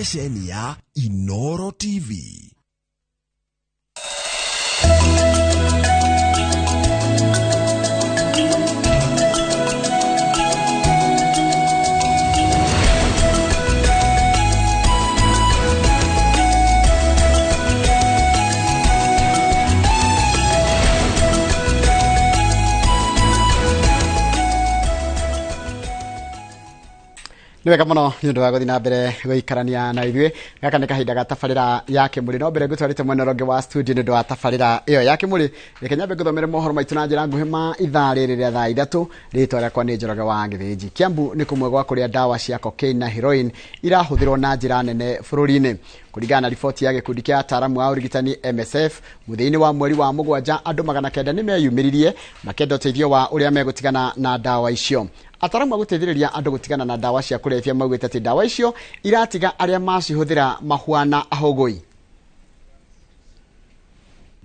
ceceni ya Inoro TV. Niwega muno ndu wa guthina mbere guikarania na Irua gaka ni kahinda ga tabarira yake muri no mbere gutwarite mwena ronge wa studio ndu wa tabarira iyo yake muri rekenya be guthomere mohoro maitu na njira nguhe ma ithaa riri ria thaa 3 ritwa ria kwa ni Njoroge wa Githiji. Kiambu ni kumwe gwa kuria dawa cia cocaine na heroin irahuthirwo na njira nene bururi-ini. Kuringana na riboti ya gikundi kia ataramu wa urigitani MSF muthini wa mweri wa mugwanja andu 900 ni meyumiririe makenda uteithio wa uria megutigana na dawa icio. Ataramu aguteithiriria andu gutigana na dawa cia kulevya maugite ati dawa icio iratiga aria macihuthira mahuana ahogoi.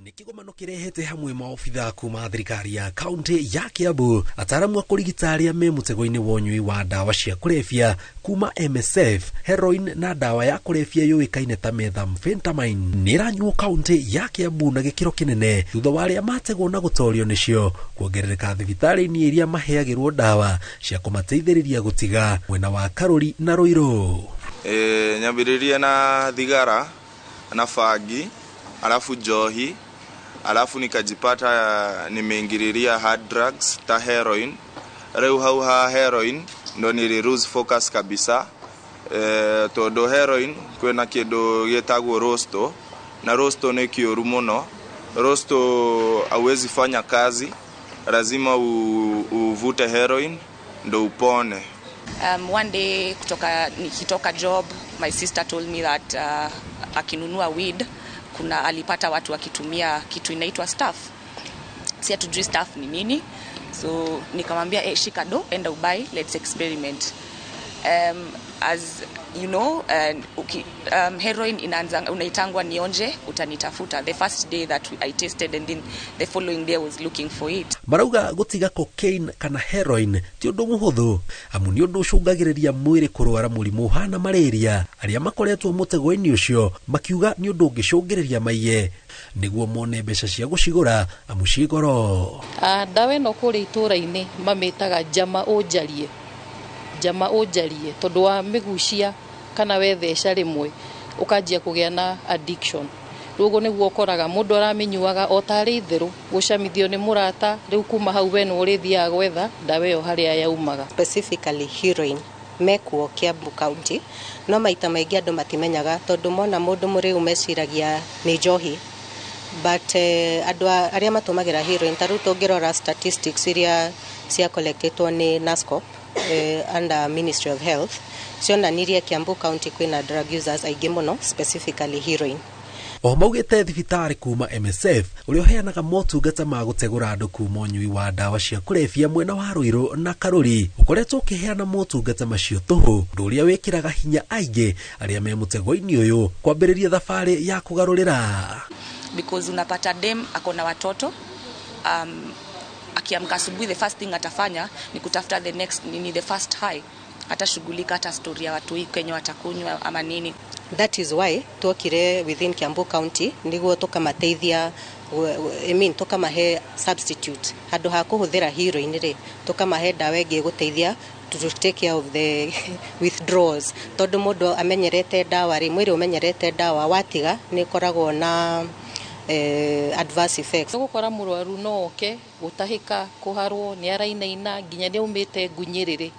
Nikigomano kirehete hamwe maofitha kuma thirikari ya kaunti ya Kiambu ataramu a kurigita aria me mutego-ini wonyui wa dawa cia kulevya kuma MSF heroin na dawa ya kulevya yuikaine ta methamphetamine niranyuo kaunti ya Kiambu na gikiro kinene thutha wa aria mategwo na gutorio nicio kuongerereka thibitari-ini iria maheagirwo dawa cia kumateithiriria gutiga mwena wa Karuri na Ruiru. Nyambiriria na thigara na fagi alafu johi alafu nikajipata nimeingililia hard drugs ta heroin. Reu hau heroin ndo nili lose focus kabisa. Todo heroin kwena kindu gitagwo rosto na rosto ni kioru muno. Rosto hawezi fanya kazi, lazima uvute heroin ndo upone. One day nikitoka job, my sister told me that akinunua weed kuna alipata watu wakitumia kitu inaitwa staff. Si hatujui staff ni nini. So nikamwambia shika do, enda ubai, let's experiment. As you know, heroin inaanza unaitangwa nionje utanitafuta. The first day that I tasted and then the following day I was looking for it. Marauga gutiga cocaine kana heroin ti undu muhuthu amu ni undu ucungagiriria mwiri kurwara murimu hana malaria aria makoretwo mutego-ini ucio makiuga ni undu ungicungiriria maiye niguo mone mbeca cia gucigura amu cigoro. Dawa ino kuri itura-ini mamitaga jama ujarie tondu wa migucia kana wetheca rimwe ukanjia kugia na addiction. Rugo niguo koraga mundu aramenyuaga o tari itheru gucamithio ni murata riu kuma hau we no urithia gwetha dawa iyo haria yaumaga. Specifically heroin mekuo Kiambu County no maita maingi andu matimenyaga tondu mona mundu muriu meciragia ni njohi, but andu aria matumagira heroin taru tongirora statistics iria cia collectedwo ni NASCOP under Ministry of Health cionanirie Kiambu County kwina drug users aingi muno, specifically heroin. O maugite thibitari kuma MSF uria heanaga motungata ma gutegura andu kuma unyui wa dawa cia kulevya mwena wa Ruiru na Karuri ukoretwo ukiheana motungata macio tuhu nduria wikiraga hinya aingi aria me mutego-ini uyu kwambiriria thafari ya kugarurira. Because unapata dem akona watoto akiamka asubuhi the first thing atafanya ni kutafuta the first high, atashughulika hata story ya watu Kenya watakunywa ama nini. That is why tuokire within Kiambu County niguo tukamateithia tukamahe substitute handu ha kuhuthira heroin ri tukamahe dawa ingi guteithia to take care of the withdrawals tondu mundu amenyerete dawa ri mwiri umenyerete dawa watiga ni koragwo na adverse effects. Gukora murwaru no oke gutahika kuharwo ni arainaina nginya ni umite ngunyiriri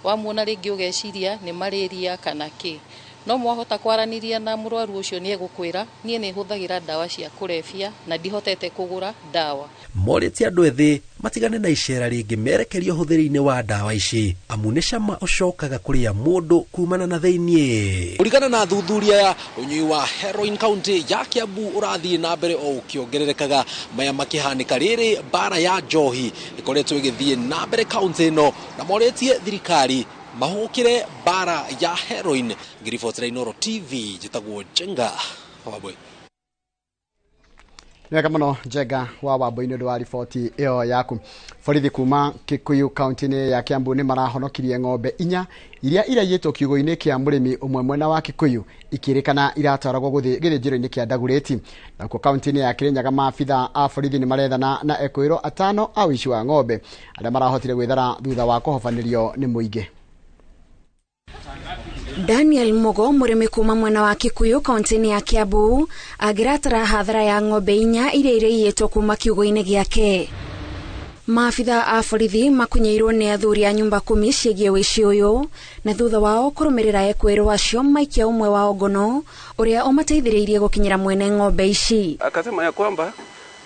wamuona ringi ugeciria ni malaria kana ki no mwahota kwaraniria na murwaru ucio ni egukwira nie ni huthagira dawa cia kulevya na ndihotete kugura dawa. Moreti andu ethi matigane na icera ringi merekerio huthiri-ini wa dawa ici amu ni cama ucokaga kuria mundu kumana na theinie. Kurigana na thuthuria ya unyui wa heroin kaunti ya Kiambu urathii na mbere o ukiongererekaga maya makihanika riri bara ya njohi ikoretwo igithii na mbere kaunti ino na moretie thirikari mahukire bara ya heroin. Ngiribotera Inoro TV jitagwo Jenga Wabwe. wega muno Njenga wa Wambo-inĩ ndwa riboti ĩyo yaku. Borithi kuma Kikuyu kaunti-inĩ ya Kiambu nĩ marahonokirie ng'ombe 4 iria iraiyĩtwo kiugũ-inĩ kĩa mũrĩmi ũmwe mwena wa Kikuyu ikĩrĩkana iratwaragwo gĩthĩnjĩro-inĩ kĩa Ndagũrĩti. Nakuo kaunti-inĩ ya Kirinyaga maabitha a borithi nĩ marethana na ekũĩrwo 5 a ũici wa ng'ombe arĩa marahotire gwĩthara thutha wa kũhobanĩrio nĩ mũingĩ. Daniel Mogo mũrĩmi kuma mwena wa Kikuyu kaunti-inĩ ya Kiambu agĩratara hathara ya ng'ombe 4 iria iraiyĩtwo kuma kiugũ-inĩ gĩake. Maabitha a borithi makunyeirwo nĩ athuri a nyumba 10 ciĩgiĩ ũici ũyũ na thutha wao kũrũmĩrĩra ekũĩrwo acio maikia ũmwe wa ngono ũrĩa ũmateithĩrĩirie gũkinyĩra mwene ng'ombe ici. Akasema ya kwamba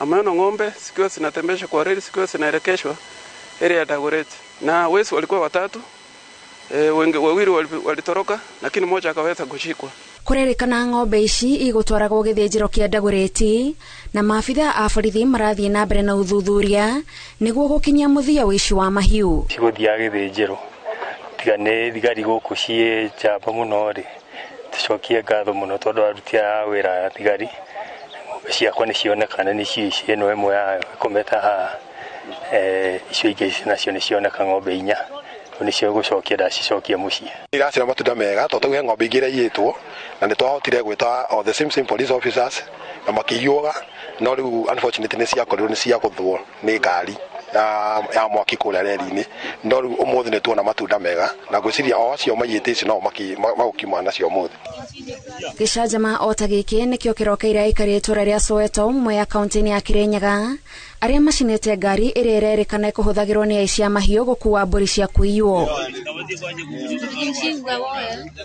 ameona ng'ombe zikiwa zinatembeshwa kwa reli zikiwa zinaelekeshwa area ya Ndagũrĩti na wezi walikuwa 3. Wawili walitoroka lakini mmoja akaweza kushikwa. Kurerikana ng'ombe ici igutwaragwo gĩthĩnjĩro kĩa Ndagũrĩti na maabitha a borithi marathiĩ na mbere na uthuthuria nĩguo gũkinyia mũthia ũici wa mahiũ. Cigũthia gĩthĩnjĩro tiga nĩ thigari gũkũ ciĩ njamba mũno rĩ tucokie ngatho mũno tondũ aruti a wĩra a thigari ng'ombe ciakwa nĩ cionekana nĩ ciĩ ĩno ĩmwe yayo ĩkometa haha icio ingĩ nacio nĩ cioneka ng'ombe 4 nicio gucokia ndacicokia muciĩ. Iracira matunda mega tondũ he ng'ombe ingĩ iraiyĩtwo na nĩ twahotire gwĩta all the same police officers na makĩiyũga no rĩu unfortunately nĩ ciakorirwo nĩ ciagũthwo nĩ ngari ya mwaki kũrĩa reri-inĩ no rĩu ũmũthĩ nĩ tuona matunda mega na gwĩciria o acio maiyĩte ici no magũkiuma nacio ũmũthĩ. Gĩcanjama o ta gĩkĩ nĩkĩo kĩrokeire aikari itũra rĩa Soweto mwe ya kaunti-inĩ ya Kirinyaga arĩa macinĩte ngari ĩrĩa ĩrerĩkana kũhũthagĩrwo nĩ aici a mahiũ gũkuua mbũri cia kũiywo.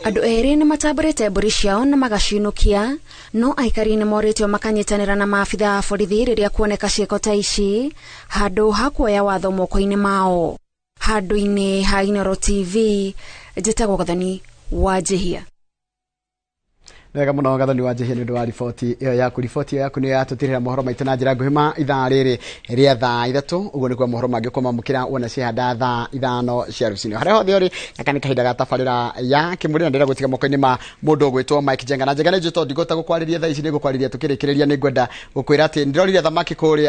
Andũ erĩ nĩ matambũrĩte mbũri ciao na magaciinũkia no aikari nĩ morĩtio makanyitanĩra na maabitha a borithi rĩrĩa kuoneka ciĩko ta ici handũ ha kuoya watho moko-inĩ mao. Handũ-inĩ ha Inoro TV njĩtagwo Gathoni wa Njihia. Wega muno Gathoni wa Njihia nĩ ũndũ wa riboti ĩyo yaku. Riboti ĩyo yaku nĩ yatũtirĩra mohoro maitũ na njĩra nguhĩ ma ithaa rĩrĩ rĩa thaa 3. Ũguo nĩguo mohoro mangĩkoma mũkĩra wona ciahanda thaa 5 cia rũcinĩ. Harĩa hothe ũrĩ gaka nĩ kahinda ga tabarĩra ya kĩmũrĩ na ndĩra gũtiga moko-inĩ ma mũndũ ũgwĩtwo Mike Njenga. Na Njenga nĩ njũtwo ndigũta gũkwarĩria thaa ici nĩ gũkwarĩria tũkĩrĩkĩrĩria nĩ ngwenda gũkwĩra atĩ ndĩrorire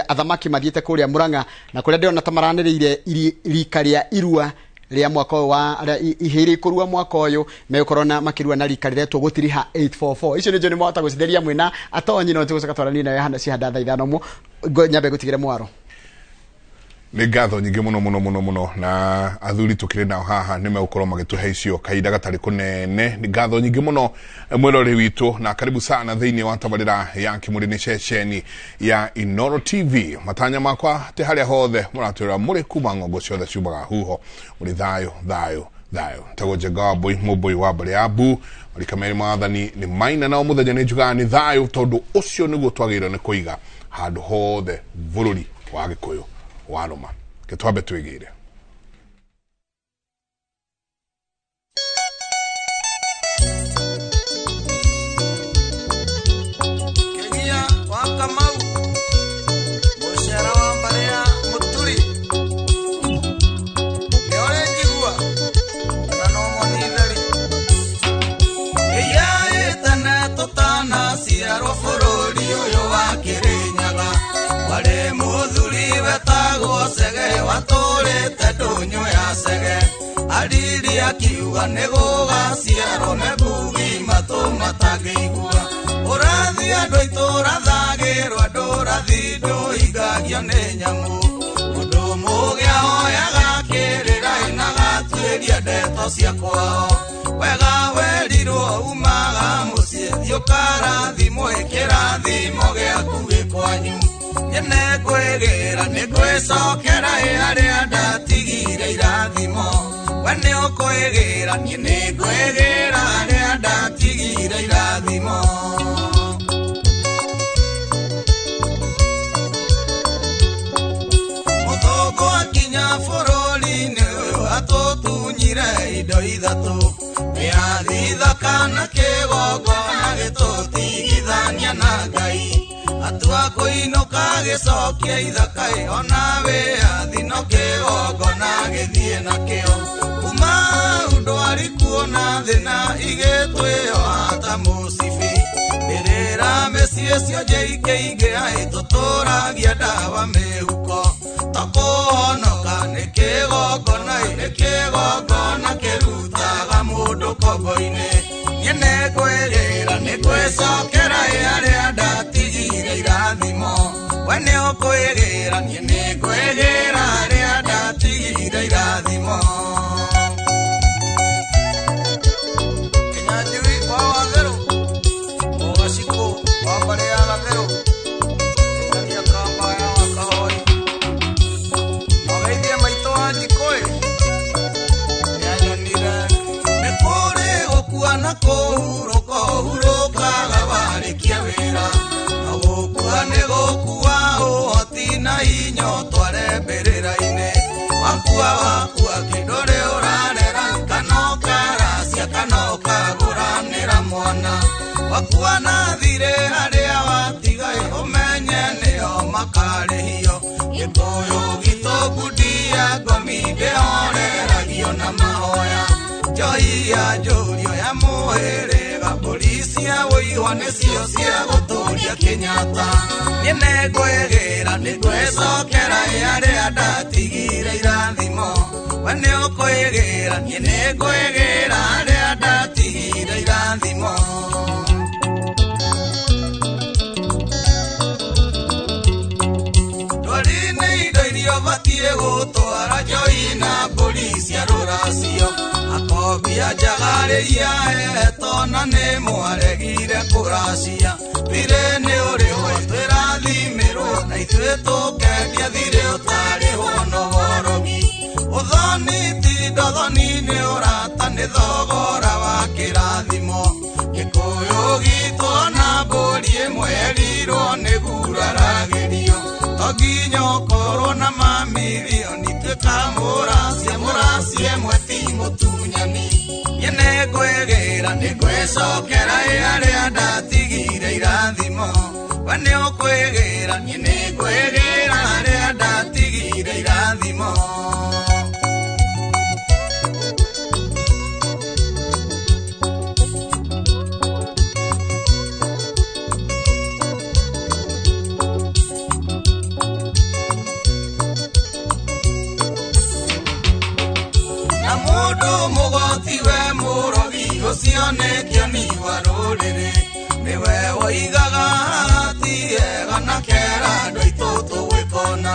athamaki mathiĩte kũrĩa Murang'a na kũrĩa ndĩrona ta maranĩrĩire rika rĩa Irua rĩa mwaka wa ihĩrĩ kũrua mwaka ũyũ megũkorwo na makĩrua na rika rĩretwo gũtiriha 844. Icio nĩ njo nĩ mohota gũcitheria mwĩna atonyi no tũgũcoka twaranie nayo hana cihanda thaa 5 nyambe gũtigĩre mwaro. Nĩ ngatho nyingĩ mũno na athuri tũkĩrĩ nao haha nĩ megũkorwo magĩtũhe icio kahinda gatarĩ kũnene. Nĩ ngatho nyingĩ mũno mwĩrori witũ na karibu sana thĩinĩ wa tabarĩra ya kĩmũrĩ nĩ ceceni ya Inoro TV. Matanya makwa te harĩa hothe mũratwĩra mũrĩ kuma ng'ongo ciothe ciumaga huho mũrĩ thayũ. Tago Njenga mũmbũi wa mbere ya mbu marika merĩ maathani nĩ maina nao mũthenya nĩ njugaga nĩ thayũ tondũ ũcio nĩguo twagĩrĩirwo nĩ kũiga handũ hothe bũrũri wa Gĩkũyũ warũma. Ketwambe twĩgĩire. Kenya wakamau mũcera wa mbere ya mũturi nĩore njigua na no monithari ĩyaĩtene tũtanaciarwo bũrũri ũyũ wa Kĩrĩnyaga warĩ mũthuri wetagwo Sege watũrĩte ndũnyũ ya Sege ariri akiuga nĩ gũgaciarwo mebugi matũ matangĩigua ũrathi andũ itũra thagĩrwo andũ rathi ndũingagio nĩ nyamũ mũndũ mũgĩa oyaga kĩrĩra na gatuĩria ndeto cia kwao wega werirwo umaga mũciĩ thiũkarathimo ĩkĩrathimo gĩaku gĩkwanyu nyene kwegera nĩ gwĩcokera arĩa ndatigire irathimo we nĩ ũkwegera niĩ nĩ ngwegera arĩa ndatigire irathimo. Mũthũngũ akinya bũrũri-inĩ ũyũ atũtunyire indo 3 wĩyathi thaka na kĩgongona gĩtũtigithania na Ngai atua kũinũka gĩcokia ithaka ona wĩyathi no kĩgongona gĩthiĩ nakĩo kuma ndwari kuona thĩna igĩtwĩyo ta mũcibi rĩrĩra cio jeike ai totoragia dawa mehuko takonoka nikigogona kirutaga mundu kogoine nyene kwegera nikwecokera aria ndatigire irathimo wene okwegera nyene kwegera aria ndatigire irathimo wakua kidore urarera kanoka guranira mwana wakua na thire aria watigai umenye nio makarihio gikuyu gitogudia gomide oreragio na mahoya njoi ya njurio ya muhirĩga polisi ya ũihwa nĩcio cia gũtũria Kenyatta nyene ngwĩgĩra nĩngwĩcokera arĩa ndatigire irathimo we nĩ ũkwĩgĩra nyene ngwĩgĩra arĩa ndatigire irathimo ndwari-inĩ indo iria ũbatiĩ gũtwara njoi na polisi ya rũracio akobia njagariria etona nĩ mwaregire kũracia thirĩ nĩ ũrĩhwo twĩrathimirwo na ithuĩ tũkendia thirĩ ũtarĩhwo no borogi ũthoni ti ndothoni nĩ ũrata nĩ thogora wa kĩrathimo gĩkũyũ gitũ na mbũri ĩmwe erirwo nĩ guraragĩrio to nginya ũkorwo na mamirioni twĩkamũracia mũracia ĩmwe ti mũtunyani nyene ngwĩgĩra nĩngwĩcokera arĩa ndatigire irathimo we nĩ ũkwĩgĩra nyene ngwĩgĩra arĩa ndatigire irathimo cionekio ni warũrĩrĩ nĩwe woigaga tiega na kera andũ aitũ tũgwĩkona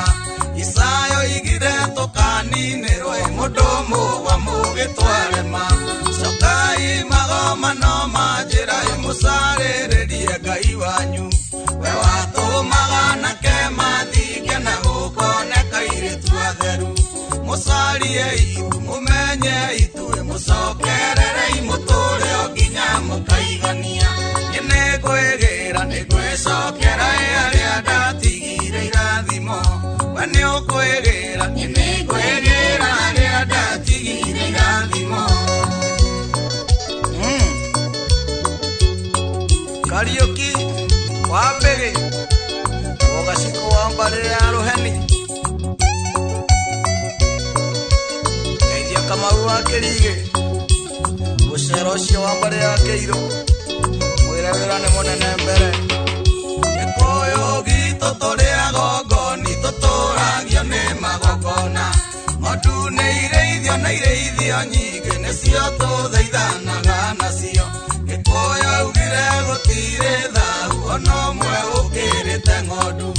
Isayo igire tũkaninĩrwo mũndũ mũgwa mũgĩtwarema cokai magomano ma njĩra mũcarĩrĩrie Ngai wanyu we watũmaga nake mathinge na gũkoneka irĩtu atheru mũcarie itu mũmenye ithuĩ mũcokerere imũtũre o nginya mũkaigania nyene ngwĩgĩra nĩngwĩcokera arĩa ndatigire irathimo we nĩ ũkwĩgĩra nyene ngwĩgĩra arĩa ndatigire irathimo Kariuki wa mbere ũgaciko wa mbarĩ ya rũheni Kamaru wa Kĩrĩgĩ mũcero ũcio wa mbarĩ ya Kĩirũ mwĩre wĩra nĩ mũnene mbere gĩkũyũ gitũ tũrĩaga ngoni tũtũragio nĩ magongona ng'ondu nĩ irĩithio na irĩithio nyingĩ nĩcio tũthaithanaga nacio gĩkũyũ augire gũtirĩ thau ona ũmwe ũkĩrĩte ng'ondu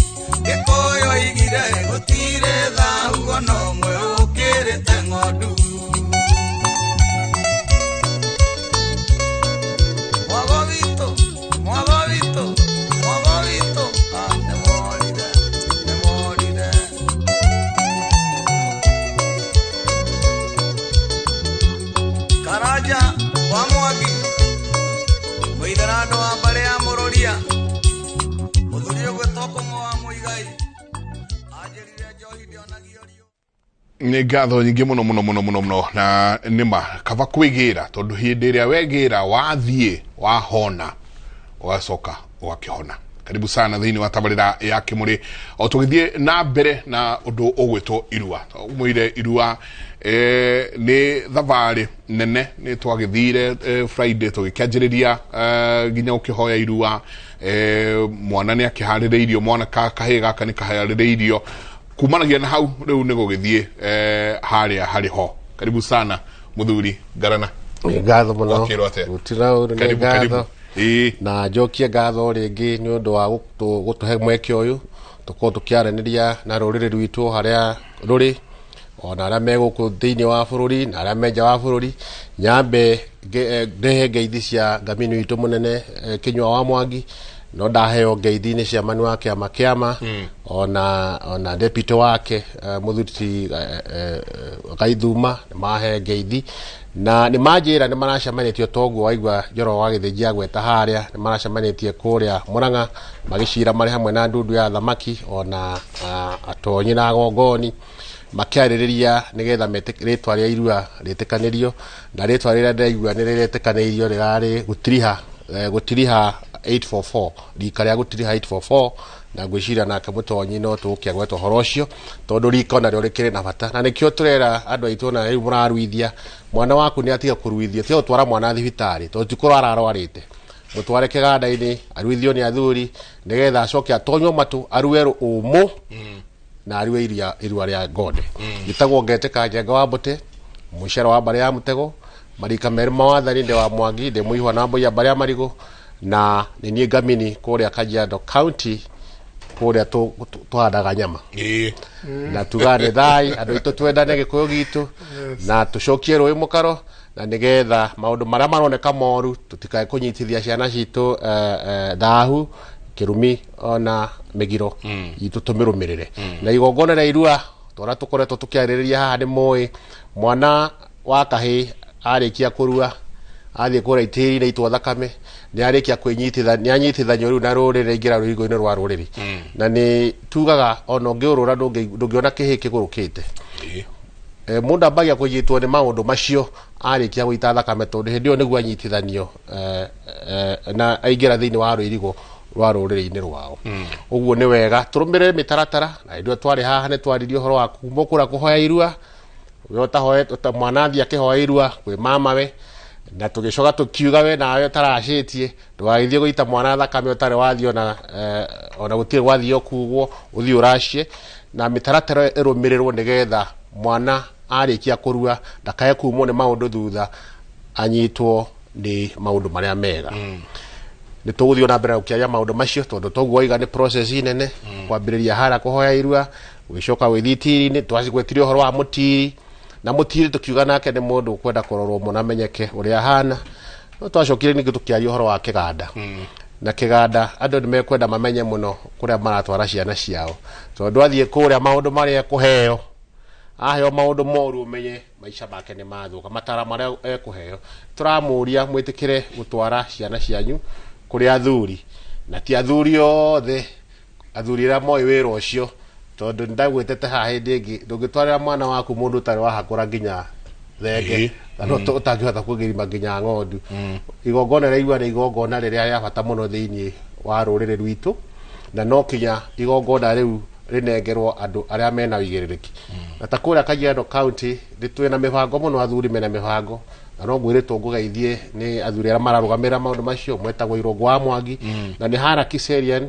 gĩkũyũ aigire gũtirĩ thau ona ũmwe ũkĩrĩte ng'ondu nĩ ngatho nyingĩ mũno na nĩma kaba kwĩgĩra tondũ hĩndĩ ĩrĩa wegĩra wathiĩ wahona ũgacoka ũgakĩhona karibu sana thiini wa tabarira ya Kimuri o tugithie na mbere na undu ugwitwo Irua umwire Irua ni thavari nene ni twagithire Friday tugikianjiriria ginya ukihoya Irua mwana ni akihaririirio mwana kahiga kani kahaririirio kumanagia na hau riu ni gugithie haria hariho karibu sana muthuri Garana ngatho muno gutira uri ngatho na jokie ngatho ringi ni undu wa gutuhe mweke uyu tuko tukiaraniria na ruriri rwitu haria ruri ona aria meguku thiini wa bururi na aria menja wa bururi nyambe ndehe ngeithi cia ngamini witu munene Kinyua wa Mwangi no ndaheo ngeithi-ini cia manu wake amakiama ona deputy wake muthuti Gaithuma mahe ngeithi na ni majira ni maracemanitie toguo waigua njoro wa githijia gweta haria ni maracemanitie kuria Muranga magicira mari hamwe na ndundu ya thamaki ona atonyi na gongoni makiaririria nigetha ritwa ria Irua ritikanirio na ritwa rira ndaigua ni ritikanirio rirari gutiriha 844 rika ria gutiriha 844 na gwicira nake mutonyi no tukia gwetwo horocio tondu riko na rio rikiri na bata na nikio turera andu aitu na riu muraruithia mwana waku ni atiga kuruithia tio twara mwana thibitari to tikoro ararwarite mutware kiganda-ini aruithio ni athuri nigetha acoke atonywo matu arueru umu na arue Irua ria Gode gitagwo Ngeteka Njenga wa Mbuti mucero wa mbari ya Mutego marika meri mawathani ndi wa Mwangi ndi muihwa na mboya mbari ya Marigo na ni ngamini kuria Kajiado County kuria tuhandaga nyama na tugane thai andu itu twendane gikuyu gitu na tucokie rui mukaro na nigetha maundu maria maroneka moru tutikae kunyitithia ciana citu thahu kirumi ona migiro itu tumirumirire na igongona na Irua tora tukoretwo tukiaririria haha ni moi mwana wa kahi arikia kurua athie kura itiri na itwa thakame ni arikia kwinyitithania anyitithanio riu na rurire ingira ruigo-ini rwa ruriri na ni tugaga ona ngiurura ndungiona kihi kigurukite mundu ambagia kunyitwo ni maundu macio arikia guita thakame tondu hindi iyo niguo anyitithanio na aingira thiini wa ruirigo rwa ruriri-ini rwao uguo ni wega turumire mitaratara na ndio twari haha ni twaririo horo wa kumukura kuhoya Irua we utahoye mwanathi akihoya Irua kwi mama we na tugicoka tukiuga we nawe utaracitie ndwagithie guita mwana thakame utari wathio na ona gutire wathio kugwo uthio uracie na mitaratara irumirirwo nigetha mwana arikia kurua ndakae kumwo ni maundu thutha anyitwo ni maundu maria mega ni tuguthio na mbere ukiaria maundu macio tondu toguo iga ni process nene kwambiriria hara kuhoya Irua wicoka withitiri-ini twacigwetirio horo wa mutiri na mutiri tukiuga nake ni mundu kwenda kurorwo muna menyeke uria ahana no twacokire ningi tukiaria horo wa kiganda na kiganda andu ni mekwenda mamenye muno kuria maratwara ciana ciao tondu athie kuria maundu maria kuheo aheo maundu moru umenye maisha make ni mathuka matara maria ekuheo turamuria mwitikire gutwara ciana cianyu kuri athuri na ti athuri othe athuri ra moi wira ucio tondu ndagwetete ha hindi ingi ndungitwarira mwana waku mundu tari wa hakura nginya thenge no utangihota kugirima nginya ng'ondu igongona ria Irua ni igongona riria ria bata muno thiini wa ruriri rwitu na no kinya igongona riu rinengerwo andu aria mena wigiririki na ta kuria Kajiado County ritwena mibango muno athuri mena mibango na no ngwiritwo ngugeithie ni athuri aria mararugamira maundu macio mwetagwo Irungu wa Mwangi na ni hara Kiserian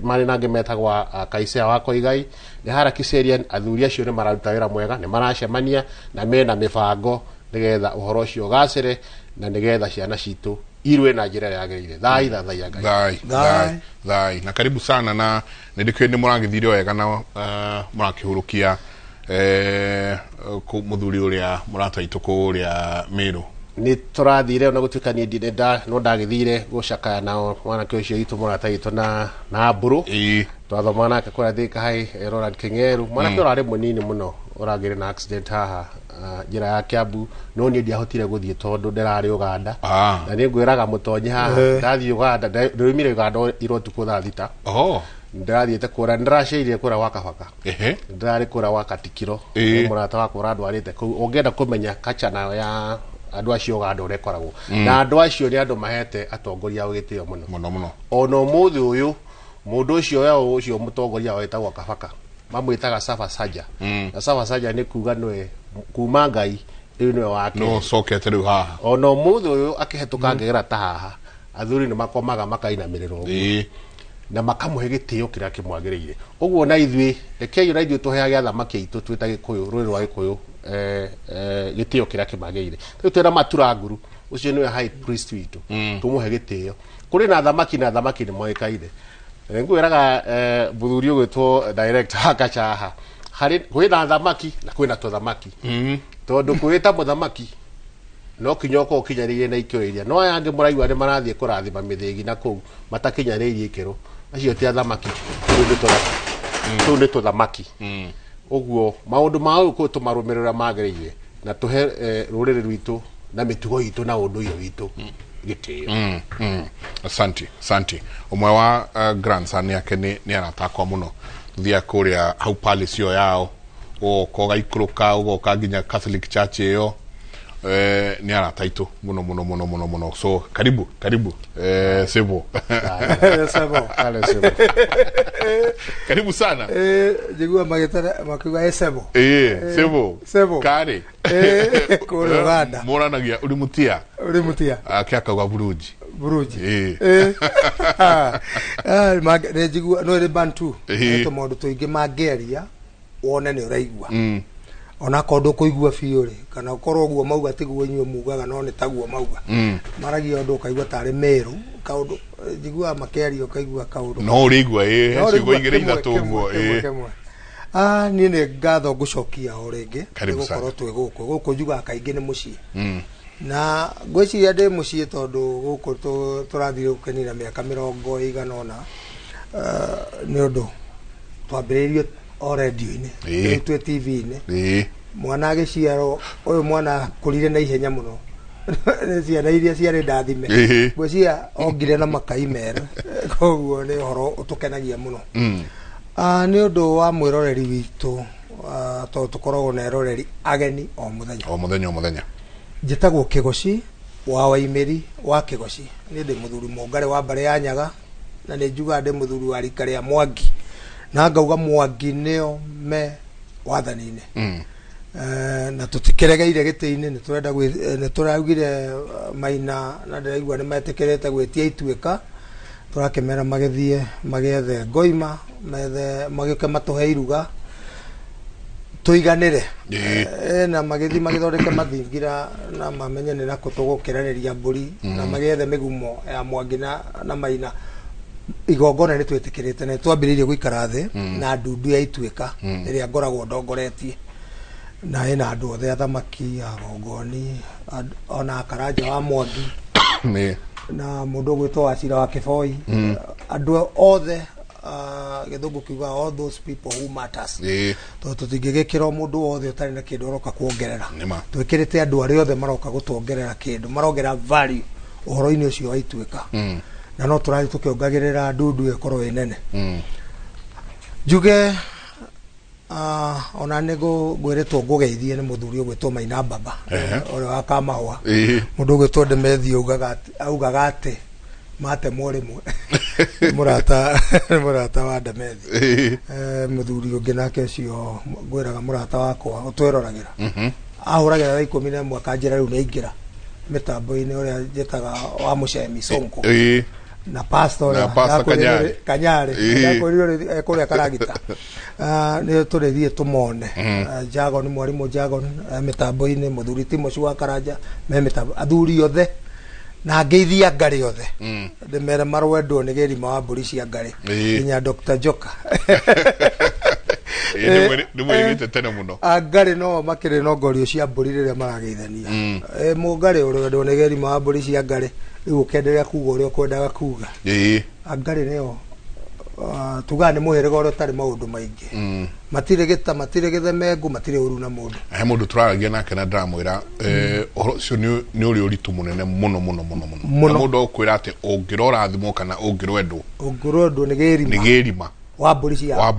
mari nange metagwa Kaisea wa Koigai ni hara Kiserian athuri acio ni mararuta wira mwega ni maracemania na mena mibango nigetha uhoro ucio gacire na nigetha ciana citu irwe na njira yagirire thai na karibu sana na ndikwendi murangithire wega na murakihurukia muthuri uria murataitu kuria Miru ni turathire ona gutukania ndinda no ndagithire gucakaya nao mwana kio cio itu murataitu na mburu twathoma nake kuria Thika High Roland Kingeru mwana kio rari munini muno uragire na accident haha njira ya Kiambu no ni ndiahotire guthie tondu ndirari Uganda na ni ngwiraga mutonyi haha ndathie Uganda ndirumire Uganda irotuku thaa thita ndathiete kura ndiraceirie kura wakabaka ndirari kura wakatikiro murata wakura ndwarite ku ungienda kumenya kacha nayo ya andu acio Uganda urekoragwo na andu acio ni andu mahete atongoria ugitio muno muno ono muthi uyu mundu ucio yao ucio mutongoria wetagwo Kabaka mamwitaga Sava Saja na Sava Saja ni kuga nwe kuma Ngai riu nwe wake no sokete riu haha ono muthu uyu akihetuka ngegera ta haha athuri ni makomaga makainamiriro na makamuhe gitio kiria kimwagiriire uguo na ithwi rekei na ithwi tuheage athamaki aitu twita Gikuyu ruri rwa Gikuyu gitio kiria kimagiriire twira matura nguru ucio niwe high priest witu tumuhe gitio kuri na athamaki ni moikaire ngwiraga buthuri ugwitwo director akachaha hari kwina athamaki na kwina tuthamaki tondu kwita muthamaki no kinyoko ukinyaririe na ikyo iria no yange muraigwa ni marathie kurathima mithigi na kuu matakinyaririe ikero acio ti athamaki tu ni tuthamaki uguo maundu mao ko tumarumirira magiriire na tuhe ruriri rwitu na mitugo itu na undu iyo witu gitio asante umwe wa grandson yake ni anatakwa muno thia kuria hau palace yo yao o koga ikuruka ugo kaginya Catholic Church yo ni anataitu muno so karibu Sebo Sebo karibu sana jigua magetara makiwa Sebo Sebo kare Uganda moranagia ulimutia akiakaga buruji jigua no ri bantu to modu toinge mageria wona ni uraigwa ona kondo kuigua fiore kana korwo guo mauga tiguo nyuo mugaga no ni taguo mauga maragi ondo kaigua tare meru kaundu jigua makerio kaigua kaundu no urigwa cigo igereitha tuguo ni ne ngatho gucokia o ringi gukorwo twi guku juga kaingi ni mucii na ngwiciria ndi mucii tondu guku turathire gukenira miaka 20 iganona ni undu twambiririo o radio-ini twe TV-ini mwana agiciaro uyu mwana kurire na ihenya muno ciana iria ciarĩ ndathime ngwĩcia ongire na makai mera koguo nĩ ũhoro ũtũkenagia mũno nĩ ũndũ wa mwĩroreri witũ tondũ tũkoragwo na eroreri ageni o mũthenya njĩtagwo Kĩgoci wa Waimĩri wa Kĩgoci nĩ ndĩ mũthuri mũngare wa mbarĩ ya Nyaga na nĩ njuga ndĩ mũthuri wa rika rĩa Mwangi na ngauga Mwangi nĩo me wathani-inĩ na tutikiregeire giti-ini ni turaugire Maina na ndiraigua ni metekerete gwetia Ituĩka turakemera magethie magethe Ngoima methe magĩuke matuhe Iruga tuiganire na magethi magithondeke mathingira na mamenye ni nako tugukiraniria mburi na magethe migumo ya Mwangi na Maina igongona ni twetikirite na twambiririe guikara thi na ndundu ya Ituĩka iria ngoragwo ndongoretie na ina andu othe athamaki agongoni ona akaraja wa Mwangi na mundu gwitwo Wachira wa Kiboi andu othe githungu kiuga all those people who matters to tutingigikira mundu othe utari na kindu roka kuongerera twikirite andu ari othe maroka gutuongerera kindu marongera value uhoro-ini ucio wa Ituĩka na no turathi tukiongagirira ndundu ikorwo inene njuge ona nego gwiretwo ngugeithie ni muthuri ugwitwo Maina Baba ore wa Kamahwa mundu ugwitwo Ndemethi augaga ati mate morimwe murata wa Ndemethi muthuri ungi nake cio ngwiraga murata wakwa utwirораgira ahuragira 11 akanjira riu neingira mitambo-ini uria njetaga wa Muchemi Sonko na pastor Kanyari kuria karagita ni turithie tumone Jagon mwarimu Jagon mitambo-ini muthuri Timoshi wa Karanja me mitambo athuri othe na ngeithia ngari othe ndimere marwendwo ni gerima wa mburi cia ngari nginya Dr. Joka ni mwirigite tene muno ngari no makire no ngorio cia mburi riria marageithania mungari urwendwo ni gerima wa mburi cia ngari riu ukenderea kuga uria ukwendaga kuga ngari nio tuga ni muhirega uria tari maundu maingi matire gita matire githemengu matire uru na mundu mundu turaragia nake na ndamwira uhoro ucio ni uri uritu munene muno mundu ukwira ati ungirora thimo kana ungirwendwo ni gerima wa mburi cia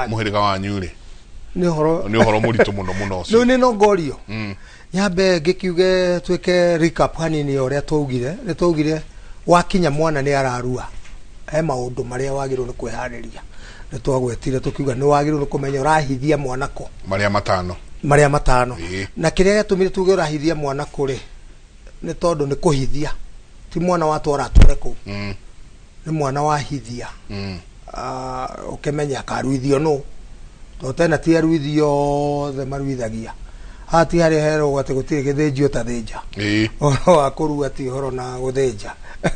muhirega wa nyure ni uhoro muritu muno ucio ni no ngorio nyambe ngikiuge twike recap hanini uria twaugire wakinya mwana ni ararua he maundu maria wagirwo ni kwihariria ni twagwetire tukiuga ni wagirwo ni kumenya urahithia mwanako maria matano na kiria yatumire tuge urahithia mwanako ri ni tondu ni kuhithia ti mwana wa twara twere ku ni mwana wa hithia ukimenya akaruithio no to tena ti aruithio the maruithagia hati hari hero gwate gutire githinjio ta thinja ohoro akurua ti horo na guthinja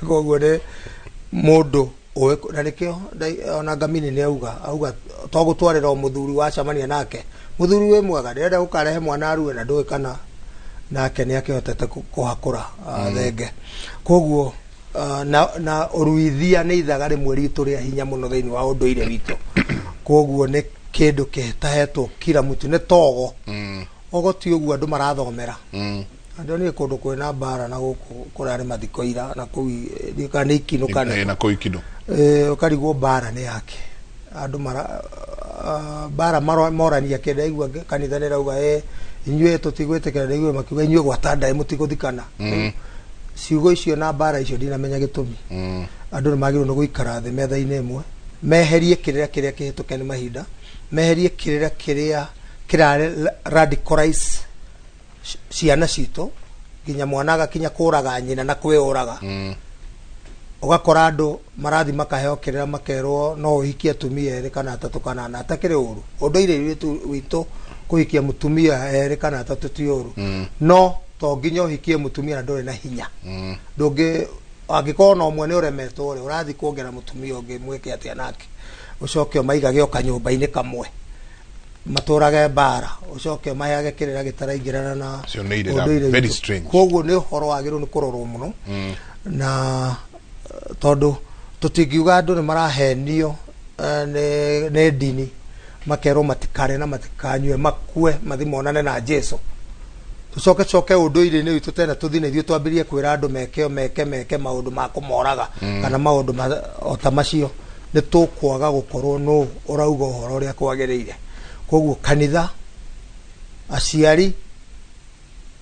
koguo ni mundu na nikio ona Ngamini ni auga to gutwarira muthuri wa camania nake muthuri we mwega ndenda gukarehe mwana arue na ndui kana nake ni akihotete kuhakura thenge koguo na uruithia ni ithaga rimwe ritu ria hinya muno thiini wa unduire witu koguo ni kindu kitahetwo kila mtu ni togo ogoti uguo andu marathomera andu ni kundu kwina bara na guku kurari mathiko ira na kui ni ikino kana na kuikino ukarigwo bara ni yake andu bara morania kenda igua kanitha ni rauga inyue tutigwitikira igua makiuga inyue gwatanda mutiguthikana ciugo icio na bara icio ndinamenya gitumi andu ni magirwo ni guikara thi metha-ini imwe meherie kirira kiria kihituke ni mahinda meherie kirira kiria kirare radicalize ciana cito ginya mwana agakinya kuraga nyina na kwiuraga ugakora andu marathi makaheo kirira makerwo no uhikie atumia eri kana atatu kana ana atakire uru unduire witu kuhikia mutumia eri kana atatu ti uru no to nginya uhikie mutumia na ndore na hinya ndungi angikona omwe ni uremetwo ri urathi kuongera mutumia ungi mweke atia nake ucoke maigage o kanyumba-ini kamwe maturage bara ucoke mayage kirira gitaraingirana na very strange koguo ni horo wagirwo ni kurorwo muno na tondu tutingiuga andu ni marahenio ne dini makero matikare na matikanywe makue mathimonane na Jesu tucoke unduire ni witu tena tuthine thio twambirie kwira andu meke maundu ma kumoraga kana maundu ota macio ni tukwaga gukorwo no urauga horo ria kwagiriire koguo kanitha aciari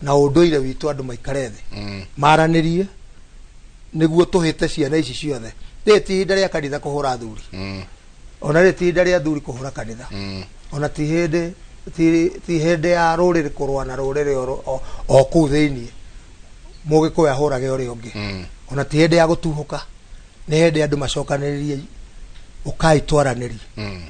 na unduire witu andu maikare thi maranirie niguo tuhite ciana ici ciothe ti hinda ria kanitha kuhura thuri ona ti hinda ria thuri kuhura kanitha ona ti hindi ya ruriri kurwa na ruriri o kuu thiini mugikuyu ahurage uri ungi ona ti hindi ya gutuhuka ni hindi andu macokaniririe ukai twaraniri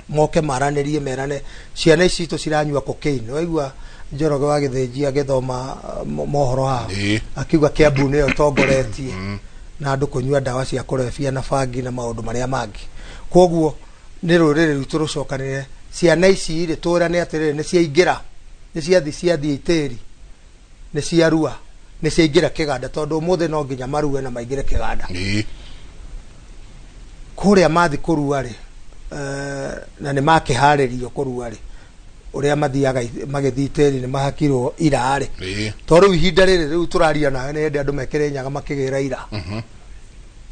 moke maranirie merane ciana ici tu ciranyua cocaine waigua Njoroge wa Githinji agithoma mohoro ha akiuga Kiambu ni utongoretie na andu kunyua dawa cia kurebia na bangi na maundu maria mangi koguo ni ruriri rutu rucokanire ciana ici ri turane atiriri ni ciaingira ni ciathi itiri ni ciarua ni ciaingira kiganda tondu muthe no nginya marue na maingire kiganda kuria mathi kurua ri na ni makiharirio kurua ri uria mathiaga magithiteri ni mahakirwo ira ri tondu ihinda riri riu turaria na ni andu mekire nyaga makigira ira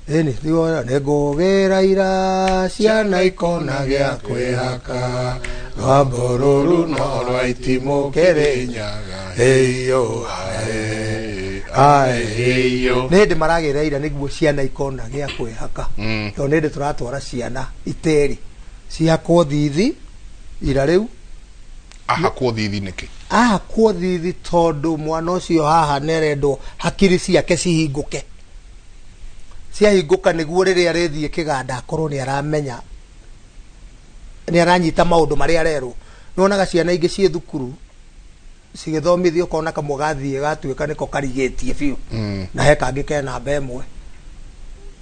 eni thiwa ne ngogera ira ciana ikona gia kwihaka rwamboruru no rwaitimo kerenyaga heyo heyo nindi maragira ira niguo ciana ikona gia kwihaka to nindi turatwara ciana iteri ciakwo thithi ira riu ahakwo thithi niki ahakwo thithi tondu mwana ucio haha nerendo hakiri ciake cihinguke ciahinguka niguo riria rithie kiganda akorwo ni aramenya ni aranyita maundu maria arerwo nonaga ciana ingi cie thukuru cigithomithio kona kamwe gathie gatuika niko karigetie biu na he kangi ke namba imwe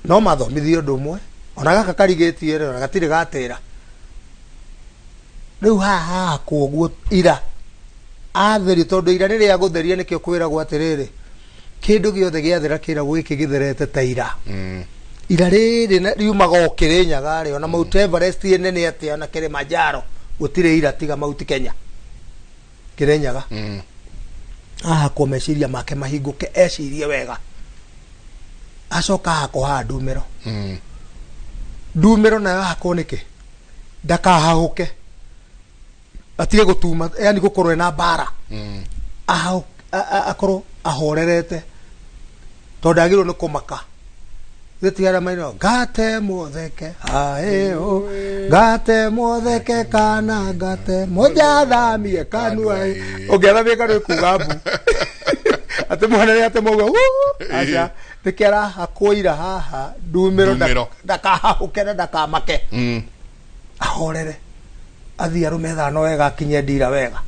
no mathomithio undu umwe ona gaka karigetie ri ona gatiri gatira riu haha koguo ira atheri tondu ira riria gutheria nikio kwiragwo atiriri kindu giothe giathera kira gwiki githerete ta ira ira riri riumaga okirinyaga ri ona Mount Everest nene atia na Kilimanjaro gutire ira tiga Mount Kenya kirenyaga aha ko meciria make mahinguke ecirie wega acoka hako ha ndumiro na hako niki ndakahahuke atige gutuma yani gukorwe na bara akorwo ahorerete tondu agirwo ni kumaka Zetiara maino gate motheke aeo gate motheke kana gate moja thamie kanua ongethamie kanua kugabu ate mwana ni ate moga acha tekera hakoira haha ndumiro ndakahukera ndakamake ahorere athi arume thano wega kinye ndira wega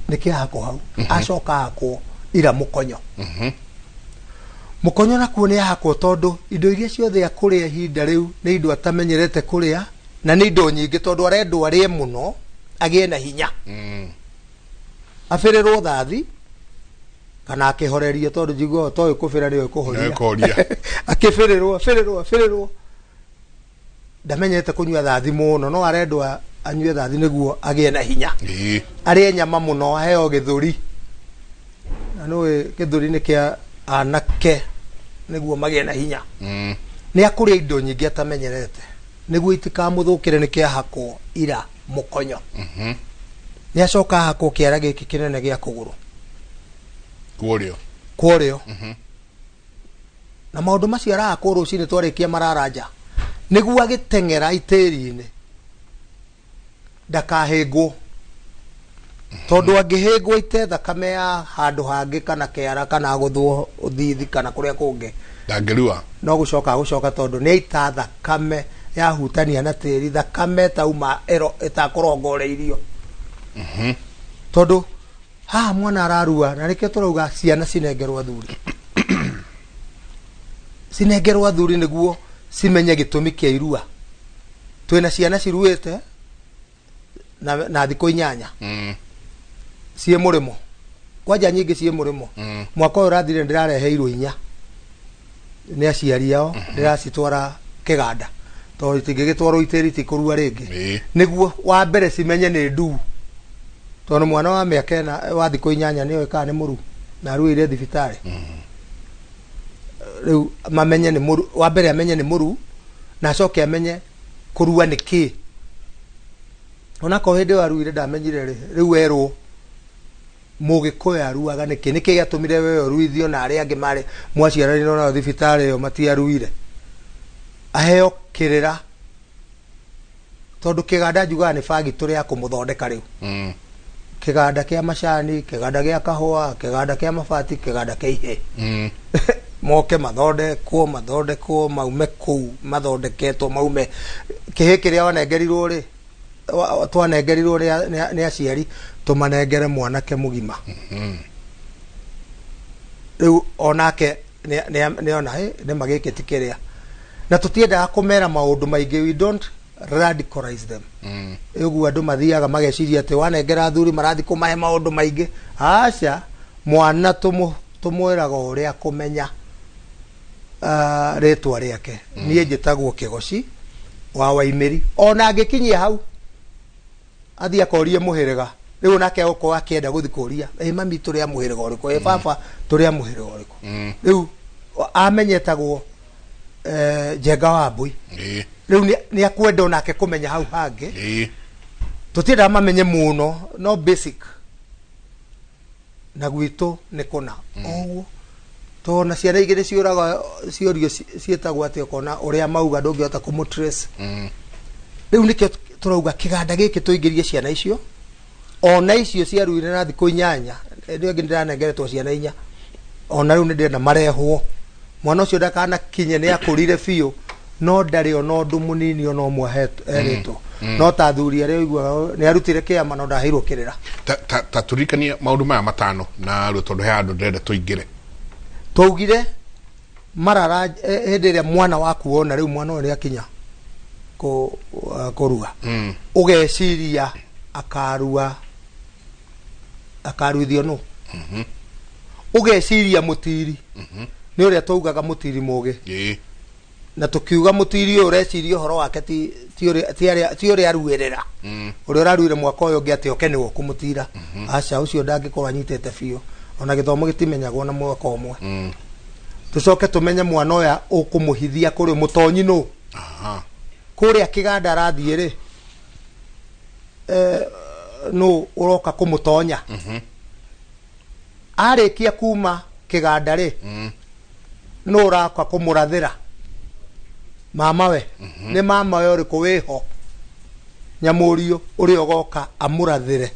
niki hako hau acoka hako ira mukonyo mukonyo nakuo ni hako tondu indo iria ciothe akuria ihinda riu ni indo atamenyerete kuria na ni indo nyingi tondu arendwo arie muno agie na hinya afirirwo thathi kana akihorerio tondu jigo toy kufira ni kuhoria akifirirwo ndamenyete kunyua thathi muno no arendwo anyue thathi niguo agie na hinya arie nyama muno aheo githuri na no githuri ni kia anake niguo magie na hinya ni akuria indo nyingi atamenyerete niguo itikamuthukire ni kia hako ira mukonyo ni acoka hako kiara giki kinene gia kuguru kuorio na maundu macio arahakwo rucini twarikia mararanja niguo agiteng'era itiri-ini ndakahingwo tondu angihingwo ite thakame ya handu hangi kana kiara kana guthwo uthithi kana kuria kungi ndangirua no gucoka tondu ni aita thakame ya hutania na tiri thakame tauma ero itakurongoreirio tondu ha mwana ararua na reke turauga ciana cinengerwa thuri cinengerwa thuri niguo cimenye gitumi kia irua twina ciana ciruite na thiko 8 cie murimo kwanja nyingi cie murimo mwaka uyu rathire ndirarehe irua 4 ni aciari ao ndiracitwara kiganda tondu tingigitwarwo itiri tikurua ringi niguo wa mbere cimenye ni ndu tondu mwana wa miaka na wa thiko 8 ni oika ni muru na ruire thibitari riu mamenye ni muru wa mbere amenye ni muru na acoke amenye kurua ni ki ona ko hindi waruire ndamenyire riu erwo mugikoya aruaga niki niki gatumire we ruithio na aria angi mari mwaciarani na thibitari yo matiaruire aheo kirira tondu kiganda juga ni fagi turi ya kumuthondeka riu kiganda kia macani kiganda gia kahua kiganda kia mabati kiganda kia ihe moke mathondekwo maume kuu mathondeketwo maume kihe kiria wanengerirwo ri twanengerirwo ni aciari tumanengere mwanake mugima riu onake ni ona ni magike tikiria na tutiendaga kumera maundu maingi we don't radicalize them uguo andu mathiaga mageciria ati wanengera thuri marathi kumahe maundu maingi aca mwana tumwiraga uria kumenya ritwa riake nie njitagwo Kigoci wa Waimiri ona angikinyia hau athia korie muhiriga riu nake uko akienda guthi kuria mami turia muhiriga uriku baba turia muhiriga uriku riu amenyetagwo Njenga wa Mbui riu ni akwenda onake kumenya hau hangi tutira mamenye muno no basic na gwitu ni kuna oguo tona ciana igire ciuraga ciorio cietagwo ati ukona uria mauga ndungihota kumutrace riu nikio turauga kiganda giki tuingirie ciana icio ona icio ciaruire na thiko 8 ndio ngiranengeretwo ciana 4 ona riu ndirenda marehwo mwana ucio ndakana kinye ni akurire biu no ndari ona undu munini ona umwe eretwo no ta thuri aria igwa ni arutire kiama no ndahirwo kirira ta turikania maundu maya matano na ru tondu he andu ndenda tuingire twaugire marara hindi ria mwana waku wona riu mwana uria akinya kurua ugeciria akaruithio no ugeciria mutiri ni uria twaugaga mutiri mugi na tukiuga mutiri ureciria horo wake ti uria aruirira uria araruire mwaka uyu ngi ati oke niwo kumutira aca ucio ndangikorwo anyitete biu ona githomo gitimenyagwo na mwaka umwe tucoke tumenye mwana uya ukumuhithia kuri mutonyi no kuria kiganda arathie ri no uroka kumutonya arikia kuma kiganda ri no uraka kumurathira mama we ni mama we uri kuwiho nyamurio uri ogoka amurathire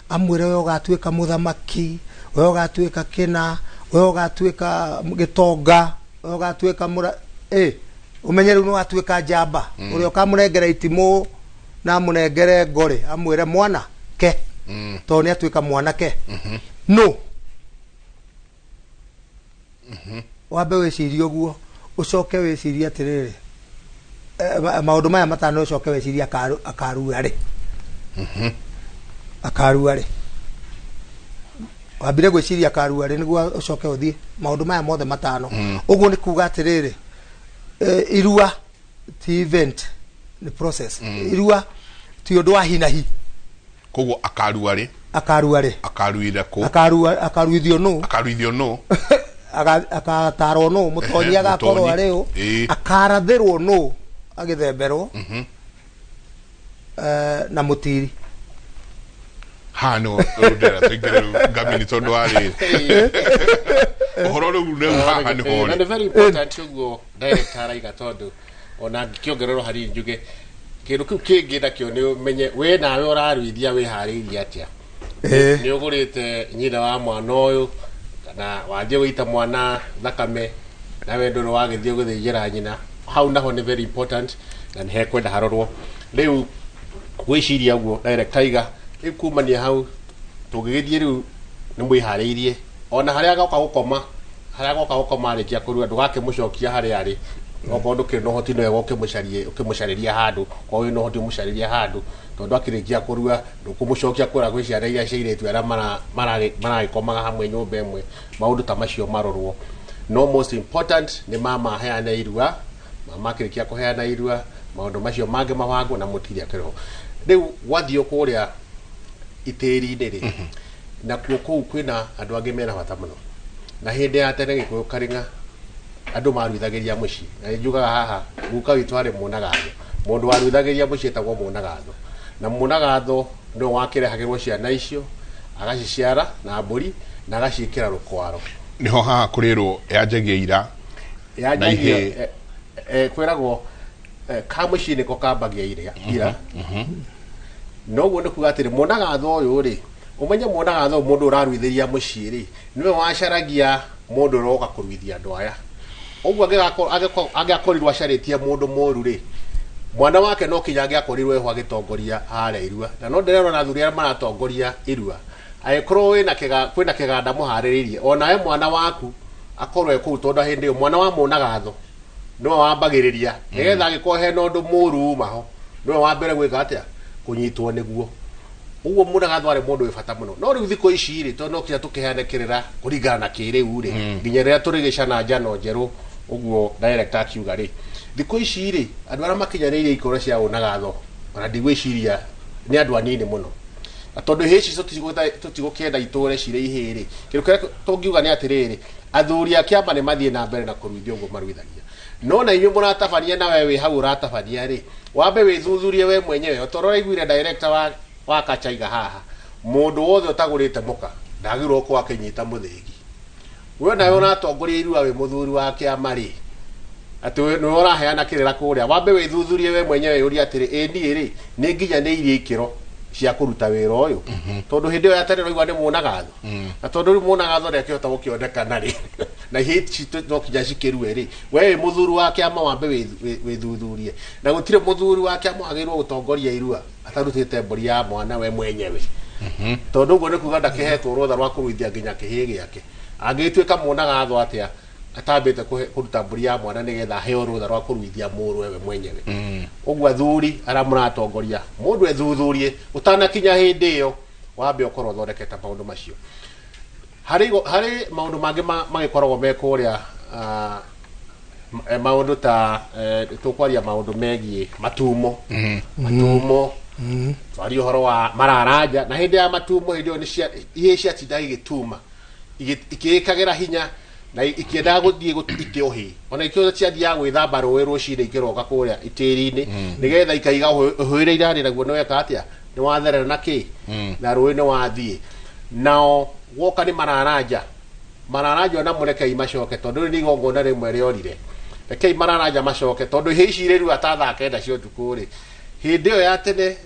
amwire we ugatuika muthamaki we ugatuika kina we ugatuika gitonga we ugatuika umenyere no atuika jamba uri okamurengera itimu na munengere ngore amwire mwana ke to ni atuika mwana ke no wabe weciria guo ucoke weciria atiriri maundu maya matano ucoke weciria akaruare akaruare wabire gwiciria akaruare niguo ucoke uthie maundu maya mothe matano uguo ni kuga atiriri irua ti event ni process irua ti undu wa hinahi koguo akaruare akaruire ko akaruithio no akatarwo no mutonyi agakorwo areo akarathirwo no agithemberwo na mutiri hano udera tigere gamini tondo ari ohoro ru haha ni hore and very important ugo director aiga tondu ona kiongerero hari njuge kindu kiu kingi nakio ni umenye we nawe uraruithia we hariria atia ni ugurite nyina wa mwana uyu kana wathie wita mwana thakame na we ndoro wagithie guthijira nyina hau naho ni very important na he kwenda harorwo riu gwiciria guo director aiga ikumania hau tugigithie riu ni mwihariirie ona haria goka gukoma arikia kurua ndugake mucokia haria ari okondo kino hoti no egoke mucariria handu kwa we no hoti mucariria handu tondu akirikia kurua ndukumucokia kura gwiciara iria ciiretu ara maragikomaga hamwe nyumba imwe maundu ta macio marorwo no most important ni mama heana irua mama akirikia kuheana irua maundu macio mange mawangu na mutiria kiro riu wathio kuria itiri-ini ri na kuo kwina andu angi mena bata muno na hindi ya tene gikuyu karinga andu maruithagiria muci na njugaga haha guka witu ari munagatho mundu waruithagiria muci etagwo munagatho na munagatho no wakirehagirwo ciana icio agaciciara na mburi na agacikira rukwaro niho haha kurirwo yanjagia ira yanjagia kwiragwo kamuci niko kambagia ira no guo nikuga atiri munagatho uyu ri umenye munagatho mundu uraruithiria muci ri niwe wacaragia mundu roka kuruithia andu aya uguo angiakorirwo acaritie mundu moru ri mwana wake no kinya angiakorirwo eho agitongoria hare Irua na no ndirero na thuri aria maratongoria Irua agikorwo kwina kiganda muhariririe ona we mwana waku akorwo ekuu tondu hindi yo mwana wa munagatho no wambagiriria nigetha agikorwo he no ndu muru maho no wambere gwika atia kunyitwo niguo uguo munagatho ari mundu wibata muno no riu thiko ici ri tondu kinya tukihane Kĩrĩra kuringana na kiriu ri nginya ria turigicana njano njeru uguo director akiuga ri thiko ici ri andu ara makinyaniire ikoro cia unagatho ona ndigwiciria ni andu anini muno tondu hici tutigukenda iture cire ihiri kindu kira tungiuga ni atiriri athuri akiamba ni mathie na mbere na kuruithia uguo maruithagia no na inyu muratabania na wewe hau uratabania ri wambe withuthurie we mwenyewe torora iguire director wa Kachaiga haha mundu wothe utagurite muka ndagirwo kwa akinyita muthigi we nawe unatongoria Irua we muthuri wake amari ati we no uraheana Kĩrĩra kuria wambe withuthurie we mwenyewe uri atiri ni ri ni nginya ni irie ikiro cia kuruta wira uyu tondu hindi yo yatere roigwa ni munagatho na tondu munagatho ndekihota gukionekana ri na hithi no kinya cikirue ri we muthuri wake ama wambe withuthurie na gutire muthuri wake ama agirwo gutongoria Irua atarutite mburi ya mwana we mwenyewe tondu guo ni kuga ndakihetwo rotha rwa kuruithia nginya kihi giake angituika munagatho atia atambite kuruta mburi ya mwana nigetha heo rotha rwa kuruithia muru we mwenyewe uguo athuri ara muratongoria mundu ethuthurie utanakinya hindi yo wambe ukorwo thondekete maundu macio hari maundu mangi magikoragwo mekuria maundu ta tukwaria maundu megie matumo twari uhoro wa mararaja na hindi ya matumo hindi ni cia cia tinda igituma ikikagira hinya na ikienda guthie itiohi ona ikio ciathia gwithamba rũĩ rũcinĩ ikiroka kuria itiri-ini nigetha ikaiga hwire irani naguo no weka atia ni watherera na ki na rũĩ ni wathie nao woka ni mararaja mararanja ona mũrekei macoke tondũ nĩ igongona rĩmwe rĩorire rekei mararanja macoke tondũ ici rĩu atathaka enda cio tukũ rĩ hĩndĩ ĩyo ya tene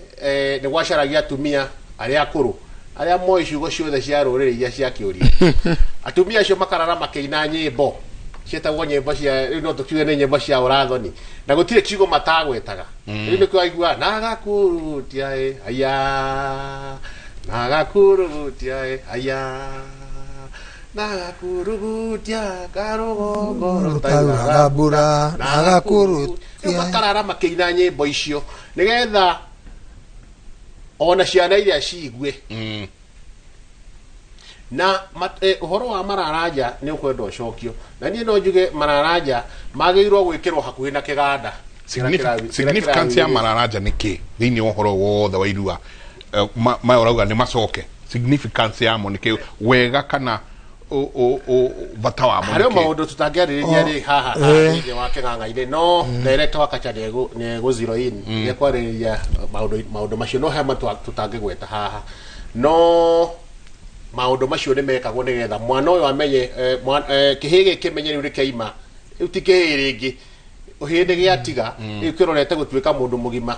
nĩ gwacaragia atumia arĩa akũrũ arĩa moĩ ciugo ciothe cia rũrĩrĩ iria cia kĩũria atumia acio makarara makĩina nyĩmbo cietagwo nyĩmbo cia rĩu no tũkiuge nĩ nyĩmbo cia ũrathoni na gũtirĩ kiugo matagwetaga rĩu nĩ kwaigua nagakurutia aya nagakurutia aya nagakurutia karogoro Nagabura nagakurutia makarara makĩina nyĩmbo icio nĩgetha ona ciana iria ciigue na ũhoro wa mararanja nĩ ũkwenda ũcokio na niĩ no njuge mararanja magĩrĩirwo gwĩkĩrwo hakuhĩ na kĩganda significance ya mararanja nĩ kĩ thĩinĩ wa ũhoro wothe wa Irua maya ũrauga nĩ macoke significance yamo nĩ kĩ wega kana bata wamo harĩ maũndũ tutangĩarĩrĩria rĩ haha thĩinĩ wa kĩng'ang'a-inĩ no director wa kacha nĩ gũzero in nĩ kwarĩrĩria maũndũ macio no he tutangĩgweta haha no maũndũ macio nĩ mekagwo nĩgetha mwana ũyũ amenye kĩhĩ gĩkĩ menye rĩu rĩkeima rĩu ti kĩhĩ rĩngĩ hĩndĩ gĩatiga rĩu kĩrorete gũtuĩka mũndũ mũgima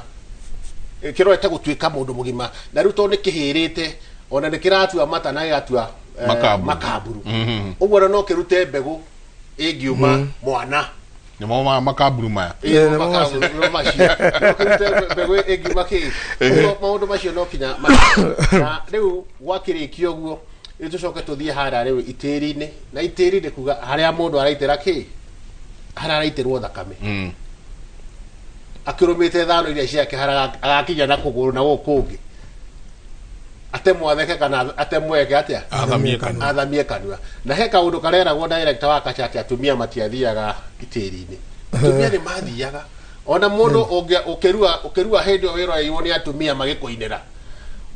kĩrorete gũtuĩka mũndũ mũgima na rĩu tondũ nĩ kĩhĩrĩte ona nĩ kĩratua mata na gĩgatua makaburu ũguo no kĩrute mbegũ ĩngiuma mwana nĩmo makaburu maya mbegũ ĩngiuma kĩ maũndũ macio no kinya na rĩu gwakĩrĩkio ũguo rĩu tũcoke tũthiĩ harĩa rĩu itĩri-inĩ na itĩri nĩ kuga harĩa mũndũ araitĩra kĩ harĩa araitĩrwo thakame akĩrũmĩte thano iria ciake harĩa agakinya na kũgũrũ na gũkũ kũngĩ atemwatheke kana atemweke atia athamie kanua na he kaũndũ kareragwo director wa kacha atĩ atumia matiathiaga itĩri-inĩ atumia nĩ mathiaga ona mũndũ ũkĩrua hĩndĩ ĩyo wĩroreirwo nĩ atumia magĩkũinĩra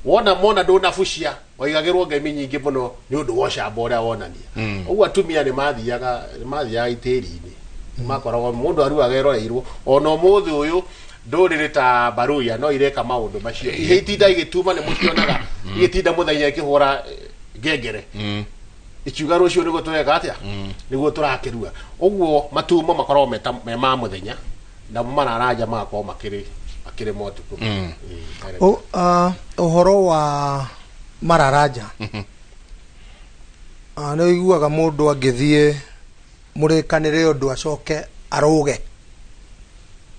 wona mona ndũnabucia waigagĩrwo ngemi nyingĩ mũno nĩ ũndũ wa ũcamba ũrĩa wonania ũguo atumia nĩ mathiaga itĩri-inĩ makoragwo mũndũ aruaga eroreirwo ona ũmũthĩ ũyũ ndũrĩrĩ ta Baruya no ireka maũndũ macio itinda igĩtuma nĩ mũkĩonaga igĩtinda mũthenya ikĩhũra ngengere ikiuga rũciũ nĩguo tũreka atĩa nĩguo tũrakĩrua ũguo matumo makoragwo me ma mũthenya na mararanja magakorwo makĩrĩ motuko ũhoro wa mararanja nĩ iguaga mũndũ angĩthiĩ mũrĩkanĩre ũndũ acoke arũge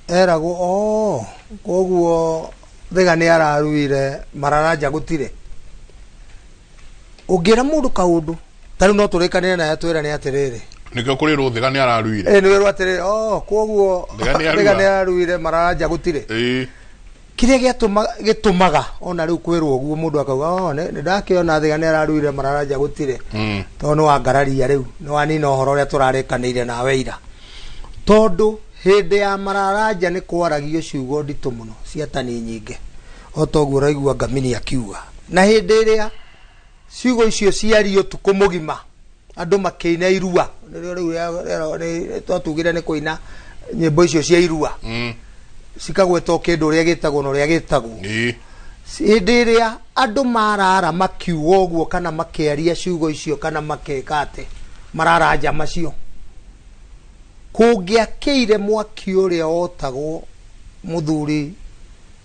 eragwo koguo thega nĩ araruire mararanja gũtirĩ ũngĩra mũndũ kaũndũ tarĩu no tũrĩkanĩre naye twĩra nĩ atĩrĩrĩ nĩkĩo kũrĩ rũthega nĩ araruire nĩ wĩrwo atĩrĩrĩ koguo thega nĩ araruire mararanja gũtirĩ kĩrĩa gĩtũmaga ona rĩu kwĩrwo ũguo mũndũ akauga nĩ ndakĩona thega nĩ araruire mararanja gũtirĩ tondũ nĩ wangararia rĩu nĩ wanina ũhoro ũrĩa tũrarĩkanĩire nawe ira tondũ hĩndĩ ya mararanja nĩ kwaragio ciugo nditũ mũno cia tani nyingĩ o toguo ũraigua ngamini akiuga na hĩndĩ ĩrĩa ciugo icio ciario tukũ mũgima andũ makĩina Irua nĩrĩo rĩu twatugire nĩ kũina nyĩmbo icio cia Irua cikagwetwo kĩndũ ũrĩa gĩtagwo na ũrĩa gĩtagwo hĩndĩ ĩrĩa andũ marara makiuga ũguo kana makĩaria ciugo icio kana makeka atĩ mararanja macio kũngĩakĩire mwaki ũrĩa wotagwo mũthuri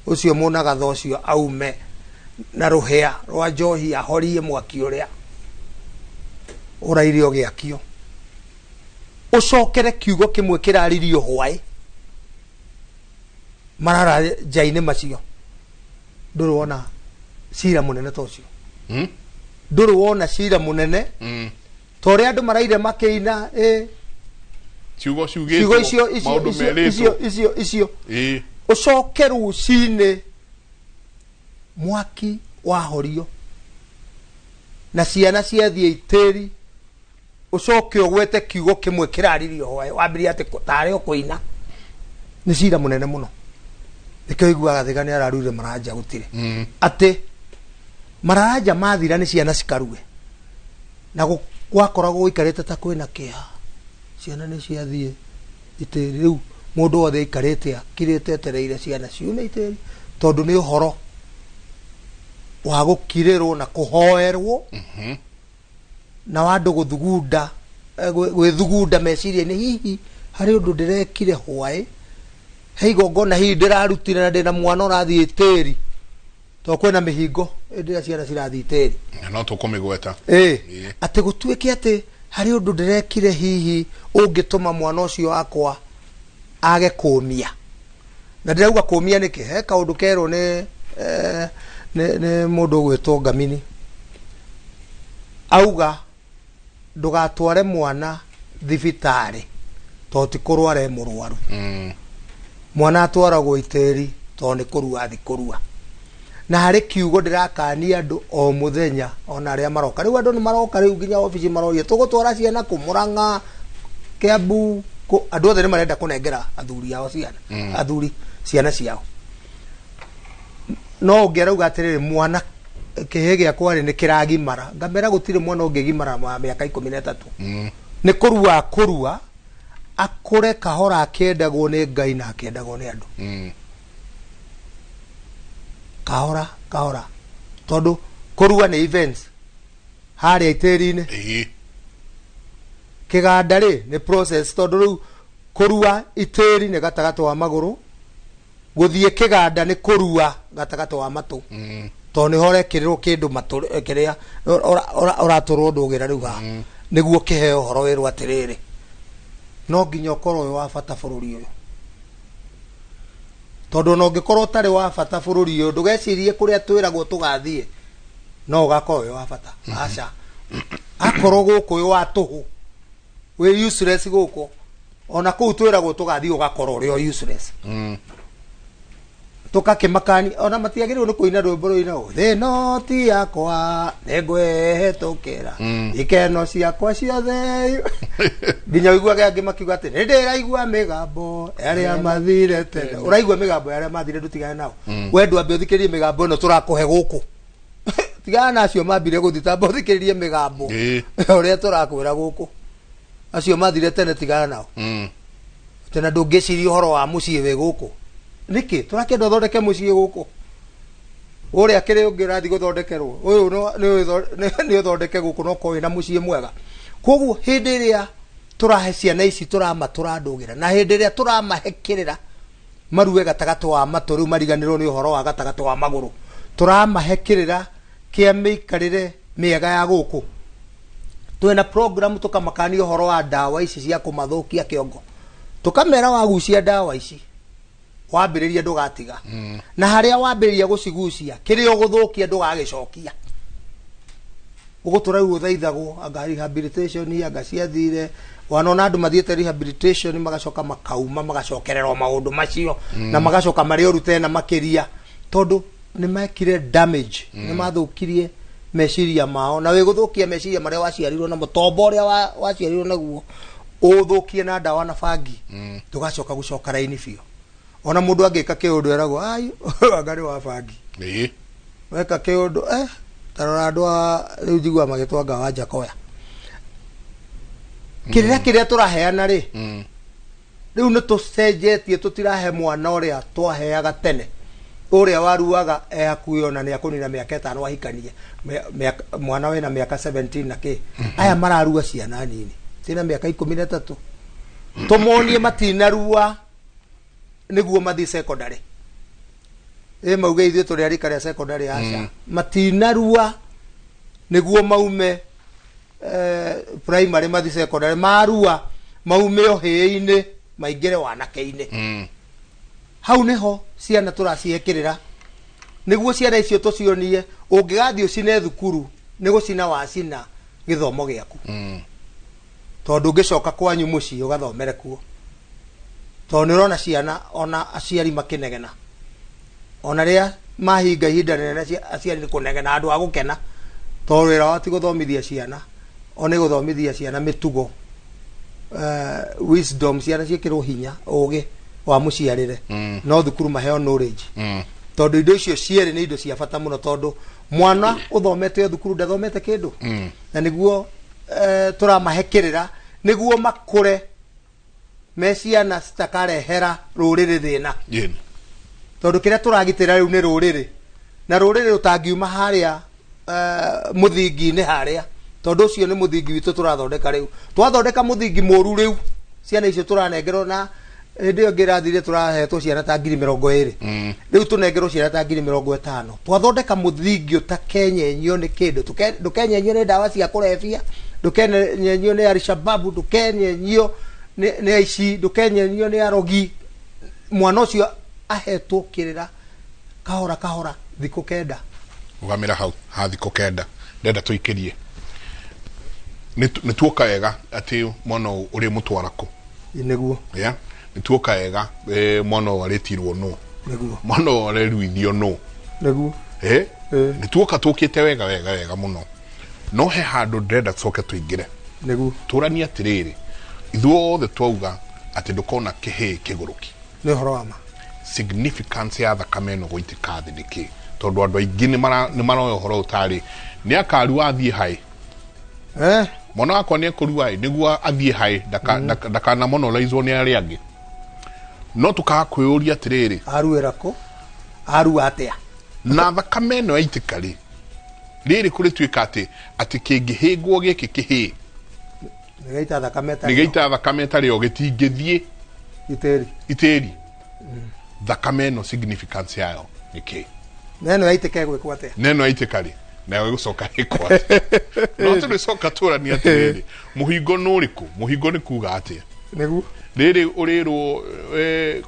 ũcio mũnagatha ũcio aume na rũhĩa rwa njohi ahorie mwaki ũrĩa ũraire ũgĩakio ũcokere kiugo kĩmwe kĩraririo hwaĩ mararanja-inĩ macio ndũrĩ wona cira mũnene ta ũcio ndũrĩ wona cira mũnene ta ũrĩa andũ maraire makĩina ciugo ciugĩtwo icio ũcoke rũcinĩ mwaki wahorio na ciana ciathiĩ itĩri ũcoke ũgwete kiugo kĩmwe kĩraririo hwaĩ wambĩrĩria atĩ tarĩ ũkũina nĩ cira mũnene mũno nĩkĩo iguaga thega nĩ araruire mararanja gũtirĩ atĩ mararanja mathira nĩ ciana cikarue na gwakoragwo gũikarĩte ta kwĩna kĩeha ciana nĩ ciathiĩ itĩri rĩu mũndũ wothe aikarĩte akirĩte etereire ciana ciume itĩri tondũ nĩ ũhoro wa gũkirĩrwo na kũhoerwo na wandu guthugunda gwithugunda meciria-inĩ hihi harĩ ũndũ ndĩrekire hwaĩ he igongona hihi ndĩrarutire na ndĩna mwana ũrathiĩ tĩri to kwĩna mĩhingo ĩrĩa ciana cirathiĩ tĩri no tũkũmĩgweta atĩ gũtuĩke atĩ harĩ ũndũ ndĩrekire hihi ũngĩtũma mwana ũcio wakwa age kũmia na ndĩrauga kũmia nĩkĩ he kaũndũ kerwo nĩ mũndũ ũgwĩtwo Ngamini auga ndũgatware mwana thibitarĩ to ti kũrwara mũrwaru mwana atwaragwo itĩri to nĩ kũrua athi kũrua na harĩ kiugo ndĩrakania andũ o mũthenya ona arĩa maroka rĩu andũ nĩ maroka rĩu nginya ofici maroria tũgũtwara ciana kũmũranga Kiambu andũ othe nĩ marenda kũnengera athuri ao ciana athuri ciana ciao no ũngĩarauga atĩrĩrĩ mwana kĩhĩ gĩakwa nĩ kĩragimara ngamera gũtirĩ mwana ũngĩgimara wa mĩaka 13 nĩ kũrua akũre kahora akĩendagwo nĩ Ngai na akĩendagwo nĩ andũ kahora tondũ kũrua nĩ events harĩa itĩri-inĩ kĩganda rĩ nĩ process tondũ rĩu kũrua itĩri nĩ gatagatĩ wa magũrũ gũthiĩ kĩganda nĩ kũrua gatagatĩ wa matũ to nĩ hore kĩrĩrwo kĩndũ kĩrĩa ũratũrwo ndũgĩra rĩu haha nĩguo kĩheo ũhoro wĩrwo atĩrĩrĩ no nginya ũkorwo wĩ wa bata bũrũri ũyũ tondũ no ũngĩkorwo ũtarĩ wa bata bũrũri ũyũ ndũgecirie kũrĩa twĩragwo tũgathiĩ no ũgakorwo wĩ wa bata aca akorwo gũkũ wĩ wa tũhũ wĩ useless gũkũ ona kũu twĩragwo tũgathiĩ ũgakorwo ũrĩ useless tũkakĩmakani ona matiagĩrĩirwo nĩ kũina rwĩmbo rũinagwo thĩno ti yakwa nĩngwĩhĩtũkĩra ikeno ciakwa ciothe nginya ũiguage angĩ makiuga atĩ nĩndĩraigua mĩgambo arĩa mathire tene ũraigua mĩgambo arĩa mathire ndũtigane nao wendũ ambe ũthikĩrĩrie mĩgambo ĩno tũrakũhe gũkũ tigana na acio mambire gũthitamba ũthikĩrĩrie mĩgambo ũrĩa tũrakwĩra gũkũ acio mathire tene tigana nao tena ndũngĩciria ũhoro wa mũciĩ wĩ gũkũ niki turakenda thondeke muciĩ gũkũ ũrĩa kĩrĩ ũngĩ rathi gũthondekerwo ũyũ nĩ ũthondeke gũkũ no kowe na muciĩ mwega koguo hĩndĩ ĩrĩa tũrahe ciana ici tũrandũgĩra na hĩndĩ ĩrĩa tũramahekerera marue gatagatĩ wa matũ rĩu mariganĩrwo nĩ ũhoro wa gatagatĩ wa magũrũ tũramahekerera kĩa mĩikarĩre mĩega ya gũkũ twĩna program tũkamakania ũhoro wa ndawa ici cia kũmathũkia kĩongo tũkamera wagucia ndawa ici wambĩrĩria ndũgatiga na harĩa wambĩrĩria gũcigucia kĩrĩa ũgũthũkia ndũgagĩcokia ũgũtũra ũthaithagwo anga rehabilitation anga ciathire wanona andũ mathiĩte rehabilitation magacoka makauma magacokererwo maũndũ macio na magacoka marĩ ũru tena makĩria tondũ nĩ mekire damage nĩ mathũkirie meciria mao na wĩgũthũkia meciria marĩa waciarirwo na mũtombo ũrĩa waciarirwo naguo ũthũkie na ndawa na bangi tũgacoka gũcoka raini biũ ona mũndũ angĩka kĩũndũ eragwo ai angari wa bangi weka kĩũndũ tarora andũ rĩu njigua magĩtwanga wa Jakoya kĩrĩa tũraheana rĩ rĩu nĩ tũcenjetie tũtirahe mwana ũrĩa twaheaga tene ũrĩa waruaga hakuhĩ ona nĩ akũnina mĩaka 5 ahikanie mwana wĩna mĩaka 17 na kĩ aya mararua ciana nini ciĩna mĩaka 13 tũmonie matinarua nĩguo mathi secondary mauge ithuĩ tũrĩ arika rĩa secondary aca matinarua nĩguo maume primary mathi secondary marua maume ohĩ-inĩ maingĩre wanake-inĩ hau nĩho ciana tũraciĩkĩrĩra nĩguo ciana icio tũcionie ũngĩgathiĩ ũcine thukuru nĩ gũcina wacina gĩthomo gĩaku tondũ ũngĩcoka kwanyu mũciĩ ũgathomere kuo tondũ nĩ ũrona ciana ona aciari makĩnegena ona rĩa mahinga ihinda rĩnene aciari nĩ kũnegena andũ a gũkena tondũ wĩra wao ti gũthomithia ciana ona gũthomithia ciana mĩtugo wisdom ciana ciĩkĩrwo hinya ũgĩ wa mũciarĩre no thukuru maheo knowledge tondũ indo icio cierĩ nĩ indo cia bata mũno tondũ mwana ũthomete thukuru ndathomete kĩndũ na nĩguo tũramahekerera nĩguo makũre meciana citakarehera rũrĩrĩ thĩna tondũ kĩrĩa tũragitĩra rĩu nĩ rũrĩrĩ na rũrĩrĩ rũtangiuma harĩa mũthingi-inĩ harĩa tondu cio ni muthingi witu turathondeka riu twathondeka muthingi moru riu ciana icio turanengerwo na ndio ngirathire turahetwo ciana ta 20,000 riu tunengerwo ciana ta 50,000 twathondeka muthingi utakenyenyio ni kindu ndukenyenyio ni dawa cia kurefia ndukenyenyio ni Al-Shabaab ndukenyenyio ni aici ndukenyenyio ni arogi mwana ucio ahetwo Kĩrĩra kahora kahora thikũ 9 ugamira hau ha thikũ 9 ndenda tuikirie nituoka wega ati mwana uri mutwarako niguo nituoka wega mwana waritirwo no niguo mwana wareruithio no niguo nituoka tukite wega muno no he handu ndenda tucoke tuingire niguo turania atiriri ithuothe twauga ati ndukona kihi kiguruki ni horo wa ma significance ya thakame no goitika thi niki tondu andu aingi ni maroyo horo utari ni akarua athie hai mwana wakwa ni akurua hai niguo athie hai ndakana monolaizwo ni ari angi no tukakwiyuria atiriri aruira ko aru atia na thakame no aitikari riri kuri tuika ati kingihingwo giki kihi nigaita thakame tari ogitingithie iteri thakame no significance yayo niki neno yaitike gwikwo atia neno yaitikari na gucoka ikwa no tulicoka turania atiriri muhingo nuriku muhingo ni kuga atia niguo riri urirwo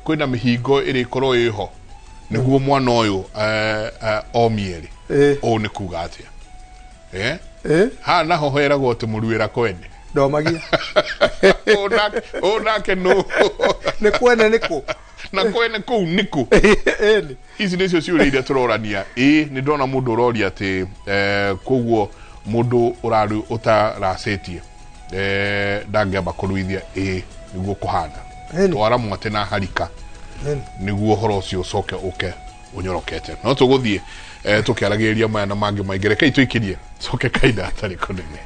kwina mihingo iri korwo iho niguo mwana uyu omieri o ni kuga atia ha naho heragwo ti muruira kwene ndomagia onake no ni kwene niku na kwene kuu niku ici nicio ciuria iria turorania ni ndona mundu uroria ati koguo mundu uraru utaracetie ndangiamba kuruithia niguo kuhanda twara mwate na harika niguo horo ucio ucoke uke unyorokete no tuguthie tukiaragiria maya na mangi maingire kai tuikirie coke kaida atari kunene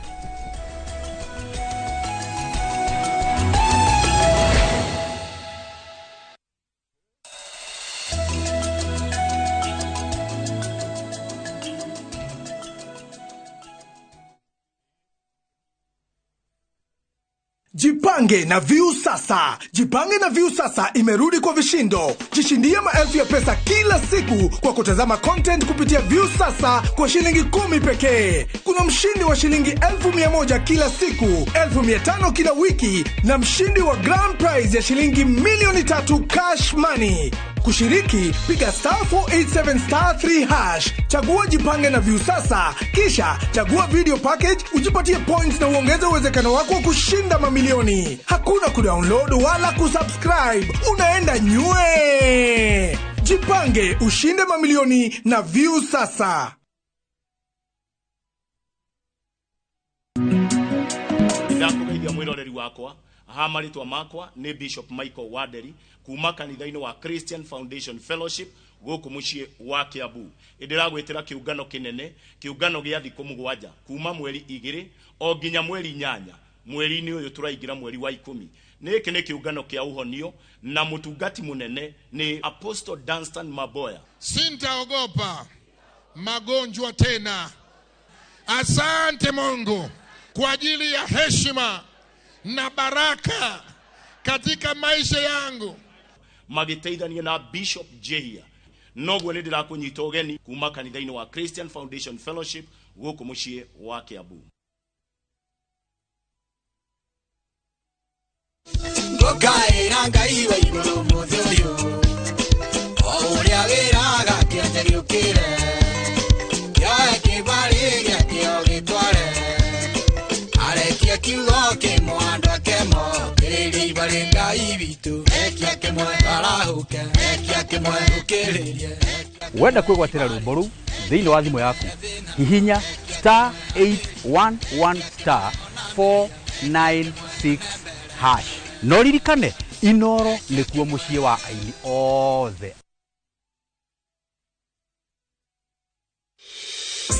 Jipange na View Sasa. Jipange na View Sasa imerudi kwa vishindo. Jishindie maelfu ya pesa kila siku kwa kutazama content kupitia View Sasa kwa shilingi 10 pekee. Kuna mshindi wa shilingi 1,100 kila siku, 1,500 kila wiki na mshindi wa grand prize ya shilingi milioni 3 cash money. Kushiriki, piga *487*3#. Chagua Jipange na View Sasa, kisha chagua video package, ujipatie points na uongeze uwezekano wako wa kushinda mamilioni. Hakuna kudownload wala kusubscribe. Unaenda nywe. Jipange, ushinde mamilioni na View Sasa. Ndakugeithia mwiroreri wakwa. Aha maritwa makwa ni Bishop Michael Waderi kuma kanitha-ini wa Christian Foundation Fellowship guku mucii wa Kiambu. Indiragwitira kiungano kinene, kiungano gia thikũ 7 kuma mweri 2 o nginya mweri 8 mweri-ini uyu turaingira mweri wa 10. Niki ni kiungano kia uhonio na mutungati munene ni Apostle Dunstan Maboya. Sintaogopa magonjwa tena. Asante Mungu kwa ajili ya heshima na baraka katika maisha yangu. Magiteithania na Bishop Jehia. Nogwe ni ndirakunyita ugeni kuma kanitha-ini wa Christian Foundation Fellowship guku mucii wa Kiambu. Ngokaira ngai wa iguru muthuyu o uria wiraga kionje giukire ya kibari gia kio gitware arekia kiugo kimwanda kemo kiriri bari ngai bitu ekia kimwe arahuke ekia kimwe ukiririe. Wenda kwigwatira rwimbo ru thiini wa thimu yaku hihinya *811*496#. No ririkane Inoro nikuo mucii wa aini othe.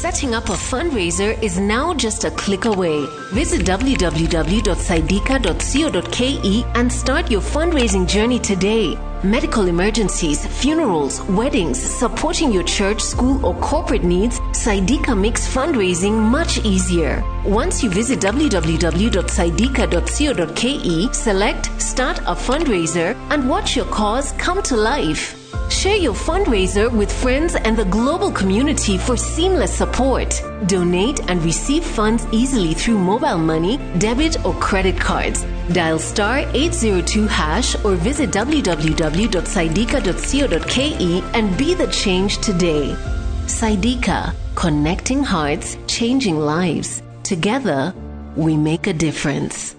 Setting up a fundraiser is now just a click away. Visit www.saidika.co.ke and start your fundraising journey today. medical emergencies, funerals, weddings, supporting your church, school, or corporate needs, Saidika makes fundraising much easier. Once you visit www.saidika.co.ke, select Start a Fundraiser and watch your cause come to life. Share your fundraiser with friends and the global community for seamless support. Donate and receive funds easily through mobile money, debit, or credit cards. Dial *802# or visit www.saidika.co.ke and be the change today. Saidika, connecting hearts, changing lives. Together, we make a difference.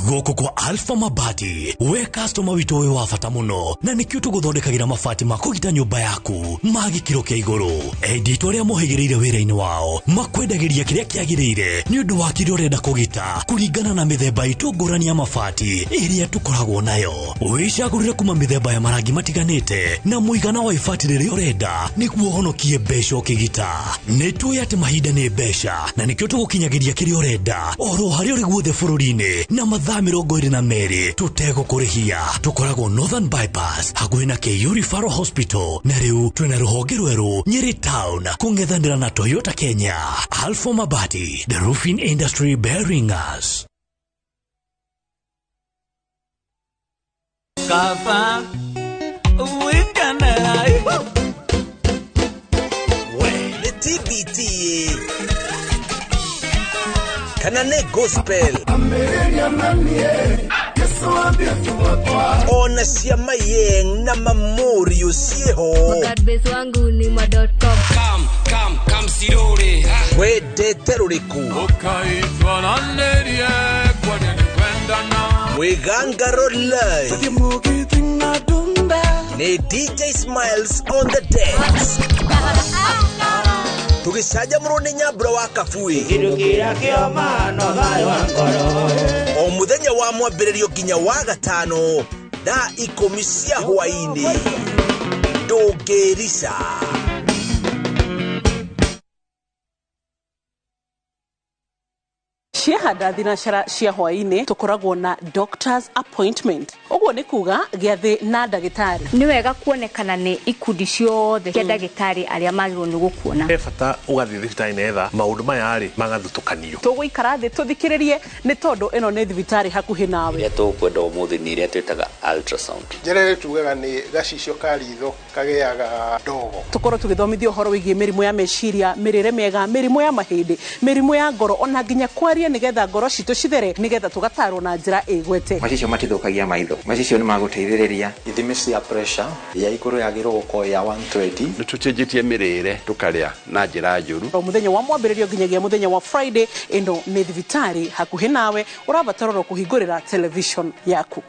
Goko kwa Alpha Mabati we customer wito we wafata muno na nikyo tuguthondekagira mabati makugita nyumba yaku magikiro kia iguru edito ria mohegereire wira-ini wao makwendagiria kiria kiagirire ni undu wa kiria urenda kugita kuringana na mithemba itungurani ya mabati iria tukoragwo nayo wicagurire kuma mithemba ya marangi matiganite na muigana wa ibati riria urenda niguo honokie mbeca ukigita nituoya ati mahinda ni mbeca na nikyo tugukinyagiria kiria urenda oro haria uri guothe bururi-ini na mathaa 22 tutego kurihia tukoragwo Northern Bypass hakuhi na KU Referral Hospital na riu twina ruhonge rweru Nyeri Town kungethanira na Toyota Kenya. Alpha Mabati, the roofing industry bearing us. Kafa wikana we the TBT Kanane Gospel Ona siama yeng na mamuri usieho Database wangu ni ma.com Come sirore We deteruriku Ukaitwa na nerie kwa nini kwenda na We gangaro live Ni DJ Smiles on the decks Tugisaja mrone nyabro wa kafui Kirugira kioma no gayo ankoro O muthenya wa mwambĩrĩrio nginya wa gatano thaa 10 cia hwaini ndũngĩrica Ciehanda thinacara cia hwaini tukoragwo na doctor's appointment ogwo ni kuga giathi na ndagitari ni wega kuonekana ni ikundi ciothe cia ndagitari aria magirwo ni gukuona bata ugathi thibitari netha maundu maya ari magathutukanio tuguikara thi tuthikiririe ni tondu ino ni thibitari hakuhi nawe ya tukwenda umuthi ni iria twitaga ultrasound jerere tugaga ni gacicio karitho kageaga ndogo tukorwo tugithomithio horo wigie mirimu ya meciria mirire mega mirimu ya mahindi mirimu ya ngoro ona nginya kwaria nigetha ngoro citu cithere nigetha tugatarwo na njira igwete macicio matithukagia maitho macicio ni maguteithiriria ithimi cia pressure ya iguru yagirwo guko ya 120 nitucenjetie mirire tukaria na njira njuru muthenya wa mwambĩrĩrio nginyagia muthenya wa Friday ino ni thibitari hakuhi nawe urabatarwo kuhingurira television yaku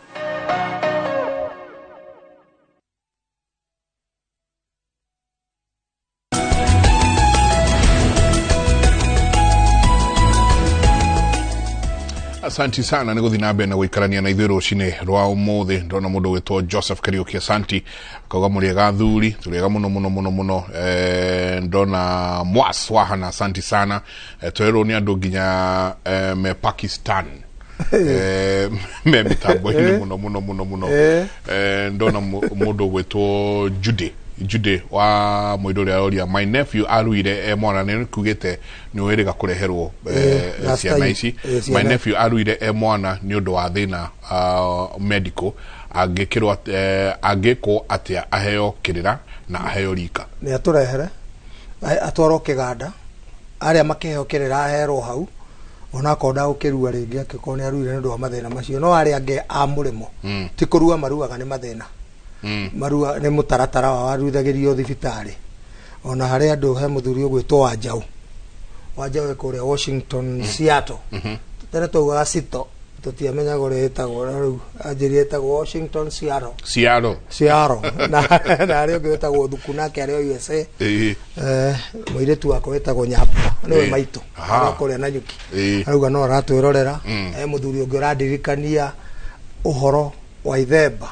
Asanti sana niguthi nambe na guikarania na ithuĩ rũcinĩ rwa ũmũthĩ ndona mũndũ wĩtwo Joseph Kariuki asanti akauga mũrĩega thuri tũrĩega mũno ndona Mwas wahana asanti sana twerwo nĩ andũ nginya me Pakistan me mitambo-inĩ mũno ndona mũndũ wĩtwo Jude wa Moidori aroria my nephew aruire mwana nĩ kugite nĩ wĩrĩga kũreherwo ciana ici my nephew aruire mwana nĩ ũndũ wa thĩna medical angĩkwo atĩa aheo kĩrĩra na aheo rika nĩ atũrehere atwarwo kĩganda arĩa makĩheo kĩrĩra aherwo hau ona konda gũkĩrua rĩngĩ akĩkorwo nĩ aruire nĩ ũndũ wa mathĩna macio no arĩa angĩ a mũrĩmo ti kũrua maruaga nĩ mathĩna marua ni mutaratara wa waruthagirio thibitari ona hari andu he muthuri ugwitwo Wanjau kuria Washington Seattle tene tugaga Sito tutiamenya gore etagwo riu anjirie etagwo Washington Seattle na ari ugwitagwo Thukuna ke ari USA muiretu wako etagwo Nyapa niwe maitu akuria na nyuki aruga no aratwirorera muthuri ungi uradirikania uhoro wa ithemba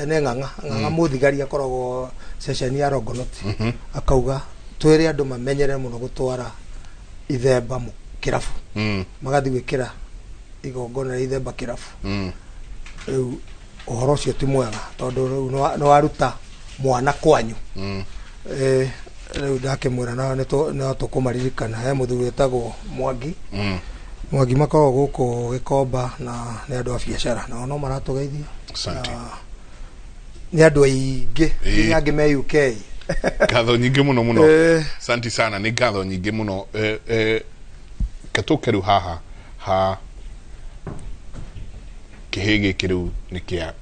ng'ang'a muthigari akoragwo session ya Rogonoti akauga twere andu mamenyere muno gutwara ithemba mu kirafu magathi gwikira igongona ithemba kirabu riu uhoro ucio ti mwega tondu no waruta mwana kwanyu riu ndakimwira no tukumaririkana he muthuri etagwo Mwangi Mwangi makoragwo guku Gikomba na ni andu a biacara no maratugeithia ni andu aingi ni angi me UK Ngatho nyingi muno muno santi sana ni ngatho nyingi muno katokeru haha ha kihege kiru ni kia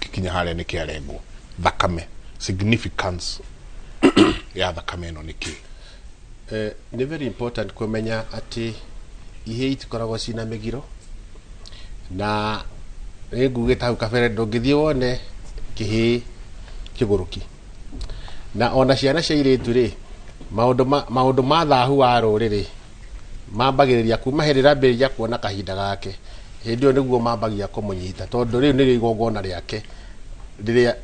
kikinya hale ni kia rengo thakame significance ya thakame no niki ni very important kumenya ati ihe itikoragwo cina migiro na ngugita hau kabere ndungithie wone kihi kiguruki na ona ciana cia iritu ri maundu ma thahu wa ruriri mambagiriria kuma hirira mbiria kuona kahinda gake hindi yo niguo mambagia kumunyita tondu riu ni igongona riake riria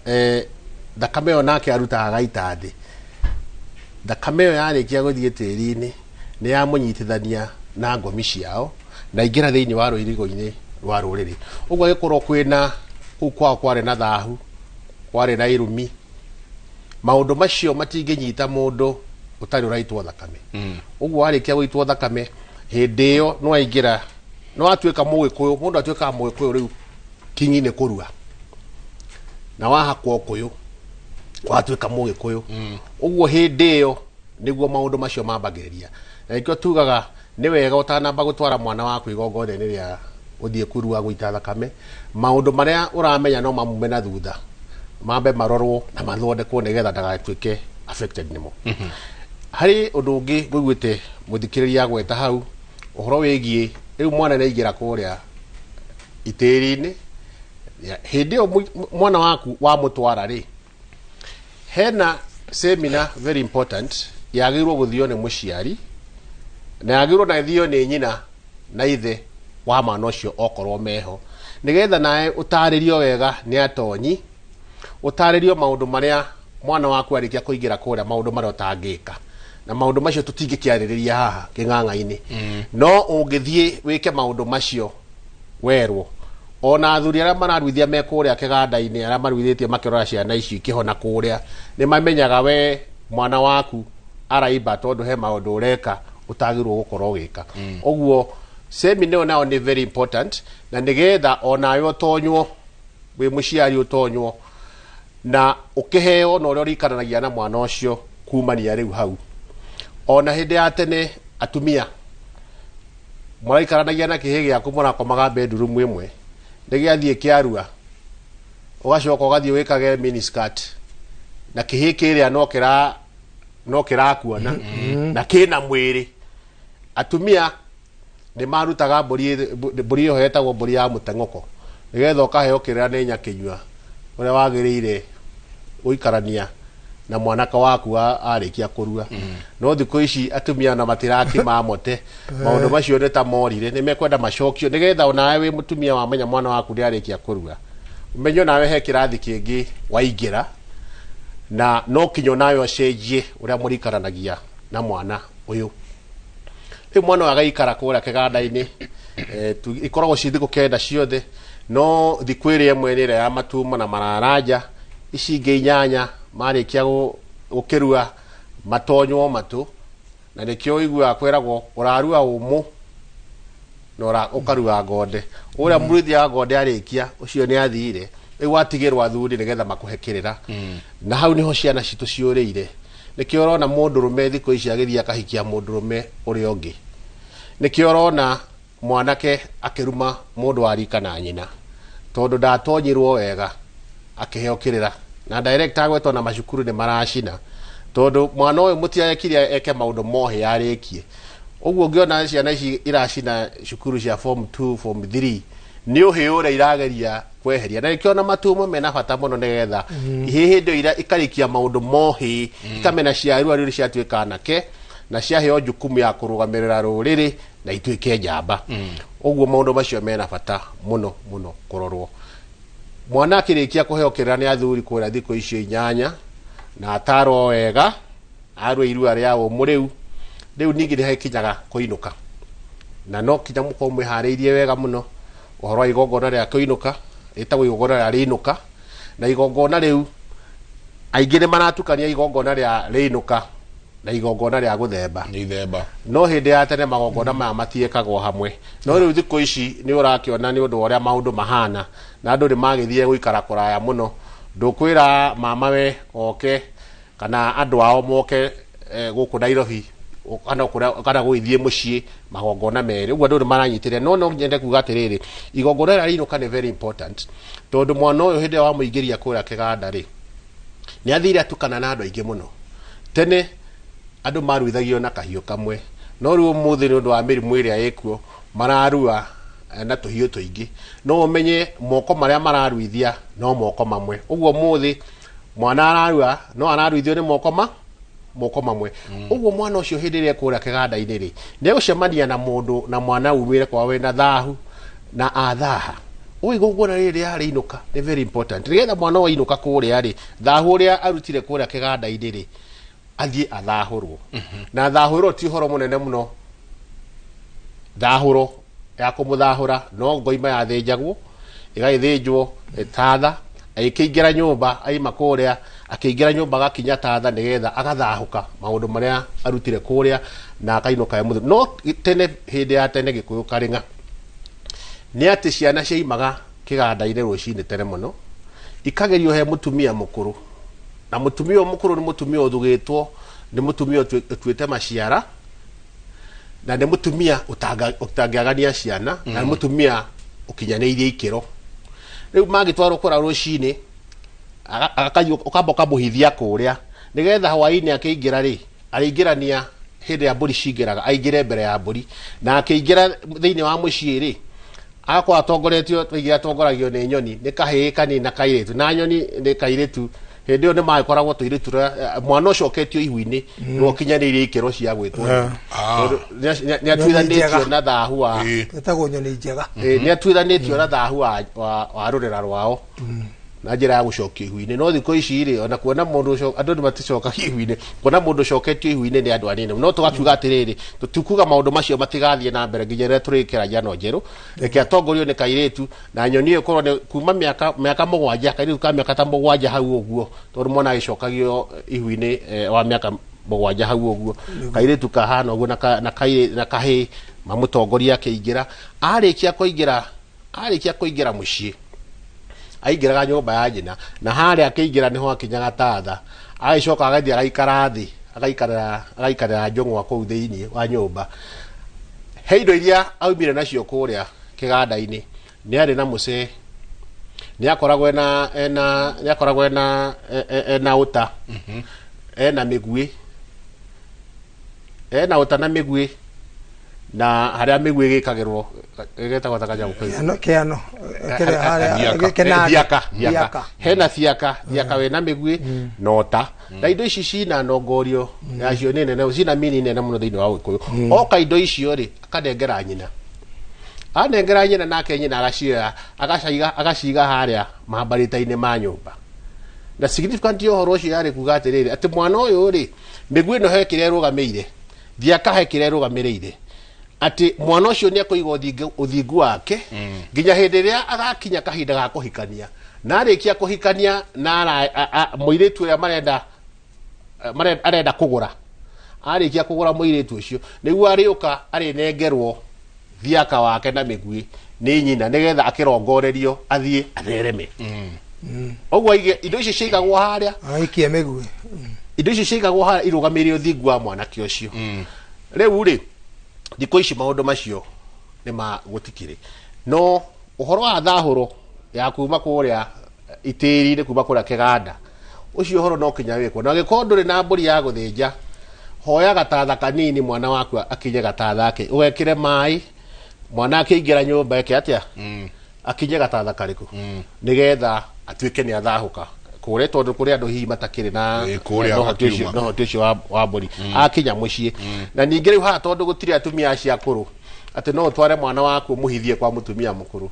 thakame yo nake arutaga gaita thi thakame yo yarikia guthie tiri-ini ni yamunyitithania na ngomi ciao na ingira thiini wa ruirigo-ini rwa ruriri uguo gikorwo kwina kwa kware na thahu kware na irumi maundu macio matinginyita mundu utari uraitwo thakame uguo warikia guitwo thakame hindi yo no aingira no atuika mugikuyu mundu atuika mugikuyu riu kinyine kurua na wahakwo kuyu watuika mugikuyu uguo hindi yo niguo maundu macio mambagiriria na ikio tugaga ni wega utanamba gutwara mwana waku igongona-ini ria uthie kurua guita thakame maundu maria uramenya no mamume na thutha mambe marorwo na mathondekwo nigetha ndagatuike affected nimo hari undu ungi ngwiguite muthikiriria gweta hau uhoro wigie riu mwana ni ingira kuria itiri-ini hindi yo mwana waku wa mutwara ri hena seminar very important yagirwo guthio ni muciari na yagirwo na thio ni nyina na ithe wa mwana ucio okorwo meho nigetha nae utaririo wega ni atonyi utaririo maundu maria mwana waku arikia kuingira kuria maundu maria utangika na maundu macio tutingikiaririria haha king'ang'a-ini no ungithie wike maundu macio werwo ona athuri aria mararuithia me kuria kiganda-ini aria maruithitie makirora ciana ici ikihona kuria ni mamenyaga we mwana waku araimba tondu he maundu ureka utagirwo gukorwo gika uguo seminar nao ni very important na nigetha ona yo tonywo we muciari utonywo na ukiheo na uria urikaranagia na mwana ucio kumania riu hau ona hindi ya tene atumia muraikaranagia na kihi giaku murakomaga bedroom imwe ndigiathie kiarua ugacoka ugathie wikage miniskirt na kihi kiria no kirakuona na kina mwiri atumia ni marutaga mburi yo hetagwo mburi ya muteng'oko nigetha ukaheo kirira ni nyakinyua uria wagiriire uikarania na mwanaka waku arikia kurua no thiko ici atumia na matiraki mamote maundu macio ni ta morire ni mekwenda macokio nigetha onawe wi mutumia wamenya mwana waku ndi arikia kurua umenyo nawe he kirathi kingi waingira na no kinyo nayo acenjie uria murikaranagia na mwana uyu he mwana agaikara kuria kiganda-ini ikoragwo ci thiko kenda ciothe no thiko iri imwe ni ira ya matuma na mararanja ici ingi 8 marikia gukirua matonywo matu na nikio igua kwiragwo urarua umu no ukarua ngonde uria murithia ngonde arikia ucio ni athire riu atigirwa athuri nigetha makuhe kirira na hau niho ciana citu ciuriire nikio urona mundurume thiko ici agithia kahikia mundurume uria ungi nikio urona mwanake akiruma mundu warika na nyina tondu ndatonyirwo wega akiheo kirira na director agwetwo na macukuru ni maracina tondu mwana uyu mutiakiria eke maundu mohe yarikie uguo ngiona ciana ici iracina cukuru cia form 2 form 3 ni uhiura irageria kweheria na ikiona matumo mena bata muno nigetha ihihindi ira ikarikia maundu mohi ikamena ciarua riri ciatuika anake na ciaheo jukumu ya kurugamirira ruriri na ituike njamba uguo maundu macio mena bata muno muno kurorwo mwana akirikia kuheo kirira ni athuri kuria thiko icio 8 na ataro wega arwe irua ria umuriu riu ningi ni hekinyaga kuinuka na no kinya muko mwiharĩirie wega muno ũhoro wa igongona rĩa kũinũka ĩtagwo igongona rĩa rĩinũka na igongona rĩu aingĩ nĩ maratukania igongona rĩa rĩinũka na igongona rĩa gũthemba nĩ themba no hĩndĩ ya tene magongona maya matiĩkagwo hamwe no rĩu thikũ ici nĩ ũrakĩona nĩ ũndũ ũrĩa maũndũ mahana na andũ nĩ magĩthiĩ gũikara kũraya mũno ndũkwĩra mama we oke kana andũ ao moke gũkũ Nairobi kana gũithiĩ mũciĩ magongona merĩ ũguo andũ nĩ maranyitĩrĩra no nyende kuga atĩrĩrĩ igongona rĩa rĩinũka nĩ very important tondũ mwana ũyũ hĩndĩ ya wamũingĩria kũrĩa kĩganda rĩ nĩ athire atukana na andũ aingĩ mũno tene andũ maruithagio na kahiũ kamwe no rĩu ũmũthĩ nĩ ũndũ wa mĩrimũ ĩrĩa ĩkuo mararua na tũhiũ tũingĩ no ũmenye moko marĩa mararuithia no moko mamwe ũguo ũmũthĩ mwana ararua no araruithio nĩ moko mamwe ũguo mwana ũcio hĩndĩ ĩrĩa kũrĩa kĩganda-inĩ rĩ nĩ egũcemania na mũndũ na mwana umĩre kwa we na thahu na athaha igongona rĩrĩ rĩa rĩinũka nĩ very important nĩgetha mwana wa inũka kũrĩa rĩ thahu ũrĩa arutire kũrĩa kĩganda-inĩ rĩ athiĩ athahũrwo na thahũrwo ti horo mũnene mũno thahũro ya kũmũthahũra no ngoima yathĩnjagwo ĩgagĩthĩnjwo tatha agĩkĩingĩra nyũmba aima kũrĩa akĩingĩra nyũmba agakinya tatha nĩgetha agathahũka maũndũ marĩa arutire kũrĩa na akainũka mũthĩ no tene hĩndĩ ya tene Gĩkũyũ karĩng'a nĩ atĩ ciana ciaimaga kĩganda-inĩ rũcinĩ tene mũno ikagerio he mũtumia mũkũrũ na mũtumia mũkũrũ nĩ mũtumia ũthugĩtwo nĩ mũtumia ũtuĩte maciara na nĩ mũtumia ũtangĩagania ciana na nĩ mũtumia ũkinyanĩirie ikĩro rĩu magĩtwarwo kũra rũcinĩ ũkamba ũkamũhithia kũrĩa nĩgetha hwaĩ-inĩ akĩingĩra rĩ arĩingĩrania hĩndĩ ya mbũri cingĩraga aingĩre mbere ya mbũri na akĩingĩra thĩinĩ wa mũciĩ rĩ agakorwo atongoretio atongoragio nĩ nyoni nĩ kahĩĩ kanini na kairĩtu na nyoni nĩ kairĩtu hĩndĩ ĩyo nĩ magĩkoragwo tũirĩtu mwana ũcio oketio ihu-inĩ no kinyanĩirie ikĩro cia gwĩtwo nĩ atuithanĩtio na thahu wa twĩtagwo nyoni njega nĩ atuithanĩtio na thahu wa rũrĩra rwao na njĩra ya gũcokio ihu-inĩ no thikũ ici rĩ ona kuona mũndũ andũ nĩ maticokagia ihu-inĩ kuona mũndũ ũcoketio ihu-inĩ nĩ andũ anini no tũgakiuga atĩrĩrĩ tũtikuga maũndũ macio matigathiĩ na mbere nginya rĩrĩa tũrĩkĩra njano njerũ reke atongorio nĩ kairĩtu na nyoni ĩyo korwo nĩ kuma mĩaka 7 kairĩtu ka mĩaka ta 7 hau ũguo tondũ mwana agĩcokagio ihu-inĩ wa mĩaka 7 hau ũguo kairĩtu kahana ũguo na kahĩ mamũtongoria akĩingĩra arĩkia kũingĩra mũciĩ aingĩraga nyũmba ya nyina na harĩa akĩingĩra nĩho akinyaga tatha agĩcoka agathiĩ agaikara thĩ agaikarĩra njũng'wa kũu thĩinĩ wa nyũmba he indo iria aumire nacio kũrĩa kĩganda-inĩ nĩ arĩ na mũcee nĩ akoragwo ena ũta ena mĩguĩ na mĩguĩ na harĩa mĩguĩ gĩkagĩrwo gĩtagwo ta kanyamũ kĩano thiaka hena thiaka wĩna mĩguĩ nota na indo ici cina nongorio yacio nĩ nene cina mini nene mũno thĩinĩ wa Gĩkũyũ oka indo icio rĩ akanengera nyina anengera nyina nake nyina agaciga harĩa mahambarĩta-inĩ ma nyũmba na significant ũhoro ũcio yarĩ kuga atĩrĩrĩ atĩ mwana ũyũ rĩ mĩguĩ ĩno he kĩrĩa ĩrũgamĩire thiaka he kĩrĩa ĩrũgamĩrĩire ati mwana ũcio nĩ akũiga ũthingu wake nginya hĩndĩ ĩrĩa agakinya kahinda ga kũhikania na arĩkia kũhikania na mũirĩtu ũrĩa arenda kũgũra arĩkia kũgũra mũirĩtu ũcio nĩguo arĩũka arĩnengerwo thiaka wake na mĩguĩ nĩ nyina nĩgetha akĩrongorerio athiĩ athereme ũguo indo icio ciaigagwo harĩa aikia mĩguĩ indo icio ciaigagwo harĩa irũgamĩrĩre ũthingu wa mwanake ũcio rĩu rĩ thikũ ici maũndũ macio nĩ magũtikĩrĩ no ũhoro wa thahũro ya kuma kũrĩa itĩri-inĩ kuma kũrĩa kĩganda ũcio ũhoro no kinya wĩkwo na angĩkorwo ndũrĩ na mbũri ya gũthĩnja hoya gatatha kanini mwana waku akinye gatatha ke ũgekĩre maĩ mwana akĩingĩra nyũmba eke atĩa akinye gatatha karĩkũ nĩgetha atuĩke nĩ athahũka kũrĩa tondũ kũrĩa andũ hihi matakĩrĩ na nohoti ũcio wa mbũri akinya mũciĩ na ningĩ rĩu haha tondũ gũtirĩ atumia acio akũrũ atĩ no ũtware mwana waku ũmũhithie kwa mũtumia mũkũrũ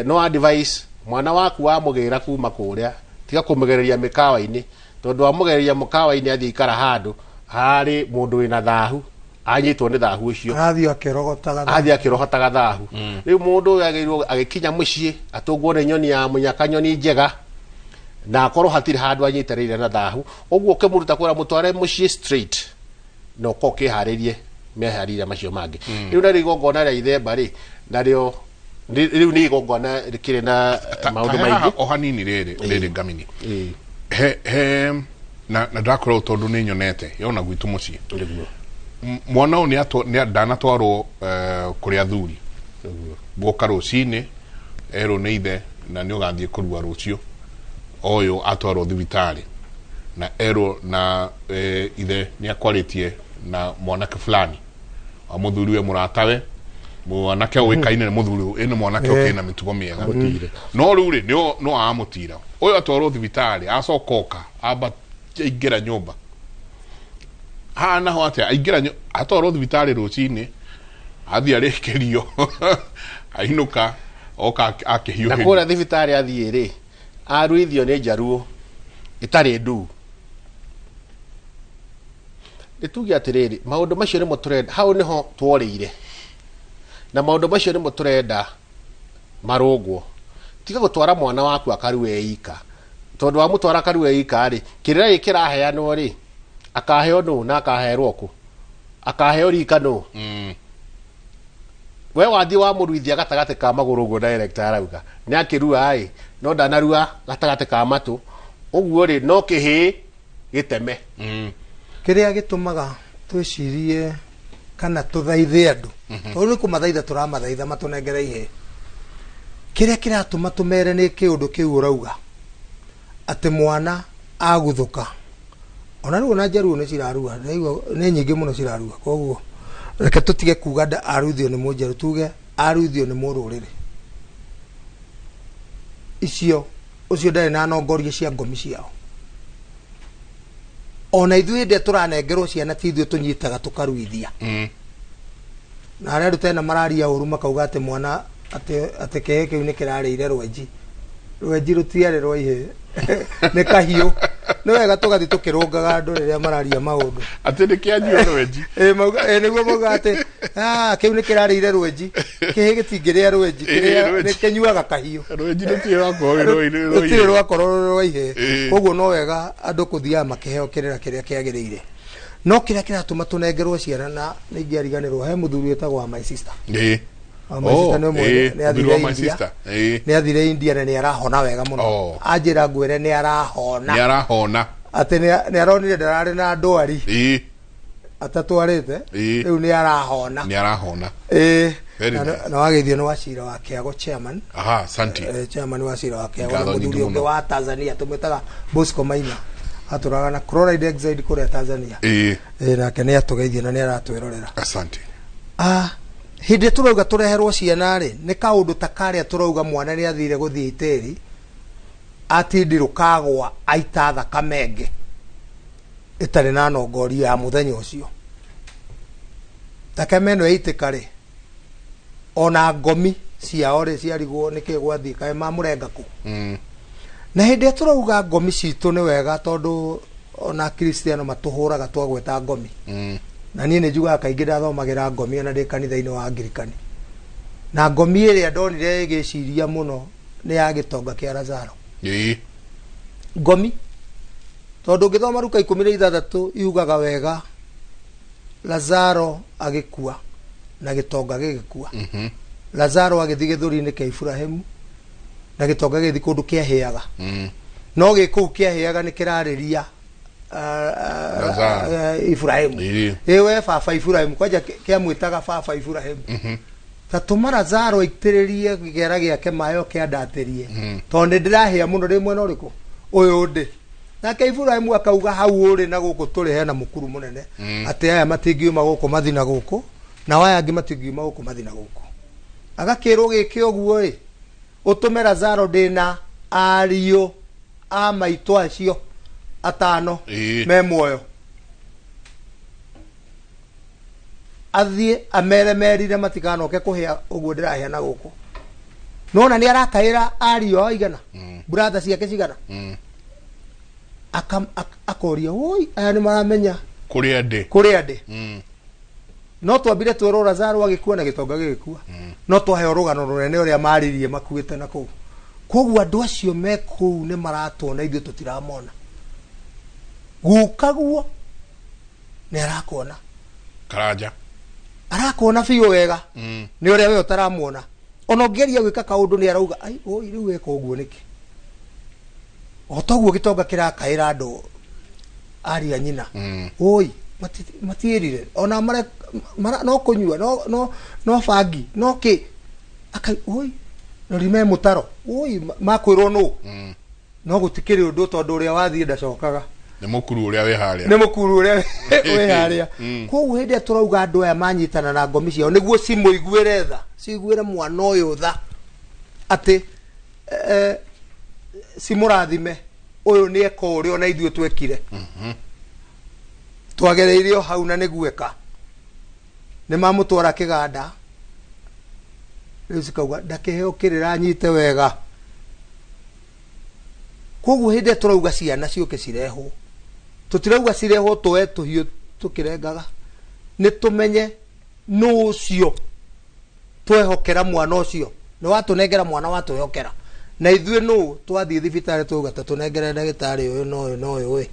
no advice mwana waku wamũgĩra kuma kũrĩa tiga kũmũgereria mĩkawa-inĩ tondũ wamũgereria mũkawa-inĩ athiĩ ikara handũ harĩ mũndũ wĩna thahu anyitwo nĩ thahu ũcio athio akĩrogotaga thahu rĩu mũndũ agĩrĩirwo agĩkinya mũciĩ atũngwo nĩ nyoni ya mũnyaka nyoni njega na akorwo hatirĩ handũ anyitĩrĩire na thahu ũguo ũkĩmũruta kwĩra mũtware mũciĩ straight na ũkorwo ũkĩharĩrie meharĩria macio mangĩ rĩu narĩo igongona rĩa ithemba rĩ narĩo rĩu nĩ igongona rĩkĩrĩ na maũndũ maingĩ o hanini rĩrĩ ngamini he na ndakorwo tondũ nĩ nyonete yona gwitũ mũciĩ mwana ũyũ nĩ ndanatwarwo kũrĩ athuri guoka rũcinĩ erwo nĩ ithe na nĩ ũgathiĩ kũrua rũcio ũyũ atwarwo thibitarĩ na erwo na ithe nĩ akwarĩtie na mwanake fulani wa mũthuri we mũratawe mwanake ũĩkaine nĩ mũthuri ĩno mwanake ũkĩna mĩtugo mĩega no rĩu rĩ no amũtira ũyũ atwarwo thibitarĩ acokoka amba aingĩra nyũmba naho atĩa aingĩra atwarwo thibitarĩ rũcinĩ athiĩ arĩkĩrio ainũka oka akĩhiũhĩrio na kũrĩa thibitarĩ athiĩ rĩ aruithio nĩ njaruo itarĩ ndu nĩtuge atĩrĩrĩ maũndũ macio nĩmo tũrenda hau nĩho tworĩire na maũndũ macio nĩmo tũrenda marũngwo tiga gũtwara mwana waku akarua eika tondũ wa mũtwara akarua eika rĩ kĩrĩra gĩkĩ kĩraheanwo rĩ akaheo nũ na akaherwo kũ akaheo rika nũ we wathiĩ wa mũruithia gatagatĩ ka magũrũ ũguo director arauga nĩ akĩrua ĩ no ndanarua gatagatĩ ka matũ ũguo rĩ no kĩhĩ gĩteme kĩrĩa gĩtũmaga twĩcirie kana tũthaithe andũ tondũ nĩ kũmathaitha tũramathaitha matũnengere ihe kĩrĩa kĩratũma tũmere nĩ kĩũndũ kĩu ũrauga atĩ mwana aguthũka ona rĩu na njaruo nĩ cirarua nĩ nyingĩ mũno cirarua koguo reke tũtige kuga aruithio nĩ mũnjaru tuge aruithio nĩ mũrũrĩrĩ icio ũcio ndarĩ na nongoria cia ngomi ciao ona ithuĩ ndĩ tũranengerwo ciana ti ithuĩ tũnyitaga tũkaruithia na arĩa rĩu tena mararia ũru makauga atĩ mwana atĩ kĩhĩ kĩu nĩ kĩrarĩire rwenji rũtiarĩ rwa ihĩ nĩ kahiũ nĩ wega tũgathiĩ tũkĩrũngaga andũ rĩrĩa mararia maũndũ atĩ nĩ kĩanjio rwenji nĩguo mauga atĩ kĩu nĩ kĩrarĩire rwenji kĩhĩ gĩtingĩrĩa rwenji nĩ kĩnyuaga kahiũ rwenji rũtirĩ rwakorwo rwa ihĩ koguo no wega andũ kũthiaga makĩheo kĩrĩra kĩrĩa kĩagĩrĩire no kĩrĩa kĩratũma tũnengerwo ciana na nĩ ingĩariganĩrwo he mũthuri wĩtagwo wa my sister nĩ athire India na nĩ arahona wega mũno anjĩra ngwĩre nĩ arahona atĩ nĩ aronire ndararĩ na ndwari atatwarĩte rĩu nĩ arahona na wagĩithio nĩ wa cira wa kĩago chairman chairman wa cira wa kĩago na mũthuri ũngĩ wa Tanzania tũmwĩtaga Bosco Maina atũraga na chloride exide kũrĩa Tanzania nake nĩ atũgeithia na nĩ aratwĩrorera hĩndĩ tũrauga tũreherwo ciana rĩ nĩ kaũndũ ta karĩa tũrauga mwana nĩ athire gũthiĩ itĩri atindi rũkagwa aita thakame ĩngĩ ĩtarĩ na nongoria ya mũthenya ũcio thakame ĩno yaitĩka rĩ ona ngomi ciao rĩ ciarigwo nĩkĩĩ gwathiĩ kaĩ mamũrenga kũ na hĩndĩ tũrauga ngomi citũ nĩ wega tondũ ona Kristiano matũhũraga twagweta ngomi na niĩ nĩ njugaga kaingĩ ndathomagĩra ngomi ona ndĩ kanitha-inĩ wa Anglikani na ngomi ĩrĩa ndonire ĩgĩciria mũno nĩ ya gĩtonga kĩa Lazaro ngomi tondũ ũngĩthoma Luka 16 yugaga wega Lazaro agĩkua na gĩtonga gĩgĩkua Lazaro agĩthiĩ gĩthũri-inĩ kĩa Ibrahimu na gĩtonga gĩgĩthiĩ kũndũ kĩahĩaga no gĩkũu kĩahĩaga nĩ kĩrarĩria Ibrahimu ewe baba Ibrahimu kwanja kĩamwĩtaga baba Ibrahimu tatũma Lazaro aitĩrĩrie kĩgera gĩake mayo kĩandatĩrie tondũ nĩ ndĩrahĩa mũno rĩ mwena ũrĩkũ ũyũ ndĩ nake Ibrahimu akauga hau ũrĩ na gũkũ tũrĩ hena mũkuru mũnene atĩ aya matingiuma gũkũ mathina gũkũ na aya angĩ matingiuma gũkũ mathina gũkũ agakĩrwo gĩkĩ ũguo ĩ ũtũme Lazaro ndĩna ariũ a maitũ acio atano me muoyo athiĩ ameremerire matikanoke kũhĩa ũguo ndĩrahĩa na gũkũ nona nĩ arakaĩra ariũ ao igana brother ciake cigana akoria oi aya nĩ maramenya kũrĩa ndĩ no twambire twero Lazaro agikua na gitonga gigikua no twahe rugano runene uria maririe makuite na kuu koguo andu acio me kuu ni maratona ithuĩ tutiramona gukaguo ni arakona Karanja arakona biũ wega ni uria we utaramwona ona ngeria gwika kaundu ni arauga ai oi riu weka uguo niki otoguo gitonga kirakaira andu aria nyina oi matiirire ona mara no kunyua no bangi no ki akai oi no rime mutaro oi makwirwo no gutikiri undu tondu uria wathie ndacokaga ni mukuru uria we haria we haria koguo hindi turauga andu aya manyitana na ngomi ciao niguo cimuiguire tha ciguire mwana uyu tha ati simurathime uyu ni eka uria ona ithuĩ twekire twagereirio hau na nigueka ni mamutwara kiganda riu cikauga ndakeheo Kĩrĩra nyite wega koguo hindi turauga ciana ciuke cirehwo tutirauga cirehwo twe tuhiu tukirengaga ni tumenye no ucio twehokera mwana ucio ni watunengera mwana watuyokera na ithuĩ no twathie thibitari tuga tatunengere ndagitari uyu no uyu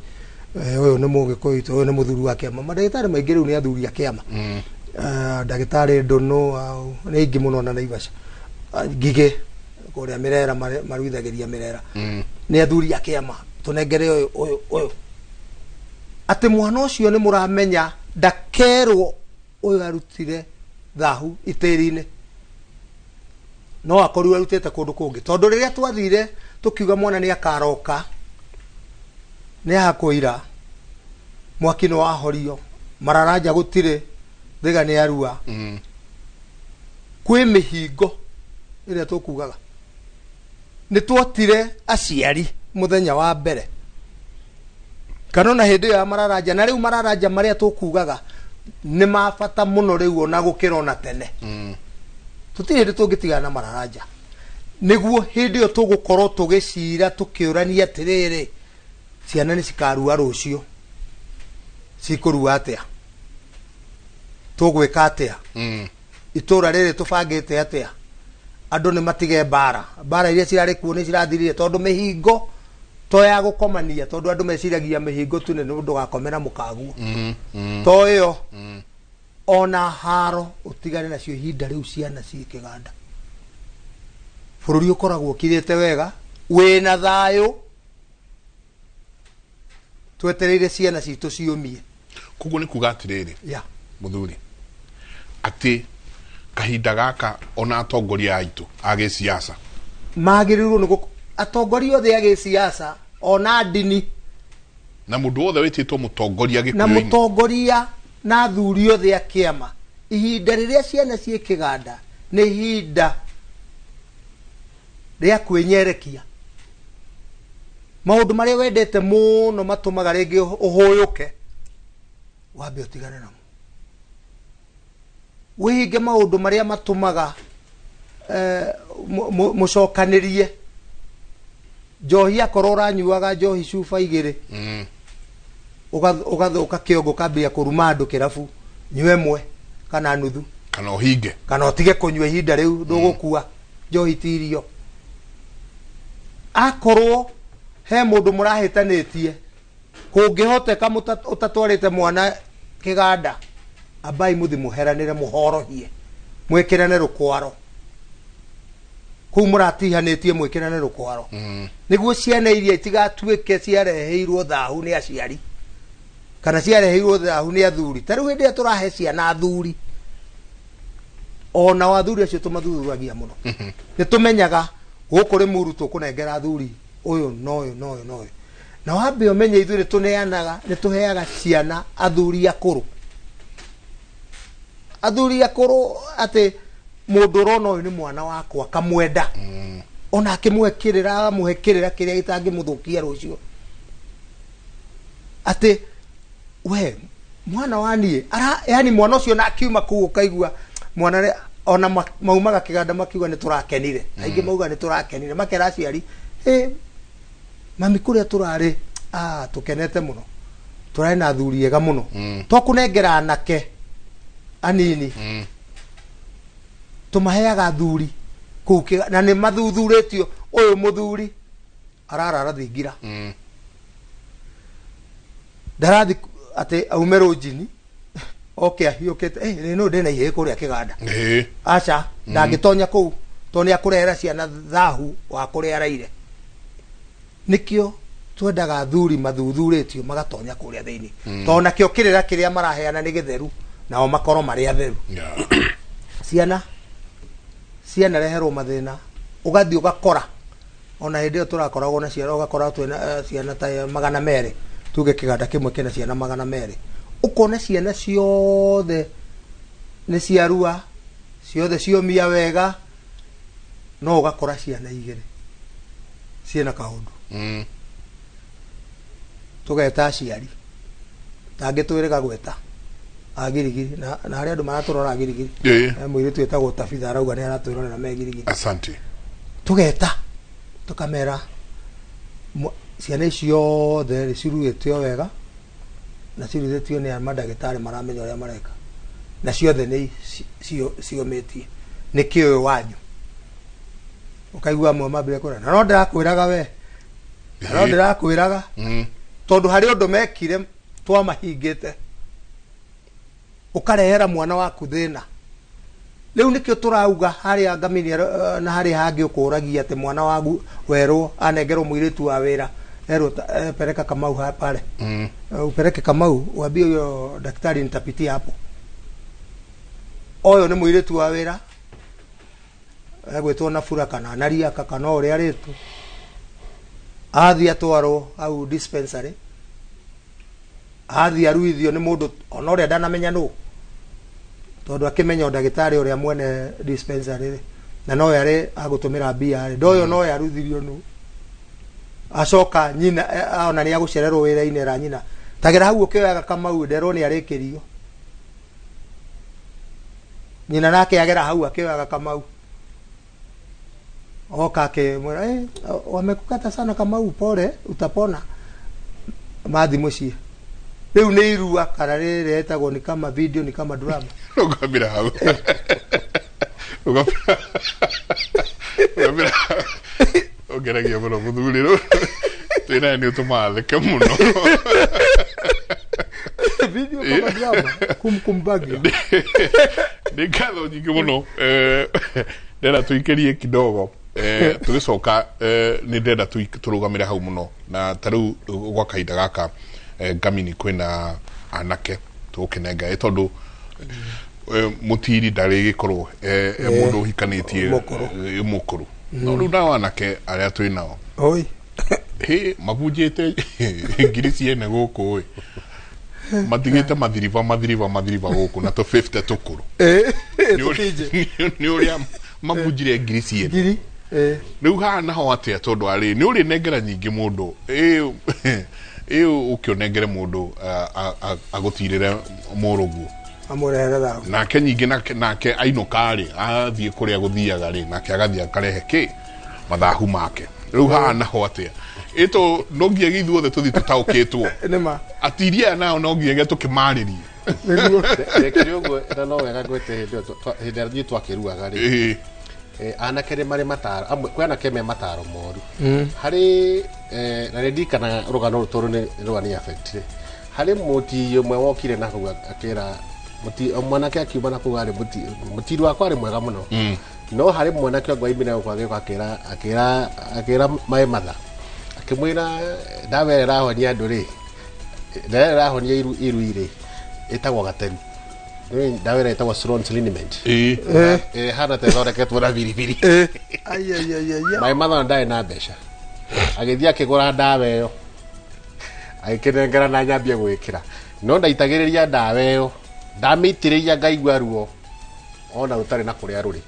uyu ni mugikuitu uyu ni muthuri wa kiama mandagitari maingi riu ni athuri a kiama ndagitari ndono ni ingi muno na Naivasha ngige kuria mirera maruithagiria mirera ni athuri a kiama tunengere uyu ati mwana ucio ni muramenya ndakerwo uyu arutire thahu itiri-ini no akorirwo arutite kundu kungi tondu riria twathire tukiuga mwana ni akaroka ni hakuira mwaki no ahorio mararanja gutire thiga ni arua kwi mihingo iria tukugaga ni twotire aciari muthenya wa mbere kanona hindi ya mararanja na riu mararanja maria tukugaga ni mabata muno riu ona gukira ona tene tutire tungitigana mararanja niguo hindi yo tugukorwo tugicira tukiurania atiriri ciana ni cikarua rucio cikurua atia tugwika atia itura riri tubangite atia andu ni matige bara iria cirari kuo ni cirathirire tondu mihingo to ya gukomania tondu andu meciragia mihingo tu ni ndu gakomera mukaguo to iyo ona haro utigane nacio ihinda riu ciana ci kiganda bururi ukoragwo kirite wega wina thayo twetereire ciana citu ciumie kuguo ni kuga atiriri muthuri ati kahinda gaka ona atongoria aitu age siasa magirirwo ni atongoria othe age siasa ona ndini na mundu othe wititwo mutongoria gikuyu na mutongoria na athuri othe a kiama ihinda riria ciana cie kiganda ni ihinda ria kwinyerekia maundu maria wendete muno matumaga ringi uhuyuke wambe utigane namo wihinge maundu maria matumaga mucokanirie njohi akorwo uranyuaga njohi cuba igiri ugathuka kiongo kambia kuruma andu kirabu nyue mwe kana nuthu kana uhinge kana utige kunyua ihinda riu ndugukua njohi tirio akorwo he mundu murahitanitie kungihoteka utatwarite mwana kiganda abai muthi muheranire muhorohie mwikirane rukwaro ku muratihanĩtie mwĩkĩrane rũkwaro nĩguo ciana iria itigatuĩke ciareheirwo thahu nĩ aciari kana ciareheirwo thahu nĩ athuri ta rĩu hĩndĩ ĩrĩa tũrahe ciana athuri ona athuri acio tũmathuthuragia mũno nĩ tũmenyaga gũkũ rĩ mũru tũkũnengera athuri ũyũ na ũyũ na ũyũ na ũyũ na wambe ũmenye ithuĩ nĩ tũneanaga nĩ tũheaga ciana athuri akũrũ atĩ mundu rona uyu ni mwana wakwa kamwenda ona akimwe Kĩrĩra muhe Kĩrĩra kiria gitangimuthukia rucio ati we mwana wani yani mwana ucio na akiuma kuu kaigua mwana ona maumaga kiganda makiuga ni turakenire aingi mauga ni turakenire makera aciari mami kuria turari tukenete muno turari na athuri ega muno twakunengera anake anini tumaheaga thuri kuke na ni mathuthuretio uyu muthuri ararara thingira ndarathi ati aumero jini okay ahiokete no ndena ihe kuria kiganda acha ndangitonya kuu to ni akurehera ciana thahu wa kuria raire nikio twendaga thuri mathuthuretio magatonya kuria thiini to nakio kirira kiria maraheana ni githeru nao makoro mari atheru ciana reherwo mathina ugathi ugakora ona hindi yo turakoragwo na ciana ugakora twena ciana ta 200 tuge kiganda kimwe kina ciana 200 ukona ciana ciothe ni ciarua ciothe ciomia wega no ugakora ciana 2 ciana kaundu tugeta aciari tangitwirega gweta agirigiri na hari andu maraturora agirigiri mwiri twetagwo tabitha arauga ni aratwirorera megirigiri asante tugeta tukamera ciana icio the cirugetio wega na cirugetio ni madagitari maramenya uria mareka na ciothe ni ciometie ni kio wanyu ukaigua mwe mabire kura na no ndirakwiraga we no ndirakwiraga tondu hari undu mekire twa mahingite ukarehera mwana waku thina riu nikio turauga hari angamini na hari hangi ukuragia ati mwana wagu werwo anengerwo mwiritu wa wira erwo pereka Kamau hapa pale upeleke Kamau waambie huyo daktari nitapitia hapo oyo ni mwiritu wa wira egwetwo na fura kana naria kana uri aritu athi atwaro au dispensary athi aruithio ni mundu ona uri ndanamenya no tondu akimenya ndagitari uria mwene dispensary na no yari agutumira bia ndoyo no yaruthirio no acoka nyina ona ni agucererwo wira-ini ra nyina tagera hau ukioyaga Kamau nderwo ni arikirio nyina nake agera hau akioyaga Kamau oka ke mwera wamekukata sana Kamau pole utapona mathi mucie riu ni Irua kana riri etagwo ni kama video ni kama drama ugambira hau ugambira ogeragia muno muthuriro twina ni utumatheke muno video kama drama kumbagia ni ngatho nyingi muno ndera tuikerie kidogo tugicoka ni ndenda turugamire hau muno na taru gwa kahinda gaka ngamini kwina anake tukinenga tondu mutiri ndari gikorwo mundu hikanitie mukuru no ru na anake aria twinao oi he mabujete ngiri ciene guku matigite mathiriva guku na to 50 tukuru ni uria mabujire ngiri ciene riu hana ho atia tondu ari ni uri nengera nyingi mundu ukionengere mundu agutirire murugu amurehera thahu nake nyingi nake ainukari athie kuria guthiaga ri nake agathia karehe ki mathahu make riu hana ho atia ito nongie githuothe tuthi tutaukitwo nima atiria nao nongie tukimaririe ekiriogo no wega gwete hindi twakiruaga ri anake ri mari mataro amwe kwana keme mataro moru hari na redikana rugano rutoro ni rwani affect hari muti umwe wokire na kuga akira muti mwanake akiuma na kuga ri muti rwakwa ri mwega muno no hari mwanake ngwa imira kwa akira mai matha akimwira ndawerera honia andu ri ndawerera honia iru ire etagwo gateru ndawera etagwo Sron liniment hana tethondeketwo na biribiri mai matha ndae na mbeca agithia akigura ndawa iyo agikinengera na nyambia gwikira no ndaitagiriria ndawa iyo ndamitiriria ngaigua ruo ona utari na kuria ruri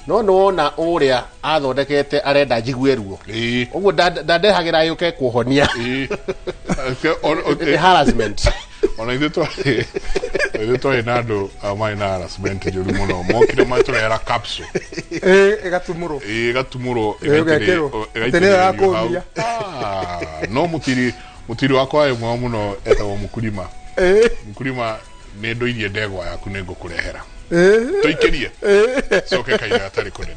no na uria athondekete arenda njigue ruo uguo ndandehagira yuke kuhonia harassment ona ithe twa inado amai na harassment juru muno mokire maturera capsule egatumuro tenera kumia no mutiri wakwa ayo muno etagwo mukulima nä ndå irie ndegwa yaku nä ngå kå rehera tå ikä rie coke kaira atarä kå nene.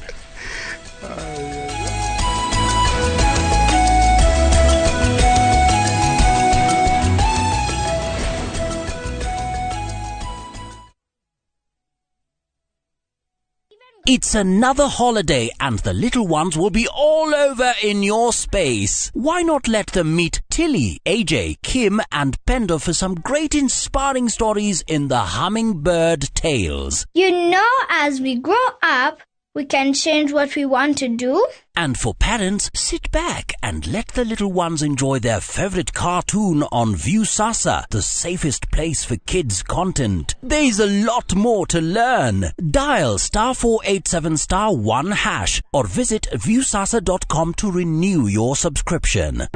It's another holiday and the little ones will be all over in your space. Why not let them meet Tilly, AJ, Kim and Pendo for some great inspiring stories in the Hummingbird Tales. You know, as we grow up, we can change what we want to do. And for parents, sit back and let the little ones enjoy their favorite cartoon on Viusasa, the safest place for kids' content. There's a lot more to learn. Dial *487*1# or visit viusasa.com to renew your subscription.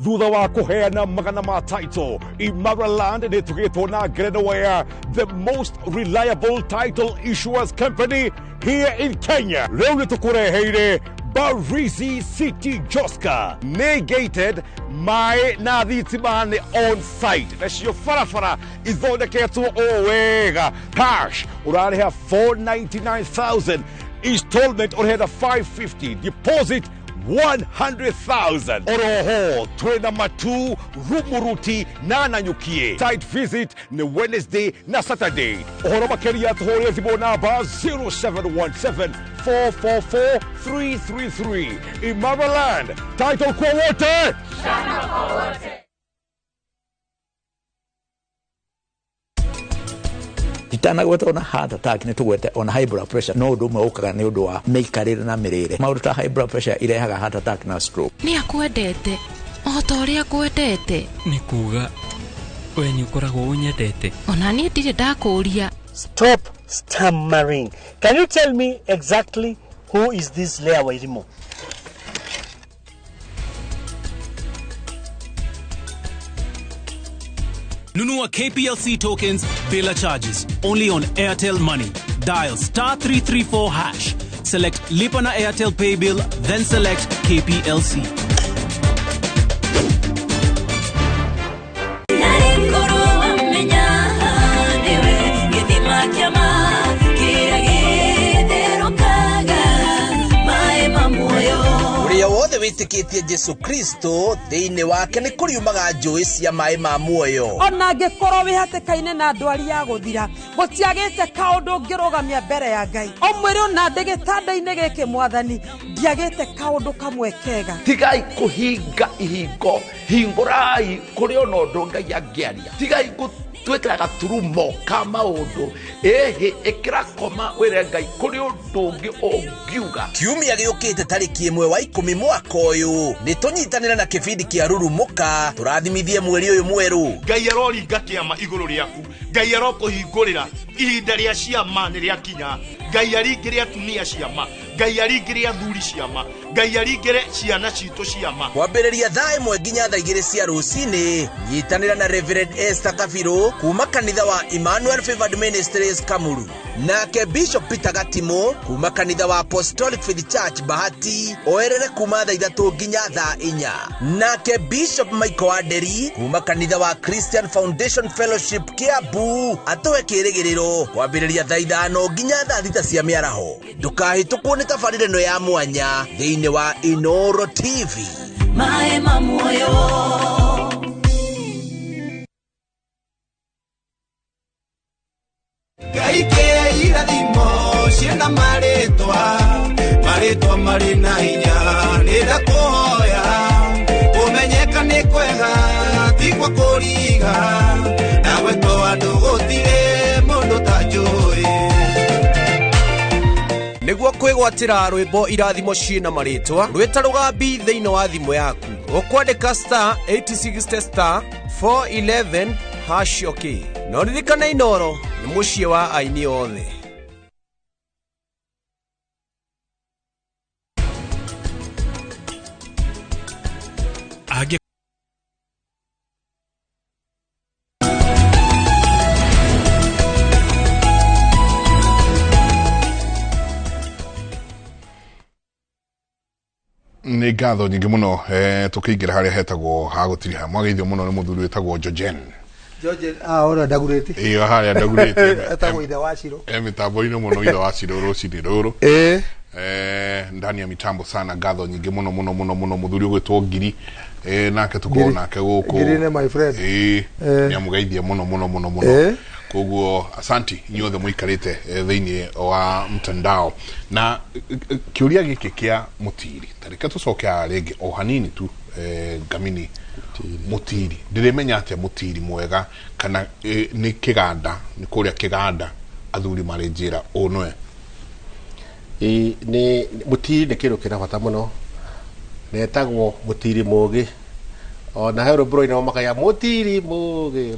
Thutha wa kuheana magana ma title, Imaraland nĩ tũgĩtwo na Ngerenwa, the most reliable title issuers company here in Kenya. Rĩu nĩ tũkũreheire Barizi City Joska, negated mai na thitima nĩ on site. Nacio barabara ithondeketwo o wega. Cash ũrarĩha 499,000, installment ũrĩha 550, deposit 100,000. Oroho, twena matu, Rumuruti, na Nanyukie. Site visit ni Wednesday na Saturday. Ohoro makeria tuhore zibo namba 0717-444-333. Imaraland, title kwa wote. Shana kwa wote. Itanagweta ona heart attack nĩ tũgwete ona high blood pressure no ũndũ ũmwe ũkaga nĩ ũndũ wa mĩikarĩre na mĩrĩre. Maũndũ ta high blood pressure irehaga heart attack na stroke. Nĩ akwendete o ta ũrĩa akwendete. Nĩ kuuga we nĩ ũkoragwo ũnyendete. Ona niĩ ndirĩ ndakũũria. Stop stammering. Can you tell me exactly who is this Leah Wairimo? Nunua KPLC tokens bila charges only on Airtel Money. Dial *334#. Select Lipa na Airtel Pay Bill, then select KPLC. witikitie Jesu Kristo thiini wake ni kuriumaga njui cia mai ma muoyo. Ona ngikoro wihatikaine na ndwari ya guthira gutiagite kaundu ngirugamia mbere ya Ngai. Omwire ona ndegitanda-ini giki mwathani ndiagite kaundu kamwe kega. Tigai kuhinga ihingo, hingurai kuri ona undu Ngai angiaria. Tigai twekera gaturumo ka maundu ikira koma wire Ngai kuri undu ungi ongiuga. Kiumia giukite tariki 1 wa 10 mwaka uyu ni tunyitanira na kibindi kia Rurumuka turathimithie mweri uyu mweru. Ngai aroringa kiama iguru riaku, Ngai arokuhingurira ihinda ria ciama ni ria kinya. Ngai aringire atumia ciama, Ngai aringire athuri ciama, Ngai aringire ciana citu ciama. Kwambĩrĩria thaa 1 nginya thaa 2 cia rũcinĩ, nyitanĩra na Reverend Esther Kabiro kuma kanitha wa Emmanuel Favored Ministries Kamuru, nake Bishop Peter Gatimo kuma kanitha wa Apostolic Faith Church Bahati oerere kuma thaa 3 nginya thaa 4, nake Bishop Michael Waderi kuma kanitha wa Christian Foundation Fellowship Kiambu atoe kĩrĩgĩrĩro kwambĩrĩria thaa 5 nginya thaa 6 cia mĩaraho. Ndũkahĩtũkwo nĩ tabarĩra ĩno ya mwanya thĩinĩ wa Inoro TV. Mae mamuoyo Gaike irathimo ciena maritwa mari na hinya nĩnda kũhoya kũmenyeka nĩ kwega tigwa kũriga na gwetwo andũ gũtirĩ mũndũ ta njũĩ. Nĩguo kwĩgwatĩra rwĩmbo irathimo ciena maritwa rwĩta rũgambi thĩinĩ wa thimũ yaku ũkwandĩka *860*411# no ririkana Inoro nĩ mũciĩ wa aini othe. nĩ ngatho nyingĩ mũno tũkĩingĩra harĩa hetagwo hagũtiri ha mwageithio mũno nĩ mũthuri wĩtagwo George ora ndagurĩte iyo harĩa ndagurĩte etagwo ithe wa Ciro mitambo-inĩ mũno ithe wa Ciro rũcinĩ rũrũ ndani ya mitambo sana ngatho nyingĩ mũno mũthuri ũgwĩtwo Ngiri nake tukorwo nake gũkũ Ngiri my friend nĩ amũgeithia mũno koguo asanti inyuothe mũikarĩte thĩinĩ wa mtandao na kĩũria gĩkĩ kĩa Mũtiri tarĩka tũcoke rĩngĩ o hanini tu Ngamini Mũtiri ndĩrĩmenya atĩa Mũtiri mwega kana nĩ kĩganda nĩ kũrĩa kĩganda athuri marĩ njĩra ũnwe ni Mũtiri nĩ kĩndũ kĩna bata mũno netagwo Mũtiri mũgĩ ona hero bro ina makaya Mũtiri mũgĩ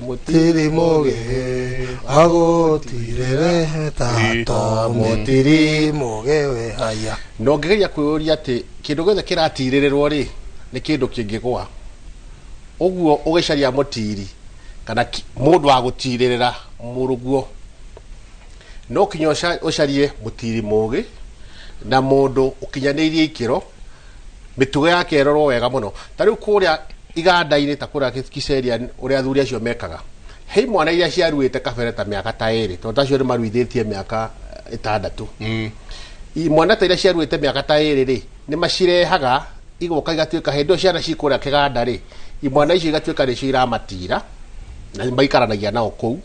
agũtirere tato Mũtiri mũgĩ we haya no ngegeria kwĩũria atĩ kĩndũ gĩothe kĩratirĩrĩrwo rĩ nĩ kĩndũ kĩngĩgwa ũguo ũgĩcaria Mũtiri kana mũndũ wa gũtirĩrĩra mũrũguo no kinya ũcarie Mũtiri mũgĩ na mũndũ ũkinyanĩirie ikĩro mĩtugo yake ĩrorwo wega mũno ta rĩu kũrĩa iganda-inĩ ta kũrĩa Kiceria ũrĩa athuri acio mekaga hei mwana iria ciaruĩte kabere ta mĩaka ta ĩrĩ tondũ acio nĩ maruithĩtie mĩaka 6 mwana ta iria ciaruĩte mĩaka ta ĩrĩ rĩ nĩ macirehaga igoka igatuĩka hĩndĩ ciana cikũrĩa kĩganda rĩ imwana icio igatuĩka nĩcio iramatira na maikaranagia nao kũu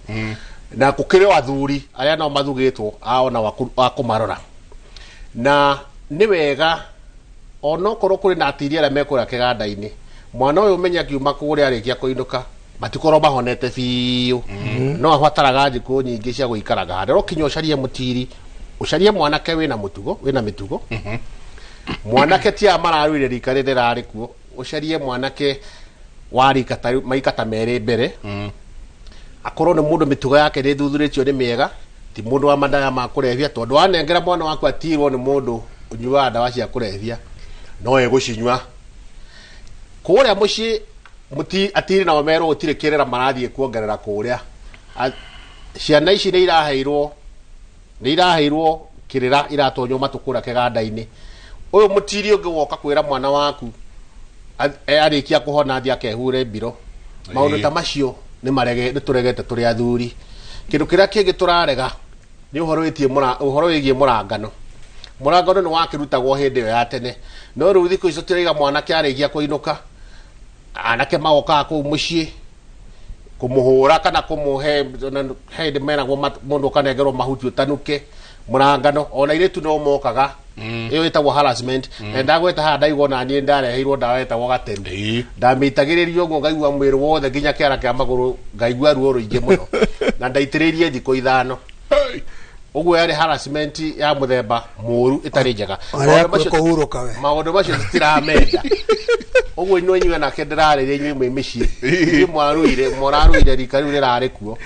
na gũkĩrĩ athuri arĩa nao mathugĩtwo aona wa kũmarora na nĩ wega ona okorwo kũrĩ na atiri arĩa mekũrĩa kĩganda-inĩ mwana ũyũ umenya kiuma kũrĩa arĩkia kũinũka matikorwo mahonete biũ no abataraga njĩko nyingĩ cia gũikaraga handũ no kinya ũcarie Mũtiri ũcarie mwanake wĩna mĩtugo mwanake ti amararuire rika rĩrĩ kuo ũcarie mwanake wa rika maikata merĩ mbere akorwo nĩ mũndũ mĩtugo yake nĩ thuthurĩtio nĩ mĩega ti mũndũ wa mandaya ma kũrevia tondũ wanengera mwana waku atirwo nĩ mũndũ ũnyuaga ndawa cia kũrevia no egũcinyua kũrĩa mũciĩ Atiri nao merwo gũtirĩ kĩrĩra marathiĩ kuongerera kũrĩa ciana ici nĩ iraheirwo kĩrĩra iratonywo matukũra kĩganda-inĩ ũyũ Mũtiri ũngĩ woka kwĩra mwana waku arĩkia kũhona thi akehure mbiro maũndũ ta macio nĩ tũregete tũrĩ athuri kĩndũ kĩrĩa kĩngĩ tũrarega nĩ ũhoro wĩgiĩ mũrangano nĩ wakĩrutagwo hĩndĩ ĩyo ya tene no rĩu thikũ icio tũraiga mwanake arĩkia kũinũka anake magokaga kũu mũciĩ kũmũhũra kana kũmũhe hĩndĩ menagwo mũndũ ũkanengerwo mahuti ũtanuke mũrangano ona airĩtu no mokaga ĩyo ĩtagwo harassment ndagweta haha ndaigua na niĩ ndareheirwo ndawa ĩtagwo gatende ndamĩitagĩrĩrio ũguo ngaigua mwĩrĩ wothe nginya kĩara kĩa magũrũ ngaigua ruo rũingĩ mũno na ndaitĩrĩirie thikũ 5 ũguo yarĩ harassment ya mũthemba mũru ĩtarĩ njega maũndũ macio tũtiramenda ũguo no inyuĩ nake ndĩrarĩria inyuĩ mwĩ mĩciĩ inyuĩ mũraruire rika rĩu rĩrarĩ kuo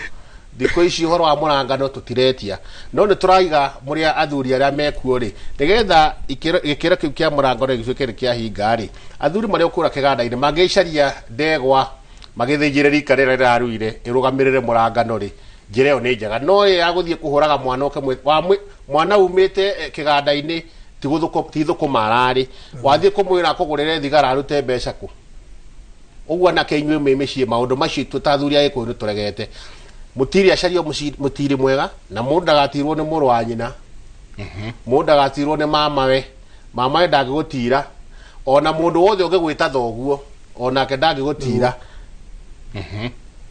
thikũ ici ũhoro wa mũrangano tũtiretia no nĩ tũraiga mũrĩa athuri arĩa mekuo rĩ nĩgetha gĩkĩro kĩu kĩa mũrangano gĩtuĩke nĩ kĩahinga rĩ athuri marĩa ũkũra kĩganda-inĩ mangĩcaria ndegwa magĩthĩnjĩre rika rĩrĩa rĩraruire ĩrũgamĩrĩre mũrangano rĩ njĩra ĩyo nĩ njega no ya gũthiĩ kũhũraga mwana umĩte kĩganda-inĩ ti thũkũma ararĩ wathiĩ kũmwĩra kũgũrĩre thigara arute mbeca kũ ũguo nake inyuĩ mwĩ mĩciĩ maũndũ macio tũtathuri agĩkũyũ nĩ tũregete Mũtiri acario Mũtiri mwega na mũndũ ndagatirwo nĩ mũrũ wa nyina mũndũ ndagatirwo nĩ mamawe ndangĩgũtira ona mũndũ wothe ũngĩgwĩta thoguo onake ndangĩgũtira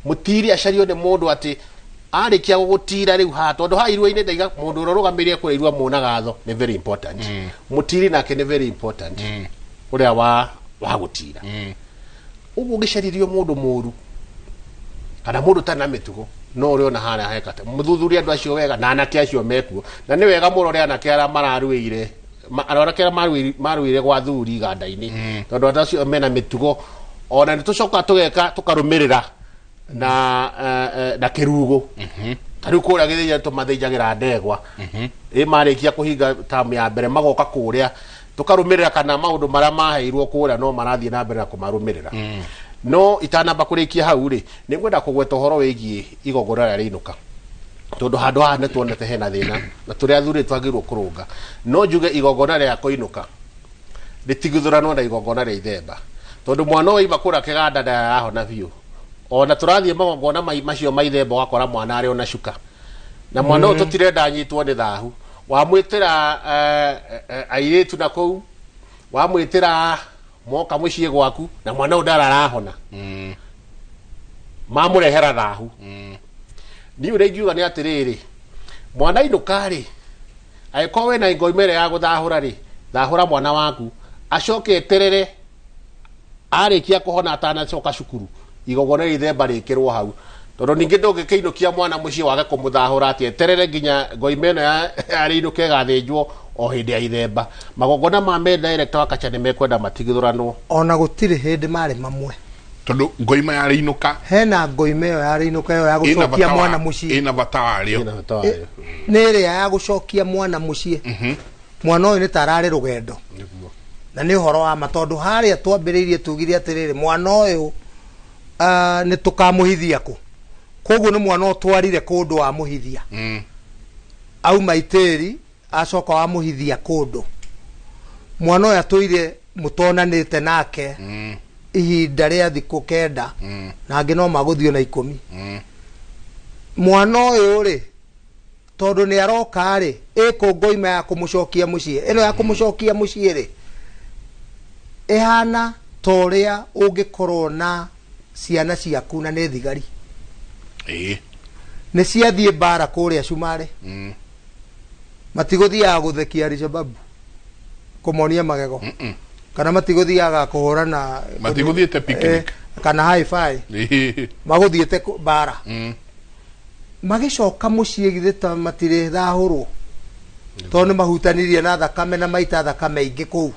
Mũtiri acario nĩ mũndũ atĩ arĩkia gũgũtira rĩu ha tondũ ha Irua-inĩ ndaiga mũndũ ũrĩa ũrũgamĩrĩire kũrĩa Irua mũnagatho nĩ very important Mũtiri nake nĩ very important ũrĩa wa gũtira ũguo ũngĩcaririo mũndũ mũru kana mũndũ ta na mĩtugo no ũrĩa ona harĩa hekate mũthuthuria andũ acio wega na anake acio mekuo na nĩ wega mũrore anake arĩa maruire gwa thuri iganda-inĩ tondũ andũ acio mena mĩtugo ona nĩ tũcoka tũkarũmĩrĩra na kĩrugo tarĩu kũrĩa gĩthĩnjĩro tũmathĩnjagĩra ndegwa marĩkia kũhinga tamu ya mbere magoka kũrĩa tũkarũmĩrĩra kana maũndũ marĩa maheirwo kũrĩa no marathiĩ na mbere na kũmarũmĩrĩra no itanamba kũrĩkia hau rĩ nĩ ngwenda kũgweta ũhoro wĩgiĩ igongona rĩrĩa rĩinũka tondu handu haha nĩ tuonete hena thĩna na tũrĩa athuri twagĩrĩirwo kũrũnga no njuge igongona rĩa kũinũka ritigithurano na igongona ria ithemba tondu mwana oima kura kiganda na arahona biu ona turathie magongona macio maithemba wakora mwana ari ona shuka na mwana uyu tutirenda anyitwo ni thahu wamwitira airetu na kou wamwitira moka mucie gwaku na mwana uyu ndararahona mamurehera thahu ni ure ngiuga ni atiriri mwana inuka ri aiko we na ingoimere ya guthahura ri thahura mwana waku acoke terere arikia kuhona atanacoka cukuru igogona ithemba rikirwo hau tondu ningi ndungikiinukia mwana mucie wage kumuthahura ati terere nginya ngoimeno ari inuke gathinjwo o hindi ya ithemba magogona ma me director wa Kacha nimekwenda matigithurano ona gutire hindi mari mamwe tondu ngoima yari inuka hena ngoime yo yari inuka yo ya gucokia mwana mucie ina batario nere ya gucokia mwana mucie mwana uyu ni tarari rugendo na ni horo wa matondu haria twambiriirie tugire atiriri mwana uyu ni tukamuhithia ku koguo ni mwana otwarire kundu wa muhithia auma itiri acoka wa muhithia kundu mwana uyu atoire mutonanite nake ihinda ria thiku kenda na angi no maguthio na 10 mwana uyu ri tondu ni aroka ri ikungoima ya kumucokia mucie ino ya kumucokia mucie ri ehana toria ungikorwo na ciana ciaku na ni thigari ni ciathie bara kuria Shumare matiguthiaga guthekia Al-Shabaab kumonia magego kana matiguthiaga kuhurana matiguthiete picnic kana hi-fi maguthiete bara magicoka mucie githita matire thahurwo tondu mahutanirie na thakame na maita thakame ingi kuu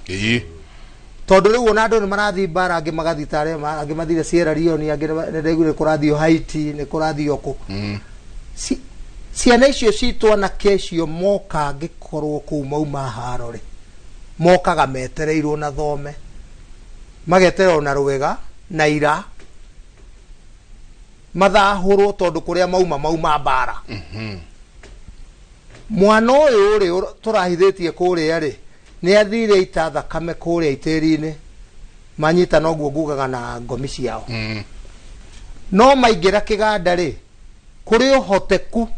tondu riu ona andu ni marathi bara angi magathi tare angi mathire Sierra Leone angi ndeigure kurathio Haiti ni kurathio ku ciana icio citwa na kecio moka angikorwo kuu mauma haro ri mokaga metereirwo na thome mageterwo na rwega na ira mathahurwo tondu kuria mauma bara mwana uyu ri turahithitie kuria ri ni athire ita thakame kuria itiri-ini manyita noguo ngugaga na ngomi ciao no maingira kiganda ri kuri uhoteku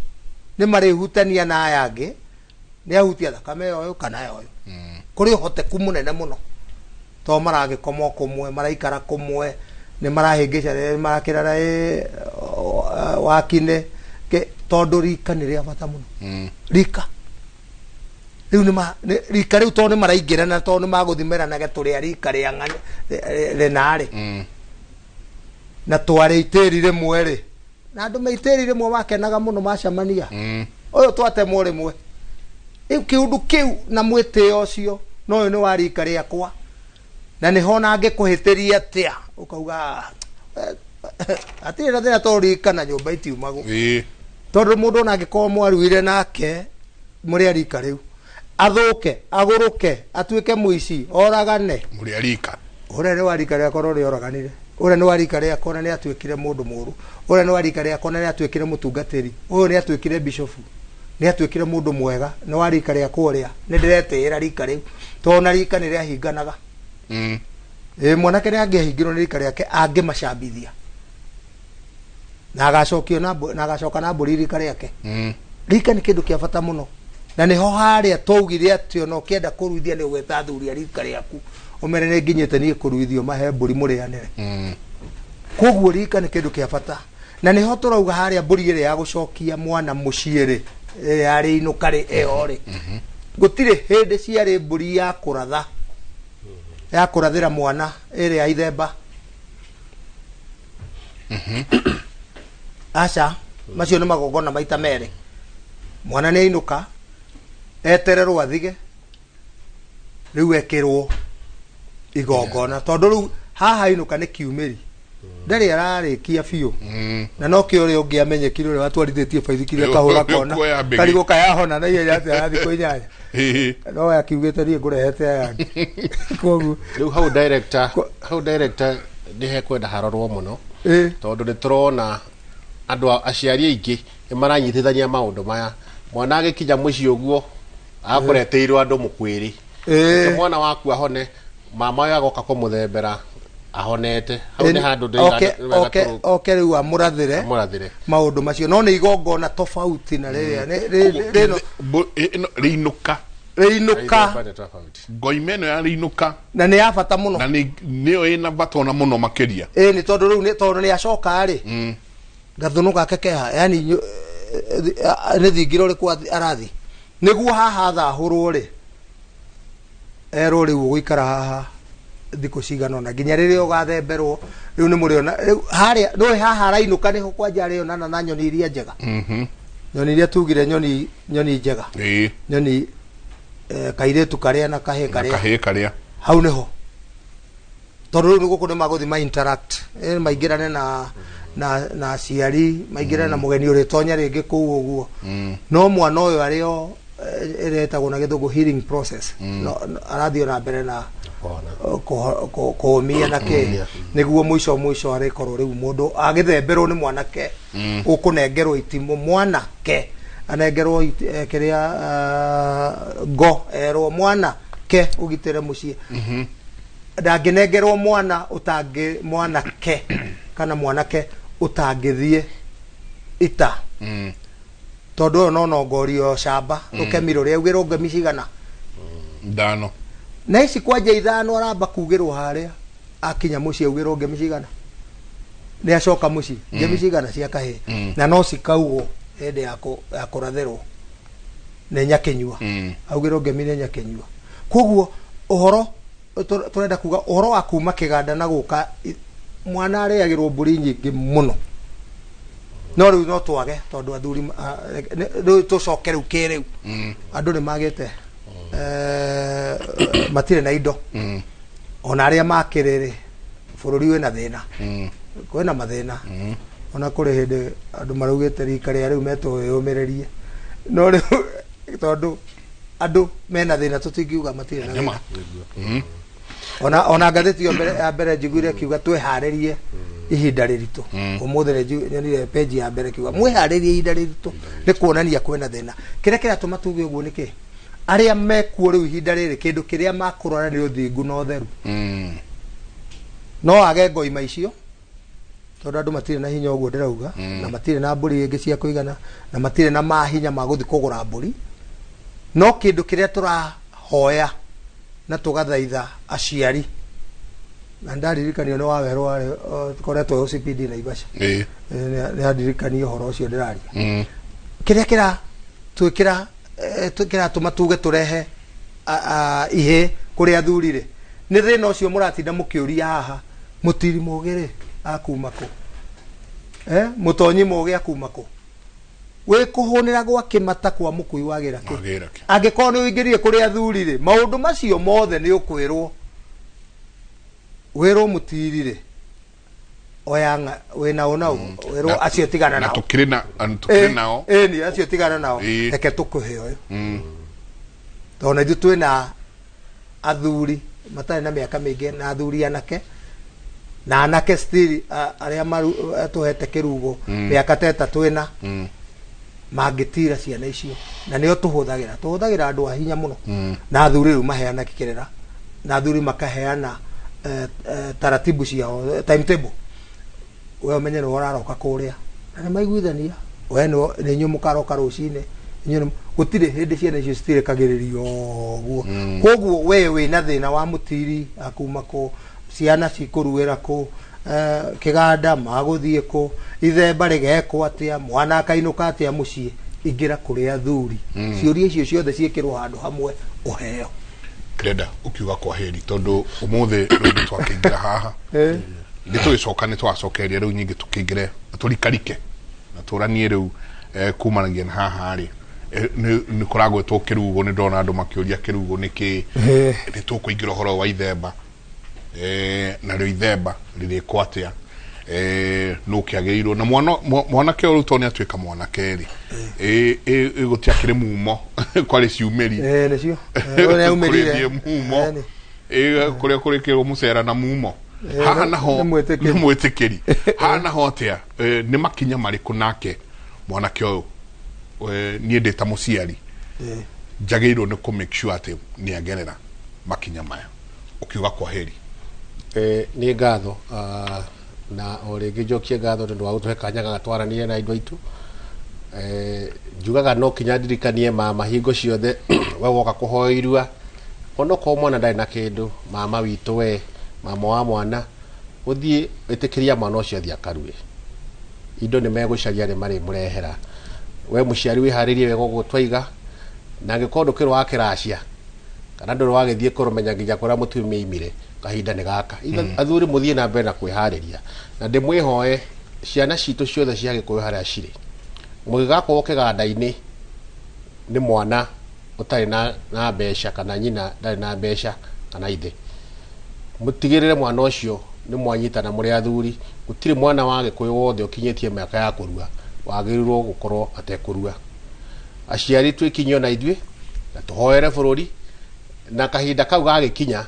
ni marihutania na aya angi ni ahutia thakame yo kana yo kuri uhoteku munene muno to maragikoma kumwe maraikara kumwe ni marahingica ni marakirara wakine ke tondu rika ni ria bata muno rika riu ni rika riu tondu maraingira na tondu maguthimera na geturia rika ria ng'ani renari na twari itiri rimwe ri na andu meitiri rimwe makenaga muno macamania uyu twatemwo rimwe iu kiundu kiu na mwitio ucio no uyu ni wa rika riakwa na ni hona angikuhitiria atia ukauga atire na thina to rika na nyumba itiumagu tondu mundu ona angikorwo mwaruire nake muri rika riu athuke aguruke atuike muici oragane muri rika ore ni wa rika riakwa ri oraganire ore ni wa rika riakwa na ni atuikire mundu muru ore ni wa rika riakwa na ni atuikire mutungatiri uyu ni atuikire bishofu ni atuikire mundu mwega ni wa rika riakwa ria ni ndiretira rika riu tona rika ni ria hinganaga mwanake ni angehingirwo ni rika riake angimacambithia na agacokio na agacoka na mburi rika riake rika ni kindu kia bata muno na niho haria twaugire atio no kienda kuruithia ni ugweta athuri a rika riaku umere ni nginyite ni kuruithio mahe mburi murianire koguo rika ni kindu kia bata na niho turauga haria mburi iri ya gucokia mwana muciiri ari inuka ri eori gutire hindi ciari mburi ya kuratha ya kurathira mwana iri ya ithemba aca macio ni magogona maita meri mwana ni inuka etererwo athige riu ekirwo igongona tondu riu haha inuka ni kiumiri ndari ararikia biu na no ki uri ungiamenyekire uri watwarithitie baithikiri kahura kona karigo kayahona na iye ati arathi kuinyanya no akiugite rie ngurehete aya kogu riu hau director ni hekwenda harorwo muno tondu ni turona andu aciari aingi ni maranyitithania maundu maya mwana agikinya muci uguo akureteirwo andu mukwiri mwana waku ahone mama yagoka kumuthembera ahonete hau ni handu okay riu amurathire maundu macio no ni igongona tofauti na riinuka ngoimeno ya riinuka na ni abata muno na niyo ina batona muno makiria ni tondu riu ni acoka ri gathunu gake keha yani ni thingiro riku arathi niguo haha thahurwo ri ero riu guikara haha thiko cigano na nginya riria ugathemberwo riu ni muriona haria no haha rainuka niho kwanja rio na nyoni iria njega nyoni iria tugire nyoni njega nyoni kairetu karia na kahe karia hau niho tondu riu niguo kuno maguthi ma interact maingirane na ciari maingirane na mugeni uri tonya ringi kuu uguo no mwana uyu ario eretagwo na githungu healing process no arathio na mbere na kuumia na ke niguo mwico arikorwo riu mundu agithemberwo ni mwanake ukunengerwo itimo mwanake anengerwo kiria go erwo mwanake ugitire mucie ndanginengerwo mwanake kana mwanake utangithie ita tondu no ngorio shamba ukemiro ria ugirwo ngemi cigana ndano na ici kwanja ithano aramba kugirwo haria akinya mucie ugirwo ngemi cigana ni acoka mucie ngemi cigana cia kahe na no cikaugwo hende ya kurathirwo ne nyakenyua augirwo ngemi ne nyakenyua koguo uhoro turenda kuga uhoro wa kuma kiganda na guka mwana areagirwo mburi nyingi muno no riu no twage tondu athuri riu tucoke riu kiriu andu ni magite matire na indo ona aria makiriri bururi wina thina kwina mathina ona kuri hindi andu marugite rika ria riu meto yumiririe no riu tondu andu mena thina tutingiuga matire na thina ona ngatheti yo mbere njiguire kiuga twiharirie ihinda riritu umuthire nyonire page ya mbere kiuga mwiharirie ihinda riritu ni kuonania kwena thina kiria tuma tuge uguo niki aria mekuo riu ihinda riri kindu kiria makurora ni uthingu no theru no age ngoima icio tondu andu matire na hinya uguo ndirauga na matire na mburi ingi cia kuigana na matire na mahinya maguthi kugura mburi no kindu kiria turahoya na tugathaitha aciari na ndaririkanio ni wawerwo koretwo OCPD na Ibasha ni ndaririkanio horo ucio ndiraria kiria twikira tuma tuge turehe ihe kuri athurire ni thina ucio muratinda mukiuria haha mutiri mugire akuma ku mutonyi mugi akuma ku we kuhunira gwa kimata kwa mukui wagira ki angikorwo ni uingirie kuri athurire maundu macio mothe ni ukwirwo wero mutirire oyanga wena ona wero acio tigana nao tukiri nao ni acio tigana nao reke tukuhe oyo tona ithu twina athuri matari na miaka mingi na athuri anake na anake still aria tuhete kirugo miaka teta twina mangitira ciana icio na nio tuhuthagira andu ahinya muno na athuri ru maheana Kĩrĩra na athuri makaheana taratibu ciao timetable we menye no uraroka kuria na maiguithania we no ni nyumukaroka rucine nyumu gutire hindi ciana icio citire kagiririo guo koguo we wina thina wa mutiri akuma ko ciana cikuruira ko kiganda maguthie ko ithemba rigeko atia mwana akainuka atia mucie ingira kuri athuri ciuria icio ciothe ciekirwo handu hamwe uheo Kreda ukiuga kwa heri tondu umuthe ndu twakingira haha ndi twicoka ni twacokeria riu nyingi tukingire turikarike na turanie riu kumanagia na haha ri ni kuragwe to kirugo ni ndona andu makiuria kirugo niki ni tukuingira horo wa ithemba na riu ithemba riri kwatia no kiageirwo na mwana ke uruto ni atwika mwana keri gutiakire mumo kwari ciumeri nicio ona umerire mumo kuria kurikirwo mucera na mumo haha naho mwitikiri haha naho atia ni makinya mariku nake mwana ke uyu ni ndeta muciari jageirwo ni ku make sure ati ni agerera makinya maya ukiuga kwa heri. Nĩ ngatho na o rĩngĩ njokie ngatho nĩ ũndũ wa gũtũhe kanya gatwaranie na andũ aitũ. Njugaga no kinya ndirikanie mama hingo ciothe we woka kũhoya irua onoko mwana ndarĩ na kĩndũ, mama witũ we, mama wa mwana ũthiĩ ĩtĩkĩria mwana ũcio athiĩ akarue. Indo nĩ megũcaria nĩ marĩ mũrehera. We mũciari wĩharĩrie wega ũguo twaiga, na angĩkorwo ndũkĩrĩ wa kĩracia kana ndũrĩ wagĩthiĩ kũrũmenya nginya kũrĩa mũtumia imire, kahinda nĩ gaka. Athuri mũthiĩ na mbere na kwĩharĩria, na ndĩmwĩhoe ciana citũ ciothe cia Gĩkũyũ harĩa cirĩ, mũgĩgakorwo kĩganda-inĩ nĩ mwana ũtarĩ na mbeca kana nyina ndarĩ na mbeca kana ithe, mũtigĩrĩre mwana ũcio nĩ mwanyitana mũrĩ athuri. Gũtirĩ mwana wa Gĩkũyũ wothe ũkinyĩtie mĩaka ya kũrua wagĩrĩirwo gũkorwo atekũrua. Aciari twĩkinyio na ithuĩ na tũhoere bũrũri, na kahinda kau gagĩkinya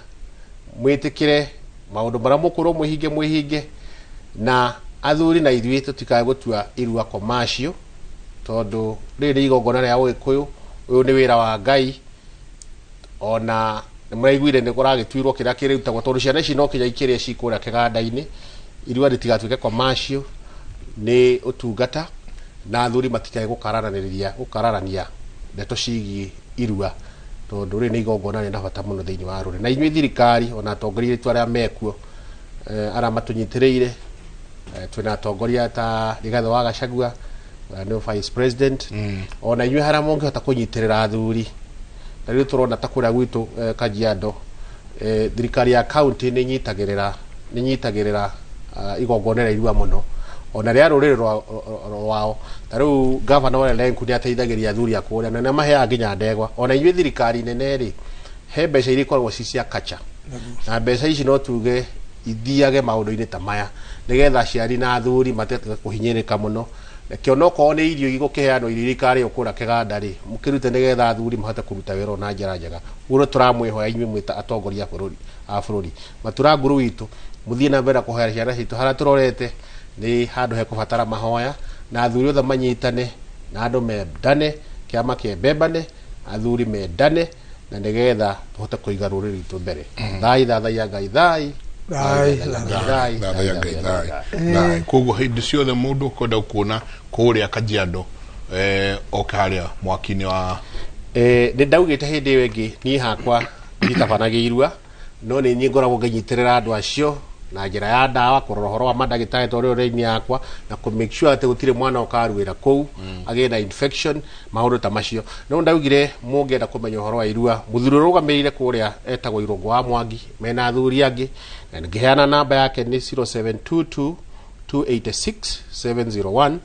mwĩtĩkĩre maũndũ marĩa mũkũrwo mwĩhinge, na athuri na ithuĩ tũtikae gũtua irua commercial, tondũ rĩrĩ nĩ igongona rĩa Ũgĩkũyũ, ũyũ nĩ wĩra wa Ngai. Ona nĩ maraiguire nĩ kũragĩtuirwo kĩrĩa kĩrĩrutagwo, tondũ ciana ici no kinya ikĩrĩa cikũrĩa kĩganda-inĩ. Irua rĩtigatuĩke commercial, nĩ ũtungata, na athuri matikae gũkararania ndeto ciĩgiĩ irua, tondũ rĩrĩ nĩ igongona rĩna bata mũno thĩinĩ wa rũrĩrĩ. Na inyuĩ thirikari ona atongoria aitũ arĩa mekuo arĩa matũnyitĩrĩire, twĩna atongoria ta Rigathĩ wa Gachagua nĩ vice president, ona inyuĩ harĩa mũngĩhota kũnyitĩrĩra athuri. Na rĩu tũrona ta kũrĩa gwitũ Kajiado, thirikari ya county nĩ nyitagĩrĩra igongona rĩa irua mũno, ona rĩa rũrĩrĩ rwao. Ta rĩu gavana wa Lenku nĩ ateithagĩria athuri a kũrĩa na nĩ maheaga nginya ndegwa. Ona inyuĩ thirikari nene rĩ, he mbeca iria ikoragwo ci cia culture, na mbeca ici no tuge ithiage maũndũ-inĩ ta maya, nĩgetha aciari na athuri matige kũhinyĩrĩka mũno. Rekio no korwo nĩ irio igũkĩheanwo irio ikarĩ ũkũra kĩganda rĩ, mũkĩrute nĩgetha athuri mahote kũruta wĩra na njĩra njega. Ũguo tũramwĩhoya inyuĩ mwĩta atongoria a bũrũri, matura nguru witũ mũthiĩ na mbere kũhoya ciana citũ. Harĩa tũrorete nĩ handũ hekũbatara mahoya, na athuri othe manyitane, na andũ mendane, kĩama kĩembembane, athuri mendane, na nĩgetha tũhote kũiga rũrĩrĩ rwitũ mbere. Thai thathaia Ngai thai. Koguo hĩndĩ ciothe mũndũ ũkwenda kuona kũrĩa Kajiado oka harĩa mwaki-inĩ wa nĩ ndaugĩte hĩndĩ ĩyo ĩngĩ niĩ hakwa nditabanagia irua, no nĩ niĩ ngoragwo ngĩnyitĩrĩra andũ acio na njĩra ya ndawa, kũrora ũhoro wa mandagĩtarĩ tondũ rĩrĩ-inĩ yakwa, na kũ make sure atĩ gũtirĩ mwana ũkaruĩra kũu agĩe na infection, maũndũ ta macio. No ndaugire mũngĩenda kũmenya ũhoro wa irua, mũthuri ũrũgamĩrĩire kũrĩa etagwo Irũngũ wa Mwangi, mena athuri angĩ, na ngĩheana namba yake nĩ 0722 286 701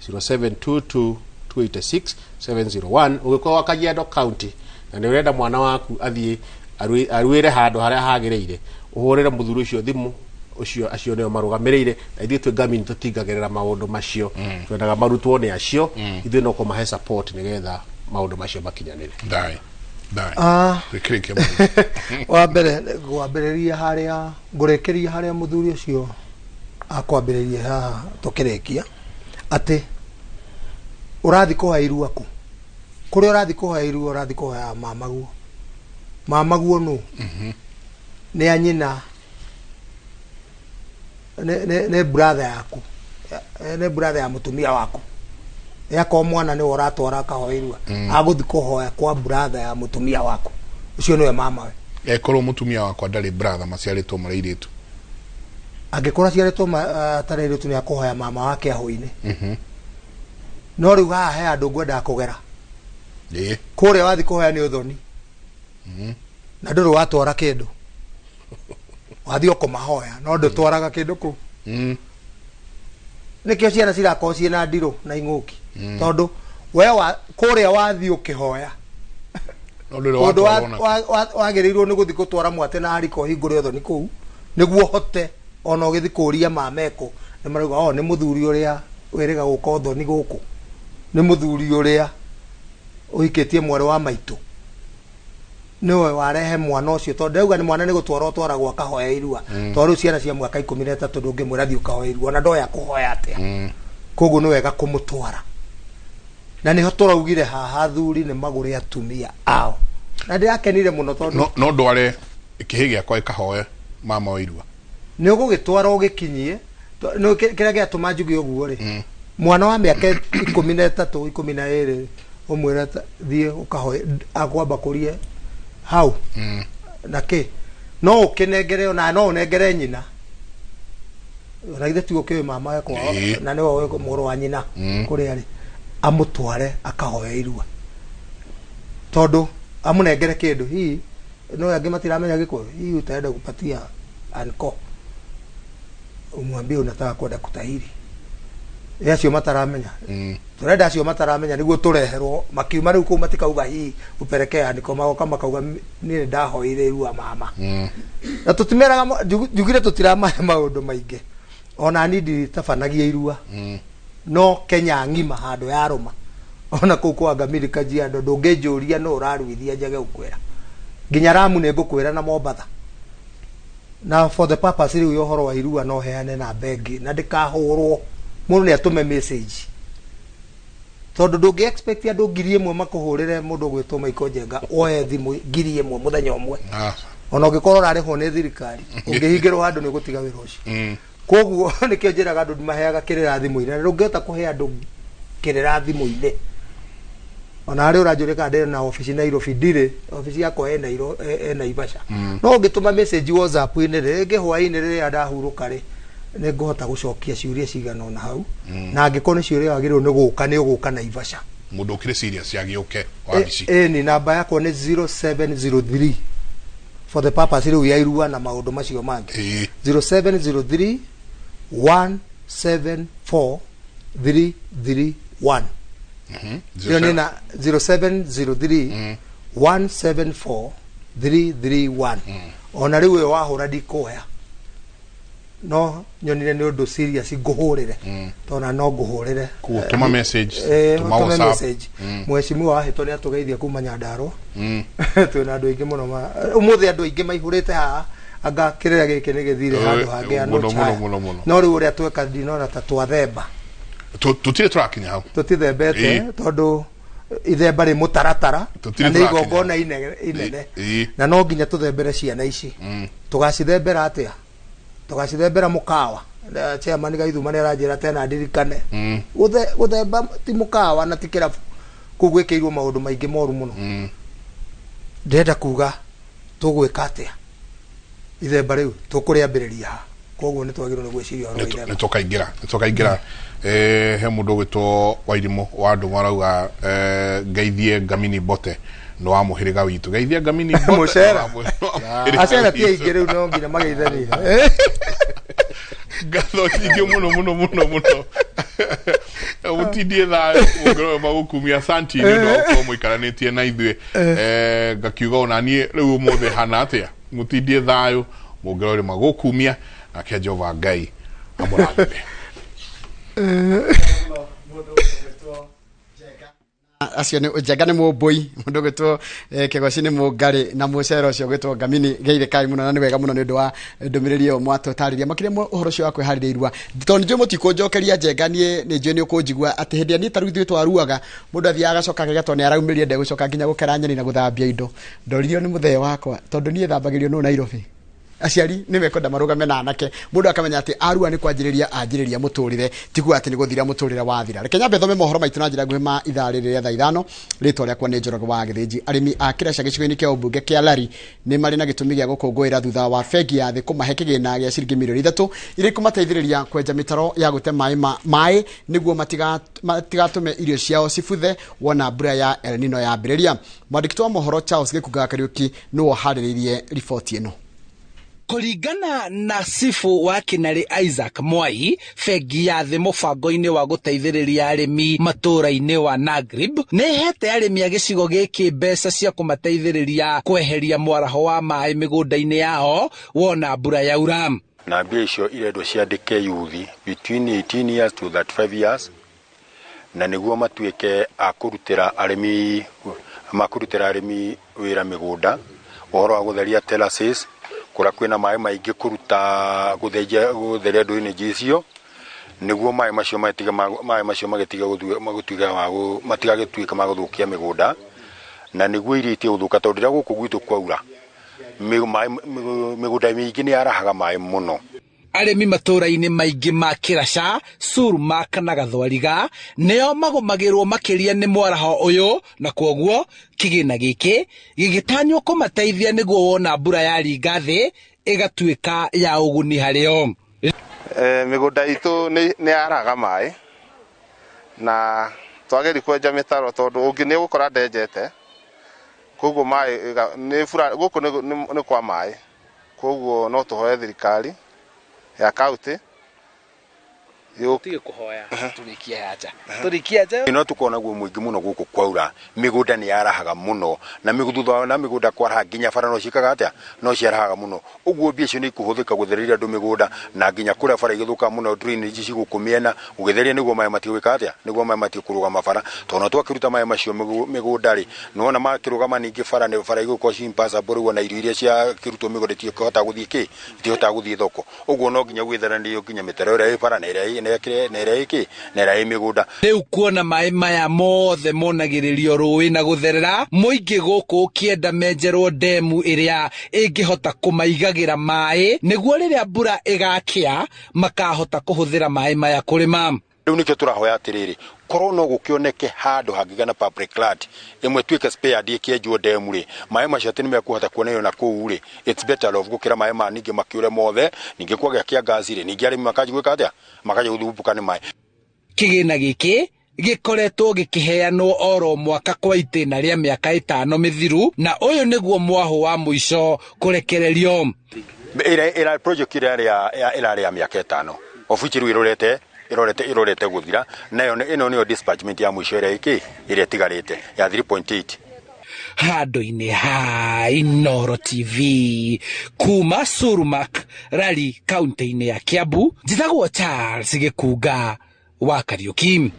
0722 286 701. Ũgĩkorwo wa Kajiado County na nĩ ũrenda mwana waku athiĩ aruĩre handũ harĩa hagĩrĩire, ũhũrĩre mũthuri ũcio thimũ, acio nĩo marũgamĩrĩire, na ithuĩ twĩ Ngamini tũtingagĩrĩra maũndũ macio, twendaga marutwo nĩ acio, ithuĩ no kũmahe support nĩgetha maũndũ macio makinyanĩre. Wa mbere ngwambĩrĩria harĩa ngũrekeria harĩa mũthuri ũcio akwambĩrĩria haha tũkĩrĩkia atĩ ũrathi kũhoya irua kũ, kũrĩa ũrathi kũhoya irua, ũrathi kũhoya mamaguo nũ? Nĩ anyina, nĩ brother yaku, nĩ brother ya mũtumia waku. Yako mwana nĩ ũratwara akahoya irua, agũthi kũhoya kwa brother ya mũtumia waku, ũcio nĩwe mama we. Korwo mũtumia wakwa ndarĩ brother maciarĩtwo marĩ airĩtu, angĩkorwo aciarĩtwo atarĩ airĩtu nĩ akũhoya mama wake ahũ-inĩ. No rĩu haha he andũ ngwendaga kũgera, kũrĩa wathi kũhoya nĩ ũthoni, na ndũrĩ watwara kĩndũ, wathi ũkũmahoya no ndũtwaraga kĩndũ kũu. Nĩkĩo ciana cirakorwo ciĩna ndirũ na ing'ũki, tondũ we kũrĩa wathi ũkĩhoya ũndũ wagĩrĩirwo nĩ gũthi gũtwara mwate na hariko hingũre ũthoni kũu, nĩguo hote ona ũgĩthi kũria mameko nĩ marauga nĩ mũthuri ũrĩa wĩrĩga gũka ũthoni gũkũ, nĩ mũthuri ũrĩa ũhikĩtie mwarĩ wa maitũ, nĩwe warehe mwana ũcio. Tondũ ndauga nĩ mwana nĩ gũtwara ũtwaragwo akahoya irua, tondũ ciana cia mwaka 13 ndũngĩmwĩra thiĩ ũkahoya irua na ndoya kũhoya atĩa. Koguo nĩ wega kũmũtwara, na nĩho tũraugire haha athuri nĩ magũre atumia ao, na ndĩrakenire mũno tondũ no ndware Kihigia kwa ikahoe mama wa Irua. Ni ugugitwara ugikinyie no kira giatuma njugi uguo ri. Mwana wa miaka 13 12 umwira thie ukahoe akwamba kurie hau. Na ke no ukinengere ona no unengere nyina. Raithe tu ukiwe mama yako na ni wowe mugoro wa nyina kuri ari amutware akahoe Irua. Tondu amunengere kindu hii no yangi matiramenya gikuyu hii utaenda kupatia anko umwambie unataka kwenda kutahiri yacio mataramenya turenda acio mataramenya niguo tureherwo makiuma riu ku matikauga hii upeleke aniko magoka makauga ni ndahoire Irua mama na tutimeraga jugire tutiramahe maundu maingi ona nindi tabanagia Irua no Kenya ngima handu ya Roma ona ku kwa Ngamiri Kajiado ndungijuria no uraruithia njage ukwera nginya Ramu ne ngukwira na Mombatha na for the purpose riu yohoro wa Irua no heane na bengi na ndikahurwo mundu ni atume message tondu ndungi expect andu ngiri imwe makuhurire mundu gwitwo Maiko Njenga oe thimu ngiri imwe muthenya umwe ona ungikorwo rariho ni thirikari ungihingirwo handu ni gutiga wira ucio koguo nikio njiraga andu maheaga Kĩrĩra thimu-ini ndungiota kuhe andu Kĩrĩra thimu-ini ona ari urajurika ndire na office Nairobi ndire office yako ena Ivasha no ungituma message WhatsApp-ini ringi hwaini riri adahuruka ri ni nguhota gucokia ciuria cigana ona hau na angikorwo ni ciuria wagirwo ni uguka na Ivasha mundu ukire serious yagiuke wabici ni namba yako ni 0703 for the purpose riu ya Irua na maundu macio mangi 0703 174 331 na 0703 174 331 ona riu yo wahura ndikuya no nyonire ni undu serious nguhurire tona no nguhurire tuma message tuma WhatsApp mweshimiwa wahitwo ni atugeithia kuma Nyandarua twina andu aingi muno umuthi andu aingi maihurite ha anga Kĩrĩra giki ni githire handu hangi no riu uria tweka ndinona ta twathemba tutire turakinya hau tutithembete tondu ithemba ri mutaratara na ni igongona inene na no nginya tuthembere ciana ici tugacithembera atia tugacithembera mukawa chairman Gaithuma ni aranjira tena ndirikane guthemba ti mukawa na ti kirabu kugwikirwo maundu maingi moru muno ndenda kuga tugwika atia ithemba riu tukuriambiriria koguo ni twagirwo ni gwiciria oro ithemba nitukaingira he mundu gwitwo Wairimu wa andu marauga Geithie Ngamini Bote no wa muhiriga witu Geithie Ngamini Bote mucera acera pia ingire no nginya mageithani gatho nyingi muno utindie thayo mugoro magukumia santi ni ndo ko muikaranitie na ithwe ngakiuga ona nie riu umuthe hana atia mutindie thayo mugoro magukumia na kia Jehova Ngai amurathime acio ni Njenga ni mumbui mundu gwitwo Kigoci ni mungari na mucero ucio gwitwo Ngamini Geire kai muno na ni wega muno ni ndu wa ndumiriri yo mwatotariria makire uhoro ucio wa kwihariria Irua tondu njui mutiko njokeria Njenga ni njui ni ukunjigua ati hindi ani taru thitwa aruaga mundu athia agacoka gato ni araumirie nde gucoka nginya gukera nyani na guthambia indo ndoririo ni muthee wakwa tondu nie thambagirio no Nairobi aciari ni mekonda marugame na anake mundu akamenya ati Arua ni kwanjiriria muturire tigu ati ni guthira muturire wathira reke nyambe thome mohoro maitu na njira nguhima ithari riria thaa 5 ritwa riakwa ni Njoroge wa Githiji arimi a Kĩrĩra gicigo-ini kia ubunge kia Lari ni mari na gitumi gia gukungwira thutha wa bengi ya thi kumahe kigina gia ciringi milioni 3 iri kumateithiriria kwenja mitaro ya gute mai niguo matigatume irio ciao cibuthe wona mbura ya El Nino ya mbiriria mwandiki wa mohoro Charles Gikuga Kariuki no hariririe ripoti ino. Kuringana na sifu wa Kinari Isaac Mwai, bengi ya thi mubango-ini wa guteithiriria arimi matura-ini wa Nagrib ni hete arimi a gicigo giki mbeca cia kumateithiriria kweheria mwaraho wa mai migunda-ini yao wona mbura yaura. Na mbia icio irendwo ciandike yuthi between 18 years to 35 years na niguo matuike a kurutira arimi wira migunda uhoro wa gutheria terraces kura kwina mai maingi kuruta gutheria ndu-ini jicio niguo mai macio matigagituika maguthukia migunda na niguo iritie guthuka tondu rira guku gwitu kwaura migunda mingi ni arahaga mai muno. Arimi matũra-inĩ maingĩ ma Kĩrĩra, Suruma kana Gathwariga nĩo magũmagĩrwo makĩria nĩ mwaraho ũyũ, na kwoguo kĩgĩna gĩkĩ gĩgĩtanywo kũmateithia nĩguo wona mbura yaringa thĩ ĩgatuĩka ya ũguni harĩo. Mĩgũnda itũ nĩ araga maĩ na twagĩrĩirwo kwenja mĩtaro tondũ ũngĩ nĩ ũgũkora ndenjete, kwoguo maĩ gũkũ nĩ kwa maĩ, kwoguo no tũhoe thirikari ya kaunti tige kuhoya turikia aja no tukona guo muingi muno guku kwaura migunda ni yarahaga muno na miguthu na migunda kwaraha nginya bara no cikaga atia no ciarahaga muno uguo mbia cio ni kuhuthika guthereria andu migunda na nginya kuria bara igithuka muno drainage cigukumiena ugetheria niguo mai matiwika atia niguo mai matikuruga mabara tono twakiruta mai macio migunda ri nona makirugama ningi bara ni bara iguko cimpasa boruwa na irio iria cia kirutwo migunda tikota guthii ki tikota guthii thoko uguo no nginya gwitherania nginya mitero ira bara na ira Rĩu kuona maĩ maya mothe monagĩrĩrio rũĩ na gũtherera, mũingĩ gũkũ ũkĩenda menjerwo ndemu ĩrĩa ĩngĩhota kũmaigagĩra maĩ nĩguo rĩrĩa mbura ĩgakĩa makahota kũhũthĩra maĩ maya kũrĩma. Rĩu nĩkĩo tũrahoya atĩrĩrĩ, korwo no gũkĩoneke handũ hangĩgana public land ĩmwe tuĩke spared ĩkĩenjwo ndemu rĩ, maĩ macio atĩ nĩmekũhota kuonio na kũu rĩ, it's better off gũkĩra maĩ ma ningĩ makĩũre mothe, ningĩ kwagĩa kiangazi rĩ, ningĩ arĩmi makaji gwĩka atĩa makaja gũthumbuka nĩ maĩ. Kĩgĩna gĩkĩ gĩkoretwo gĩkĩheanwo oro mwaka kwa itĩna rĩa mĩaka 5 mĩthiru, na ũyũ nĩguo mwahũ wa mũico kũrekererio. Ĩra project ĩrarĩ ya mĩaka 5 ofici rĩu irorete guthira nayo ino niyo dispatchment ya mwisho ĩrĩa ĩtigarĩte ya 3.8 handũ-inĩ ha Inooro TV kuma Surumak Rari kaunti-inĩ ya Kiambu, njithagwo Charles Gĩkunga wa Kariũki.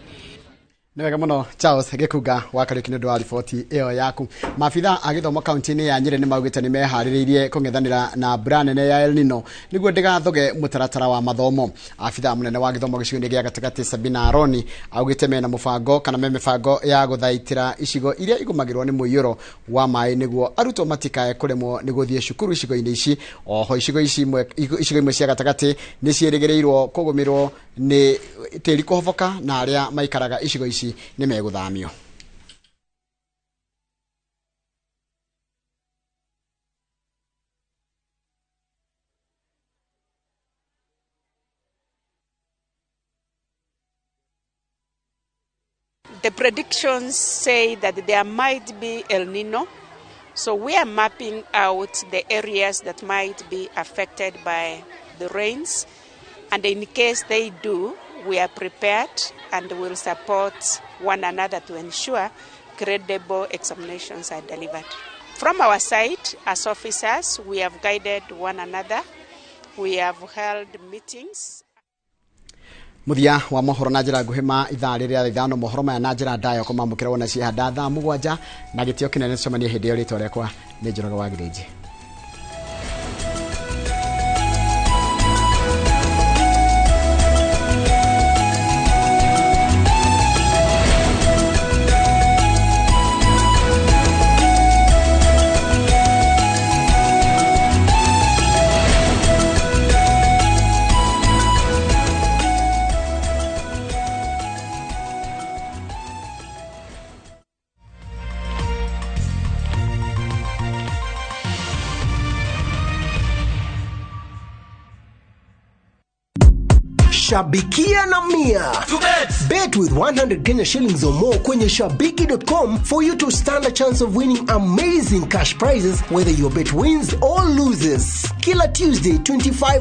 Nĩ wega mũno Charles Gĩkunga wa Kariũki nĩ ũndũ wa riboti ĩyo yaku. Maabitha a gĩthomo kaunti-inĩ ya Nyĩrĩ nĩ maugĩte nĩ meharĩrĩirie kũng'ethanĩra na mbura nene ya El Nino nĩguo ndĩgathoge mũtaratara wa mathomo. Abitha mũnene wa gĩthomo gĩcigo-inĩ gĩa gatagatĩ Sabina Aroni augĩte mena mũbango kana mĩbango ya gũthaitĩra icigo iria igũmagĩrwo nĩ mũiyũro wa maĩ nĩguo arutwo matikae kũremwo nĩ gũthiĩ cukuru icigo-inĩ ici. Oho icigo imwe cia gatagatĩ nĩ ciĩrĩgĩrĩirwo kũgũmĩrwo nĩ tĩri kũhoboka na arĩa maikaraga icigo ici nĩ megũthamio. The predictions say that there might be El Nino, so we are mapping out the areas that might be affected by the rains, and in case they do, we are prepared and will support one another to ensure credible examinations are delivered. From our side, as officers, we have guided one another. We have held meetings. Muthia wa mohoro na njĩra nguhĩ ma ithaa rĩrĩa ithano mohoro maya na njĩra ndayo kũmamũkĩra wona ciĩhanda thaa 7 na gĩtĩo kĩnene tũcemanie hĩndĩ ĩyo rĩtwa rĩakwa nĩ Njoroge wa Gĩthĩnji. Shabikia na Mia. Bet with 100 Kenya shillings or more kwenye shabiki.com for you to stand a chance of winning amazing cash prizes whether your bet wins or loses. Kila Tuesday 25